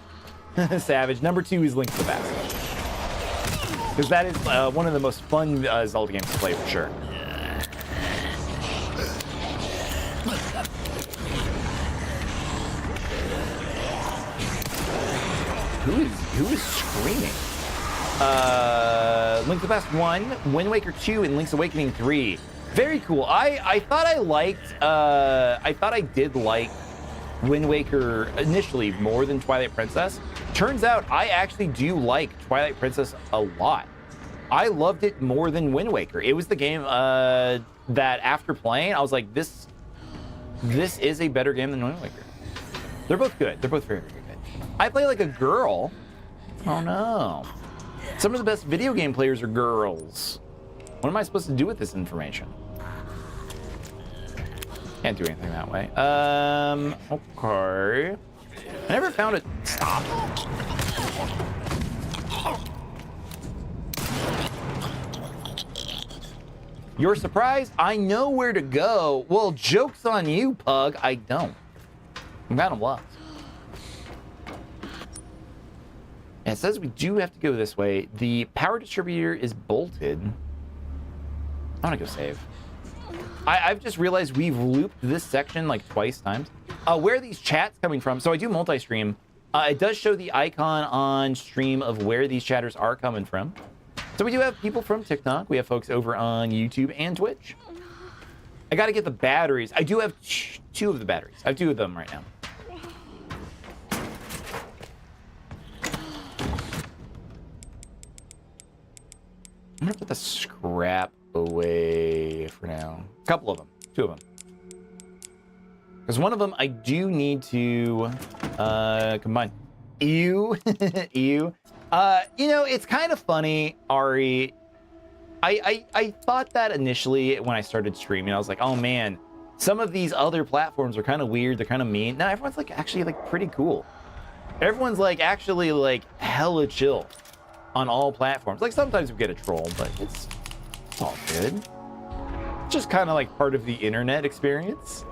Savage. Number 2 is Link to the Past. Because that is one of the most fun Zelda games to play for sure. Who is screaming? Link to the Past 1, Wind Waker 2, and Link's Awakening 3. Very cool. I thought I did like Wind Waker initially more than Twilight Princess. Turns out I actually do like Twilight Princess a lot. I loved it more than Wind Waker. It was the game that after playing, I was like, this is a better game than Wind Waker. They're both good. They're both very, very good. I play like a girl. Oh no. Some of the best video game players are girls. What am I supposed to do with this information? Can't do anything that way. Okay. I never found it. Stop. You're surprised? I know where to go. Well, joke's on you, Pug. I don't. I'm kind of lost. And it says we do have to go this way. The power distributor is bolted. I want to go save. I've just realized we've looped this section like twice times. Where are these chats coming from? So I do multi-stream. It does show the icon on stream of where these chatters are coming from. So we do have people from TikTok. We have folks over on YouTube and Twitch. I got to get the batteries. I do have 2 of the batteries. I have 2 of them right now. I'm gonna put the scrap away for now. A couple of them, 2 of them. Because one of them I do need to combine. Ew, ew. You know, it's kind of funny, Ari. I thought that initially when I started streaming. I was like, oh man, some of these other platforms are kind of weird. They're kind of mean. Now everyone's like actually like pretty cool. Everyone's like actually like hella chill on all platforms. Like sometimes we get a troll, but it's all good. It's just kind of like part of the internet experience.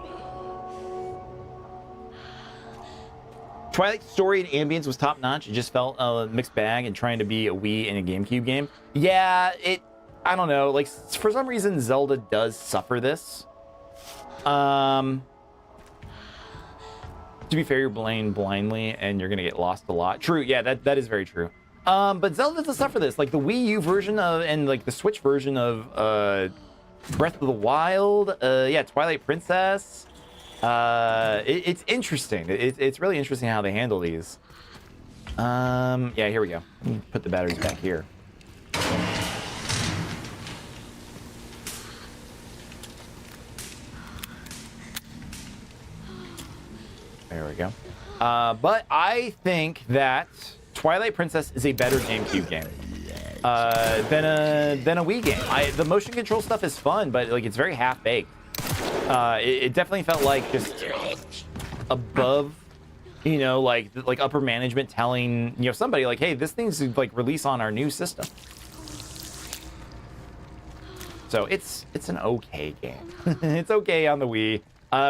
Twilight story and ambience was top notch. It just felt a mixed bag and trying to be a Wii and a GameCube game. Yeah, I don't know. Like for some reason, Zelda does suffer this. To be fair, you're playing blindly and you're gonna get lost a lot. True, yeah, that is very true. But Zelda does suffer this. Like the Wii U version of and like the Switch version of Breath of the Wild. Yeah, Twilight Princess. It's interesting. It's really interesting how they handle these. Yeah, here we go. Let me put the batteries back here. There we go. But I think that Twilight Princess is a better GameCube game than a Wii game. The motion control stuff is fun, but like it's very half-baked. It definitely felt like just above, you know, like upper management telling, you know, somebody like, hey, this needs to like release on our new system. So it's an okay game. It's okay on the Wii.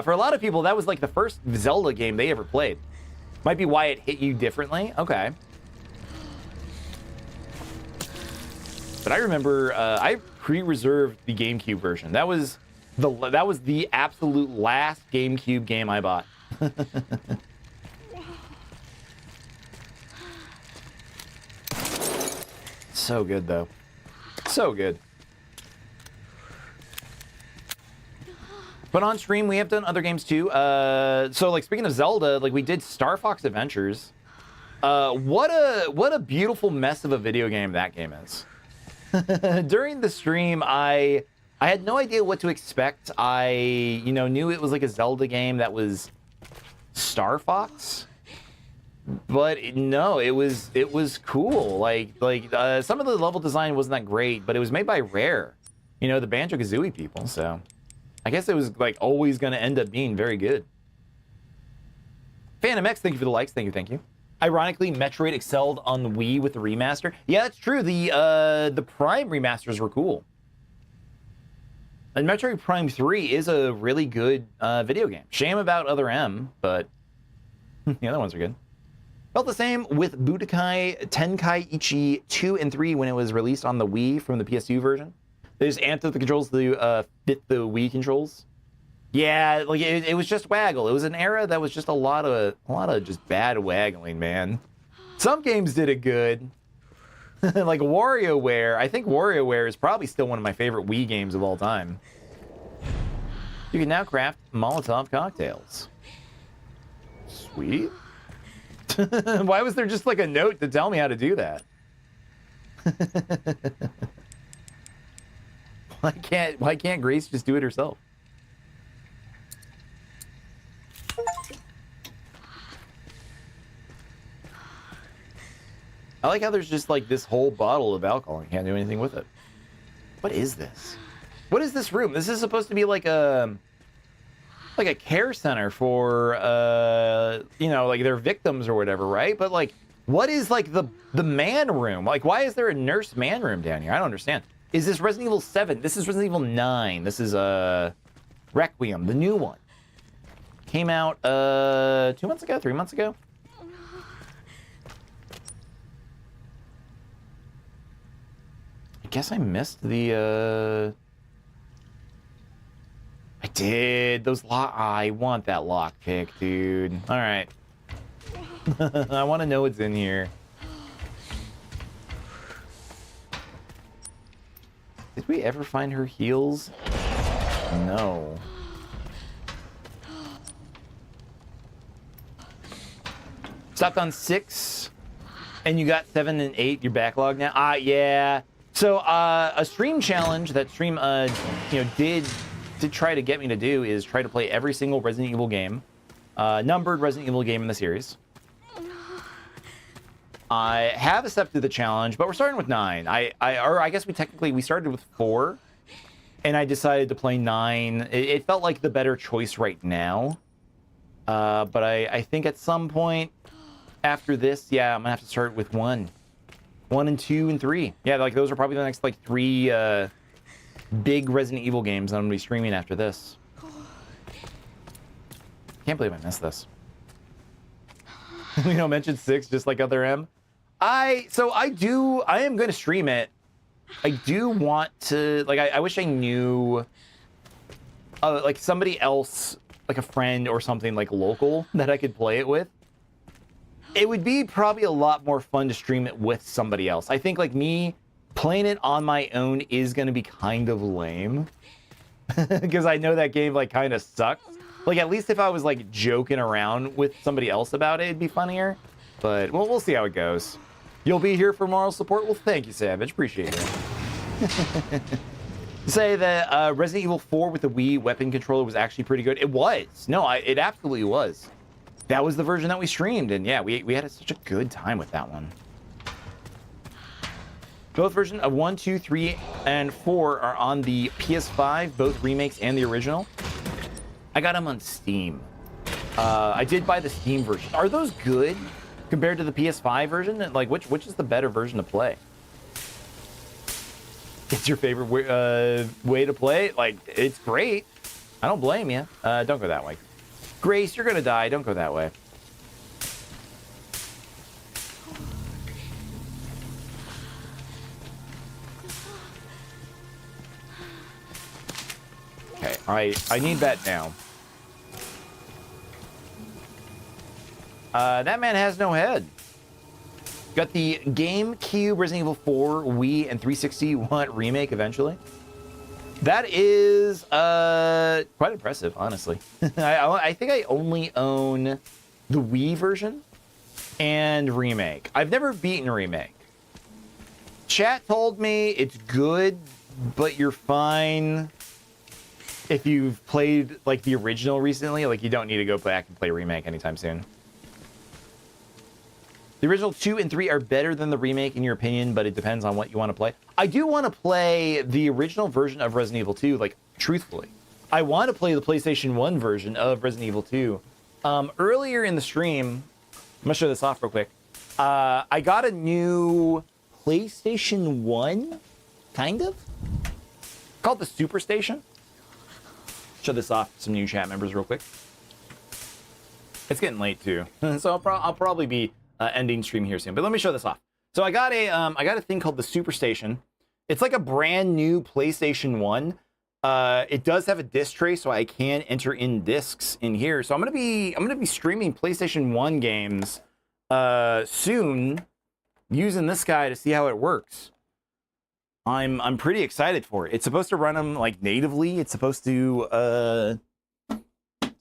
For a lot of people, that was like the first Zelda game they ever played. Might be why it hit you differently. Okay. But I remember I pre-reserved the GameCube version. That was the absolute last GameCube game I bought. So good though. So good. But on stream, we have done other games too. So like speaking of Zelda, like we did Star Fox Adventures. What a beautiful mess of a video game that game is. During the stream, I had no idea what to expect. I, you know, knew it was like a Zelda game that was Star Fox, but no, it was cool. Like some of the level design wasn't that great, but it was made by Rare, you know, the Banjo-Kazooie people. So I guess it was like always going to end up being very good. Phantom X, thank you for the likes. Thank you. Ironically, Metroid excelled on the Wii with the remaster. Yeah, that's true. The Prime remasters were cool. And Metroid Prime 3 is a really good video game. Shame about Other M, but the other ones are good. Felt the same with Budokai Tenkaichi 2 and 3 when it was released on the Wii from the PS2 version. They just amped up the controls to fit the Wii controls. Yeah, like it was just waggle. It was an era that was just a lot of just bad waggling, man. Some games did it good. Like WarioWare. I think WarioWare is probably still one of my favorite Wii games of all time. You can now craft Molotov cocktails. Sweet. Why was there just like a note to tell me how to do that? Why can't Grace just do it herself? I like how there's just like this whole bottle of alcohol and can't do anything with it. What is this? What is this room? This is supposed to be like a care center for you know, like their victims or whatever, right? But like, what is like the man room? Like, why is there a nurse man room down here? I don't understand. Is this Resident Evil 7? This is Resident Evil 9. This is Requiem, the new one. Came out 2 months ago, 3 months ago. I guess I missed the I did those lock. I want that lockpick, dude. All right. I want to know what's in here. Did we ever find her heels? No. Stopped on 6, and you got 7 and 8. You're backlogged now. Yeah. So a stream challenge that stream you know did try to get me to do is try to play every single Resident Evil game, numbered Resident Evil game in the series. I have accepted the challenge, but we're starting with 9. I guess we started with 4, and I decided to play 9. It felt like the better choice right now, but I think at some point after this, yeah, I'm gonna have to start with 1 and 2 and 3. Yeah, like those are probably the next like 3 big Resident Evil games that I'm gonna be streaming after this. Can't believe I missed this. You know, mentioned 6 just like Other M. I am gonna stream it. I do want to, like, I wish I knew like somebody else, like a friend or something like local that I could play it with. It would be probably a lot more fun to stream it with somebody else. I think like me playing it on my own is going to be kind of lame because I know that game like kind of sucks. Like at least if I was like joking around with somebody else about it, it'd be funnier. But we'll see how it goes. You'll be here for moral support? Well, thank you, Savage. Appreciate it. Say that Resident Evil 4 with the Wii weapon controller was actually pretty good. It was. No, it absolutely was. That was the version that we streamed, and yeah, we had such a good time with that one. Both versions of 1, 2, 3, and 4 are on the PS5, both remakes and the original. I got them on Steam. I did buy the Steam version. Are those good compared to the PS5 version? Like, which is the better version to play? It's your favorite way to play? Like, it's great. I don't blame you. Don't go that way. Grace, you're gonna die. Don't go that way. Okay, I need that now. That man has no head. Got the GameCube Resident Evil 4, Wii, and 360 want remake eventually. That is quite impressive, honestly. I think I only own the Wii version and remake. I've never beaten remake. Chat told me it's good, but you're fine if you've played like the original recently. Like you don't need to go back and play remake anytime soon. The original 2 and 3 are better than the remake in your opinion, but it depends on what you want to play. I do want to play the original version of Resident Evil 2, like, truthfully. I want to play the PlayStation 1 version of Resident Evil 2. Earlier in the stream, I'm going to show this off real quick. I got a new PlayStation 1, kind of, called the Super Station. Show this off to some new chat members real quick. It's getting late too, so I'll probably be ending stream here soon. But let me show this off. So I got a thing called the Superstation. It's like a brand new PlayStation 1. It does have a disc tray, so I can enter in discs in here. So I'm gonna be streaming PlayStation 1 games soon, using this guy to see how it works. I'm pretty excited for it. It's supposed to run them like natively. It's supposed to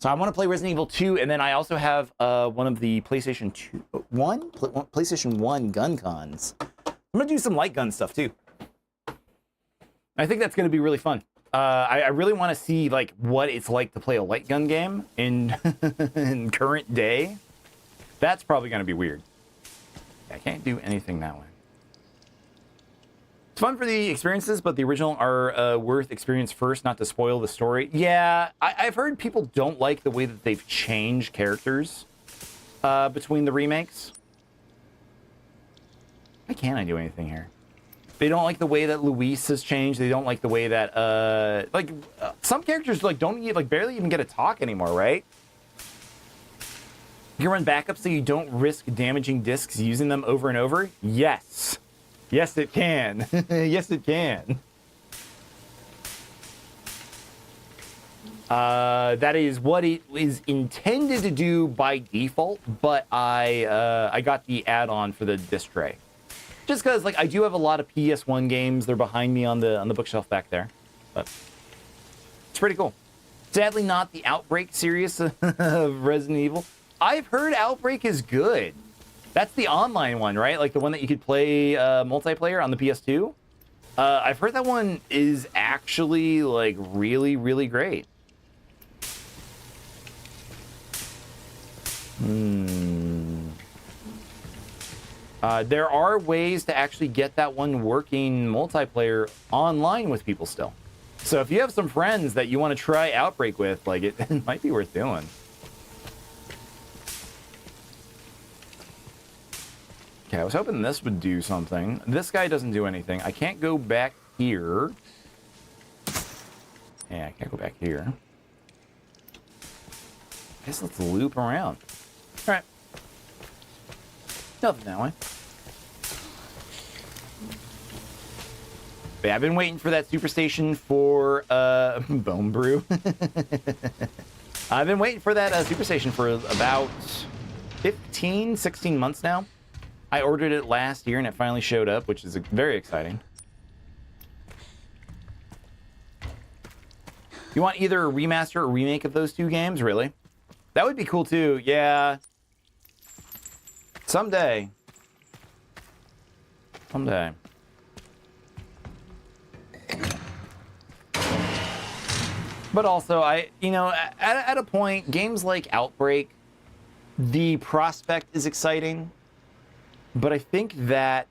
so I want to play Resident Evil 2, and then I also have one of the PlayStation 1 gun cons. I'm gonna do some light gun stuff too. I think that's gonna be really fun. I really want to see like what it's like to play a light gun game in in current day. That's probably gonna be weird. I can't do anything that way. It's fun for the experiences, but the original are worth experience first, not to spoil the story. Yeah, I've heard people don't like the way that they've changed characters between the remakes. Why can't I do anything here? They don't like the way that Luis has changed. They don't like the way that some characters like don't like barely even get to talk anymore, right? You can run backups so you don't risk damaging discs using them over and over. Yes. Yes, it can. Yes, it can. That is what it is intended to do by default, but I got the add-on for the disc tray. Just because, like, I do have a lot of PS1 games. They're behind me on the bookshelf back there, but it's pretty cool. Sadly, not the Outbreak series of Resident Evil. I've heard Outbreak is good. That's the online one, right? Like the one that you could play multiplayer on the PS2. I've heard that one is actually like really, really great. There are ways to actually get that one working multiplayer online with people still. So if you have some friends that you want to try Outbreak with, like it might be worth doing. Okay, I was hoping this would do something. This guy doesn't do anything. I can't go back here. Yeah, I can't go back here. I guess let's loop around. All right. Nothing that way. But yeah, I've been waiting for that Superstation for Bone Brew. I've been waiting for that Superstation for about 15, 16 months now. I ordered it last year and it finally showed up, which is very exciting. You want either a remaster or remake of those two games, really? That would be cool too, yeah. Someday. Someday. But also, at a point, games like Outbreak, the prospect is exciting. But I think that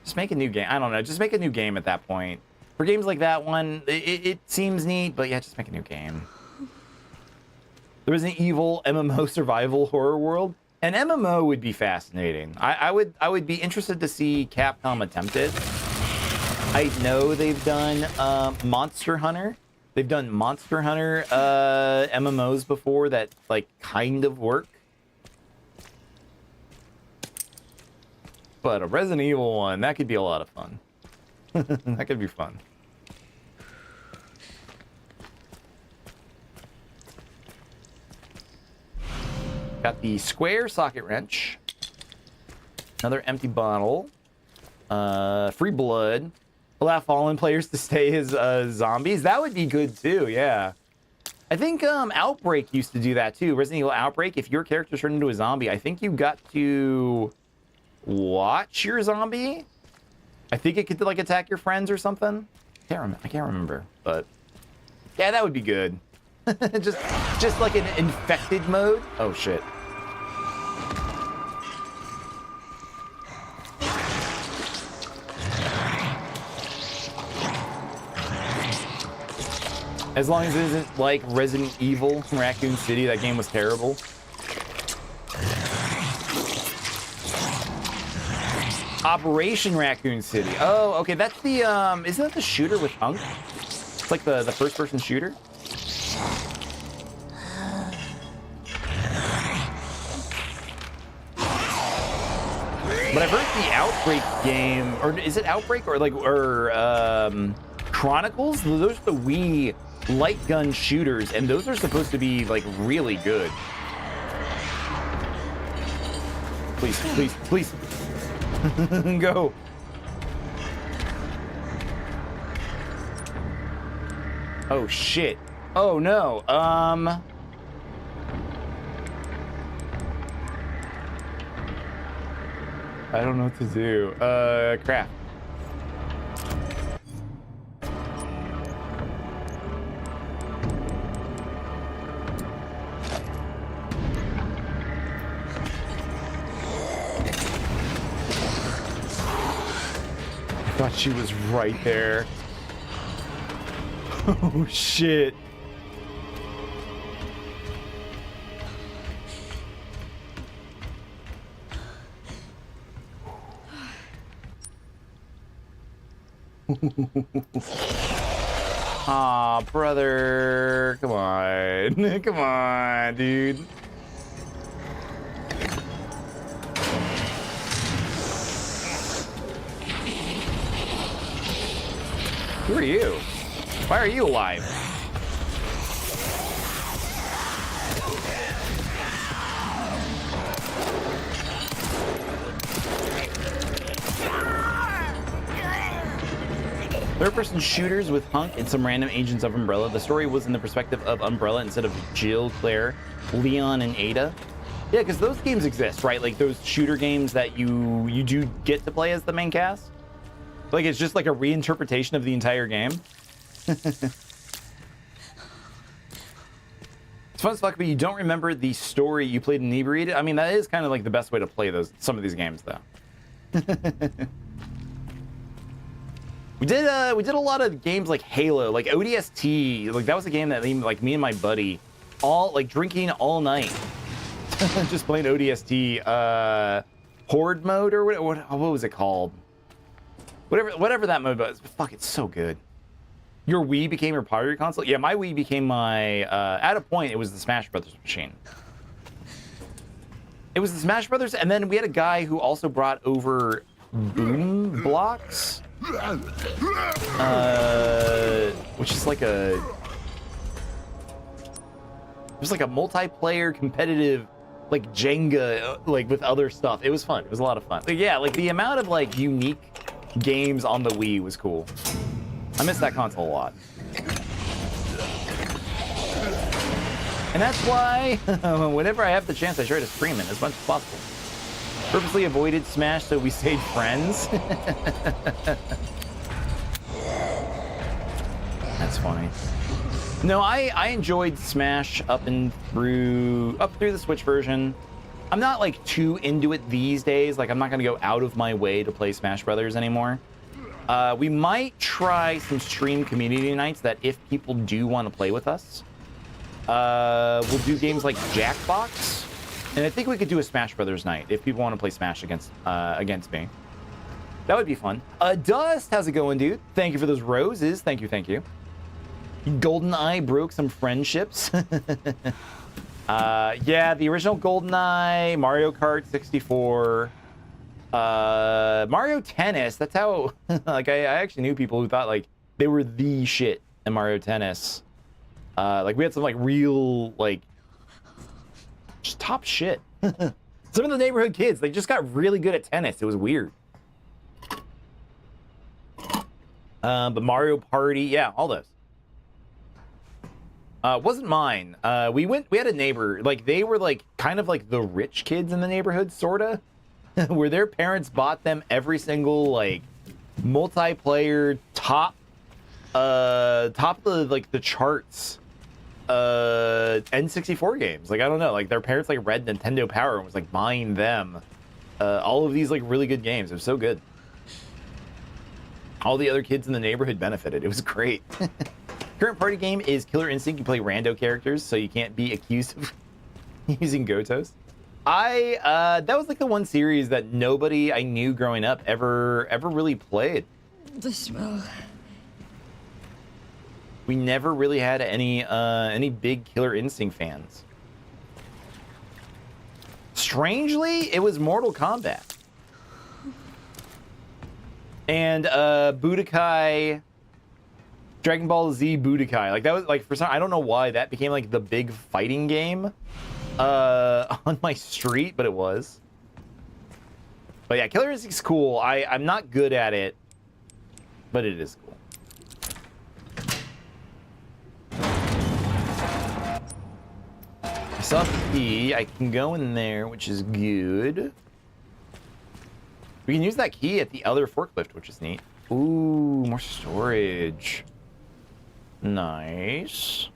just make a new game. I don't know. Just make a new game at that point. For games like that one, it seems neat, but yeah, just make a new game. There was an evil MMO survival horror world. An MMO would be fascinating. I would be interested to see Capcom attempt it. I know they've done Monster Hunter. They've done Monster Hunter MMOs before that like kind of work. But a Resident Evil one, that could be a lot of fun. That could be fun. Got the square socket wrench. Another empty bottle. Free blood. Allow fallen players to stay as zombies. That would be good too, yeah. I think Outbreak used to do that too. Resident Evil Outbreak, if your character turned into a zombie, I think you got to watch your zombie. I think it could like attack your friends or something. I can't remember, but yeah, that would be good. just like an infected mode. Oh shit. As long as it isn't like Resident Evil Raccoon City, that game was terrible. Operation Raccoon City. Oh, okay, that's the isn't that the shooter with Hunk? It's like the first person shooter. But I've heard the Outbreak game, or is it Outbreak or Chronicles? Those are the Wii light gun shooters, and those are supposed to be like really good. Please, please, please. Go. Oh shit. Oh no. I don't know what to do. Crap. I thought she was right there. Oh shit. Aw, brother. Come on. Come on, dude. Who are you? Why are you alive? Third-person shooters with Hunk and some random agents of Umbrella. The story was in the perspective of Umbrella instead of Jill, Claire, Leon, and Ada. Yeah, because those games exist, right? Like those shooter games that you do get to play as the main cast. Like it's just like a reinterpretation of the entire game. It's fun as fuck, but you don't remember the story you played inebriated. I mean, that is kind of like the best way to play some of these games, though. We did a lot of games like Halo, like ODST. Like that was a game that like me and my buddy all like drinking all night, just playing ODST. Horde mode or what was it called? Whatever that mode was. Fuck, it's so good. Your Wii became your pirate console? Yeah, my Wii became my, at a point, it was the Smash Brothers machine. It was the Smash Brothers, and then we had a guy who also brought over Boom Blocks, which is like it was like a multiplayer competitive, like Jenga, like with other stuff. It was fun. It was a lot of fun. But yeah, like the amount of like unique games on the Wii was cool. I miss that console a lot. And that's why, whenever I have the chance, I try to stream it as much as possible. Purposely avoided Smash so we stayed friends. That's funny. No, I enjoyed Smash up through the Switch version. I'm not like too into it these days. Like I'm not gonna go out of my way to play Smash Brothers anymore. We might try some stream community nights that if people do want to play with us, we'll do games like Jackbox, and I think we could do a Smash Brothers night if people want to play Smash against me. That would be fun. Dust, how's it going, dude? Thank you for those roses. Thank you, thank you. GoldenEye broke some friendships. Yeah, the original GoldenEye, Mario Kart 64, Mario Tennis. That's how, like, I actually knew people who thought, like, they were the shit in Mario Tennis. Like, we had some, like, real, like, just top shit. Some of the neighborhood kids, they just got really good at tennis. It was weird. But Mario Party, yeah, all those. Wasn't mine. We had a neighbor, like, they were, like, kind of like the rich kids in the neighborhood, sorta. Where their parents bought them every single, like, multiplayer top of the, like, the charts N64 games. Like, I don't know, like, their parents, like, read Nintendo Power and was, like, buying them all of these, like, really good games. It was so good. All the other kids in the neighborhood benefited. It was great. Current party game is Killer Instinct. You play rando characters, so you can't be accused of using Gotos. That was like the one series that nobody I knew growing up ever really played. The smell. We never really had any big Killer Instinct fans. Strangely, it was Mortal Kombat. And Budokai, Dragon Ball Z Budokai. Like that was like for some, I don't know why that became like the big fighting game on my street, but it was. But yeah, Killer Instinct's cool. I'm not good at it, but it is cool. I saw the key. I can go in there, which is good. We can use that key at the other forklift, which is neat. Ooh, more storage. Nice.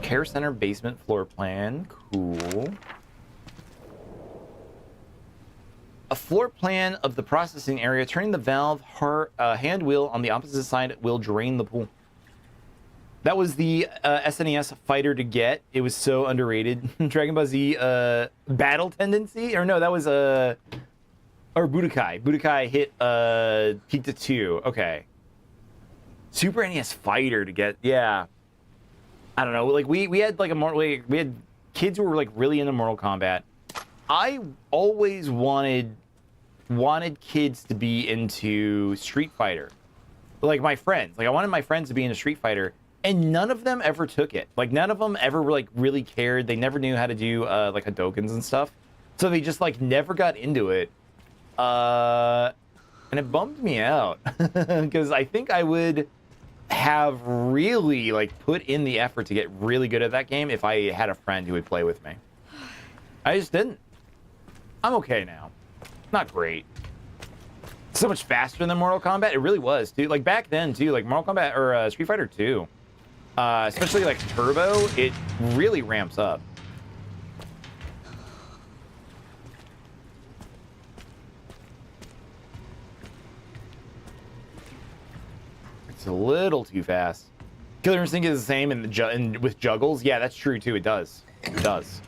Care center basement floor plan. Cool. A floor plan of the processing area. Turning the valve hand wheel on the opposite side will drain the pool. That was the SNES fighter to get. It was so underrated. Dragon Ball Z battle tendency? Or no, that was or Budokai. Budokai hit peaked at 2. Okay. Super NES fighter to get. Yeah. I don't know. Like we had like we had kids who were like really into Mortal Kombat. I always wanted kids to be into Street Fighter. Like my friends. Like I wanted my friends to be into Street Fighter. And none of them ever took it. Like none of them ever like really cared. They never knew how to do like Hadokens and stuff. So they just like never got into it. And it bummed me out because I think I would have really like put in the effort to get really good at that game if I had a friend who would play with me. I just didn't. I'm okay now. Not great. So much faster than Mortal Kombat. It really was, too. Like back then, too. Like Mortal Kombat or Street Fighter 2. Especially like Turbo, it really ramps up. It's a little too fast. Killer Instinct is the same with juggles. Yeah, that's true too. It does. It does.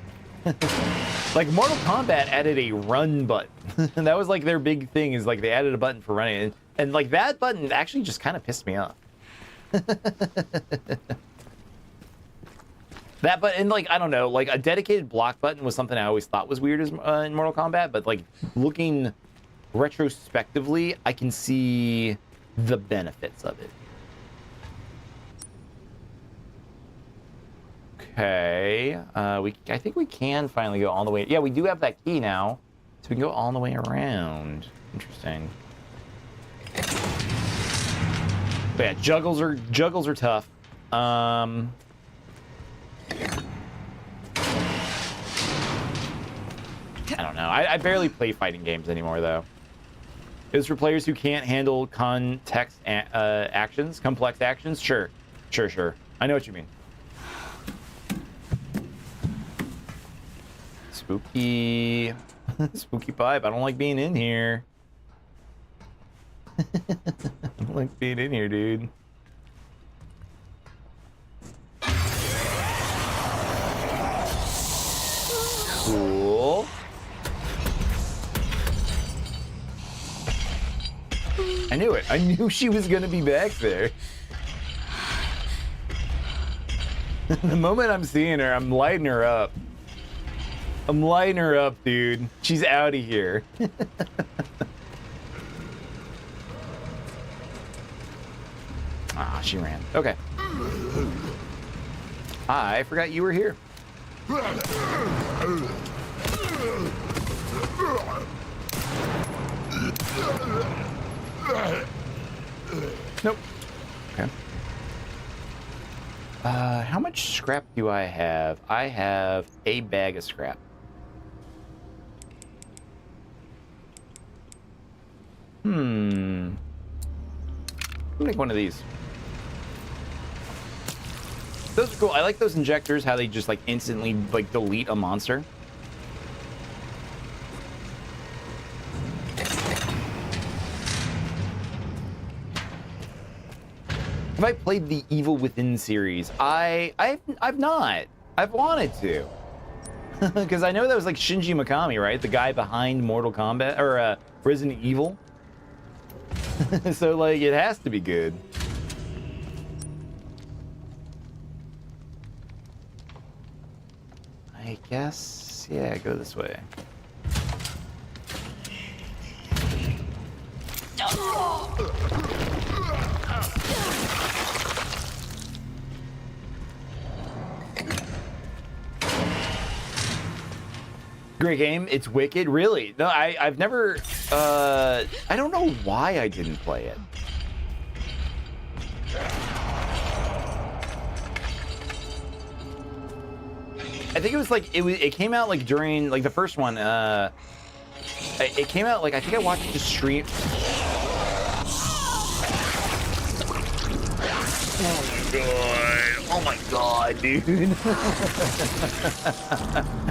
Like Mortal Kombat added a run button. And that was like their big thing is like they added a button for running. And like that button actually just kind of pissed me off. That button, like, I don't know, like a dedicated block button was something I always thought was weird as, in Mortal Kombat, but like looking retrospectively, I can see the benefits of it. Okay, I think we can finally go all the way. Yeah, we do have that key now, so we can go all the way around. Interesting. But yeah, juggles are tough. I don't know. I barely play fighting games anymore, though. It's for players who can't handle complex actions. Sure. I know what you mean. Spooky. Spooky pipe. I don't like being in here. I don't like being in here, dude. Cool. I knew it. I knew she was gonna be back there. The moment I'm seeing her, I'm lighting her up. I'm lighting her up, dude. She's out of here. Ah, she ran. Okay. I forgot you were here. Nope. Okay. How much scrap do I have? I have a bag of scrap. I'll make one of these. Those are cool. I like those injectors, how they just like instantly like delete a monster. Have I played the Evil Within series? I've not. I've wanted to. Because I know that was like Shinji Mikami, right? The guy behind Mortal Kombat or Resident Evil. So like it has to be good. I guess, yeah, go this way. Great game. It's wicked. Really? No, I've never. I don't know why I didn't play it. I think it was like it came out like during like the first one. It came out like I think I watched the stream. Oh my god, dude.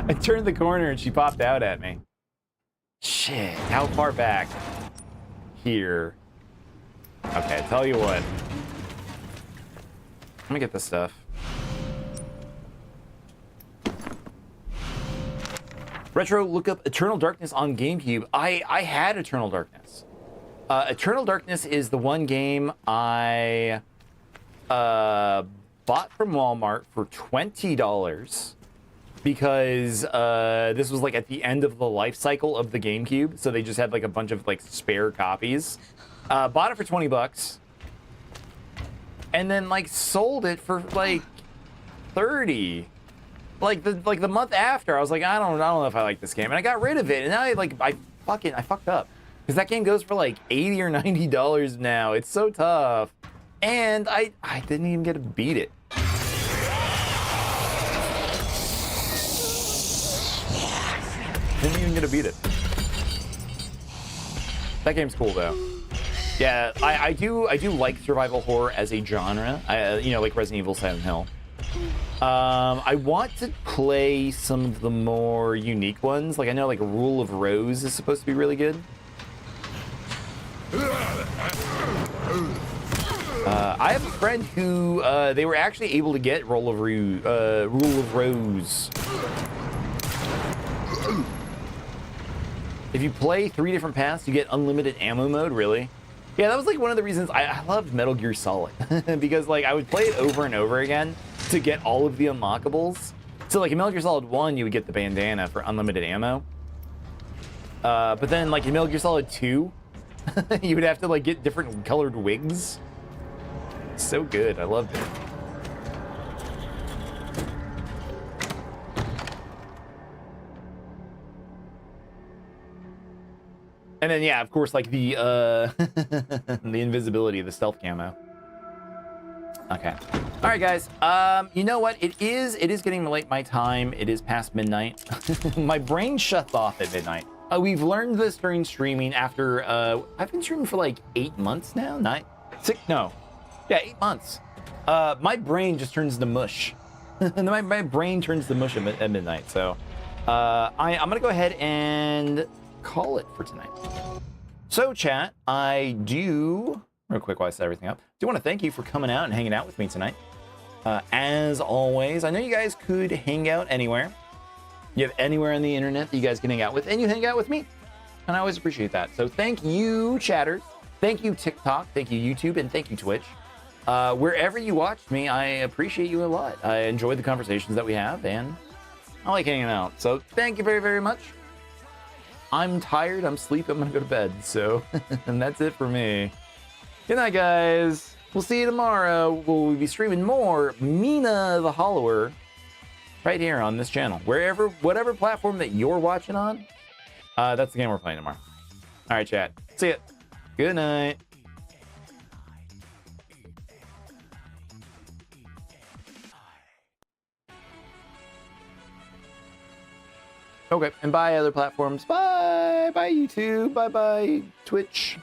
I turned the corner and she popped out at me. Shit, how far back? Here. Okay, tell you what. Let me get this stuff. Retro, look up Eternal Darkness on GameCube. I had Eternal Darkness. Eternal Darkness is the one game I bought from Walmart for $20 because this was like at the end of the life cycle of the GameCube, so they just had like a bunch of like spare copies. Bought it for 20 bucks and then like sold it for like 30. Like the month after, I was like, I don't know if I like this game, and I got rid of it. And now I fucked up because that game goes for like $80 or $90 now. It's so tough, and I didn't even get to beat it. Didn't even get to beat it. That game's cool though. Yeah, I do like survival horror as a genre. You know, like Resident Evil, Silent Hill. I want to play some of the more unique ones. Like I know like Rule of Rose is supposed to be really good. I have a friend who they were actually able to get Rule of Rose. If you play 3 different paths, you get unlimited ammo mode, really? Yeah, that was like one of the reasons I loved Metal Gear Solid. Because like I would play it over and over again to get all of the unlockables. So like in Metal Gear Solid 1, you would get the bandana for unlimited ammo. But then like in Metal Gear Solid 2, you would have to like get different colored wigs. So good, I loved it. And then yeah, of course, like the the invisibility, the stealth camo. Okay. All right, guys. You know what? It is getting late my time. It is past midnight. My brain shuts off at midnight. We've learned this during streaming after I've been streaming for like 8 months now. 8 months. My brain just turns to mush. my brain turns to mush at midnight. So I'm gonna go ahead and call it for tonight. So chat, I do real quick while I set everything up, do want to thank you for coming out and hanging out with me tonight. As always, I know you guys could hang out anywhere. You have anywhere on the internet that you guys can hang out with, and you hang out with me, and I always appreciate that. So thank you, chatters. Thank you, TikTok. Thank you, YouTube, and thank you, Twitch. Wherever you watch me, I appreciate you a lot. I enjoy the conversations that we have, and I like hanging out. So thank you very, very much. I'm tired. I'm sleepy. I'm gonna go to bed. So, and that's it for me. Good night, guys. We'll see you tomorrow. We'll be streaming more Mina the Hollower right here on this channel. Whatever platform that you're watching on, that's the game we're playing tomorrow. All right, chat. See ya. Good night. Okay, and bye other platforms. Bye. Bye YouTube. Bye Twitch.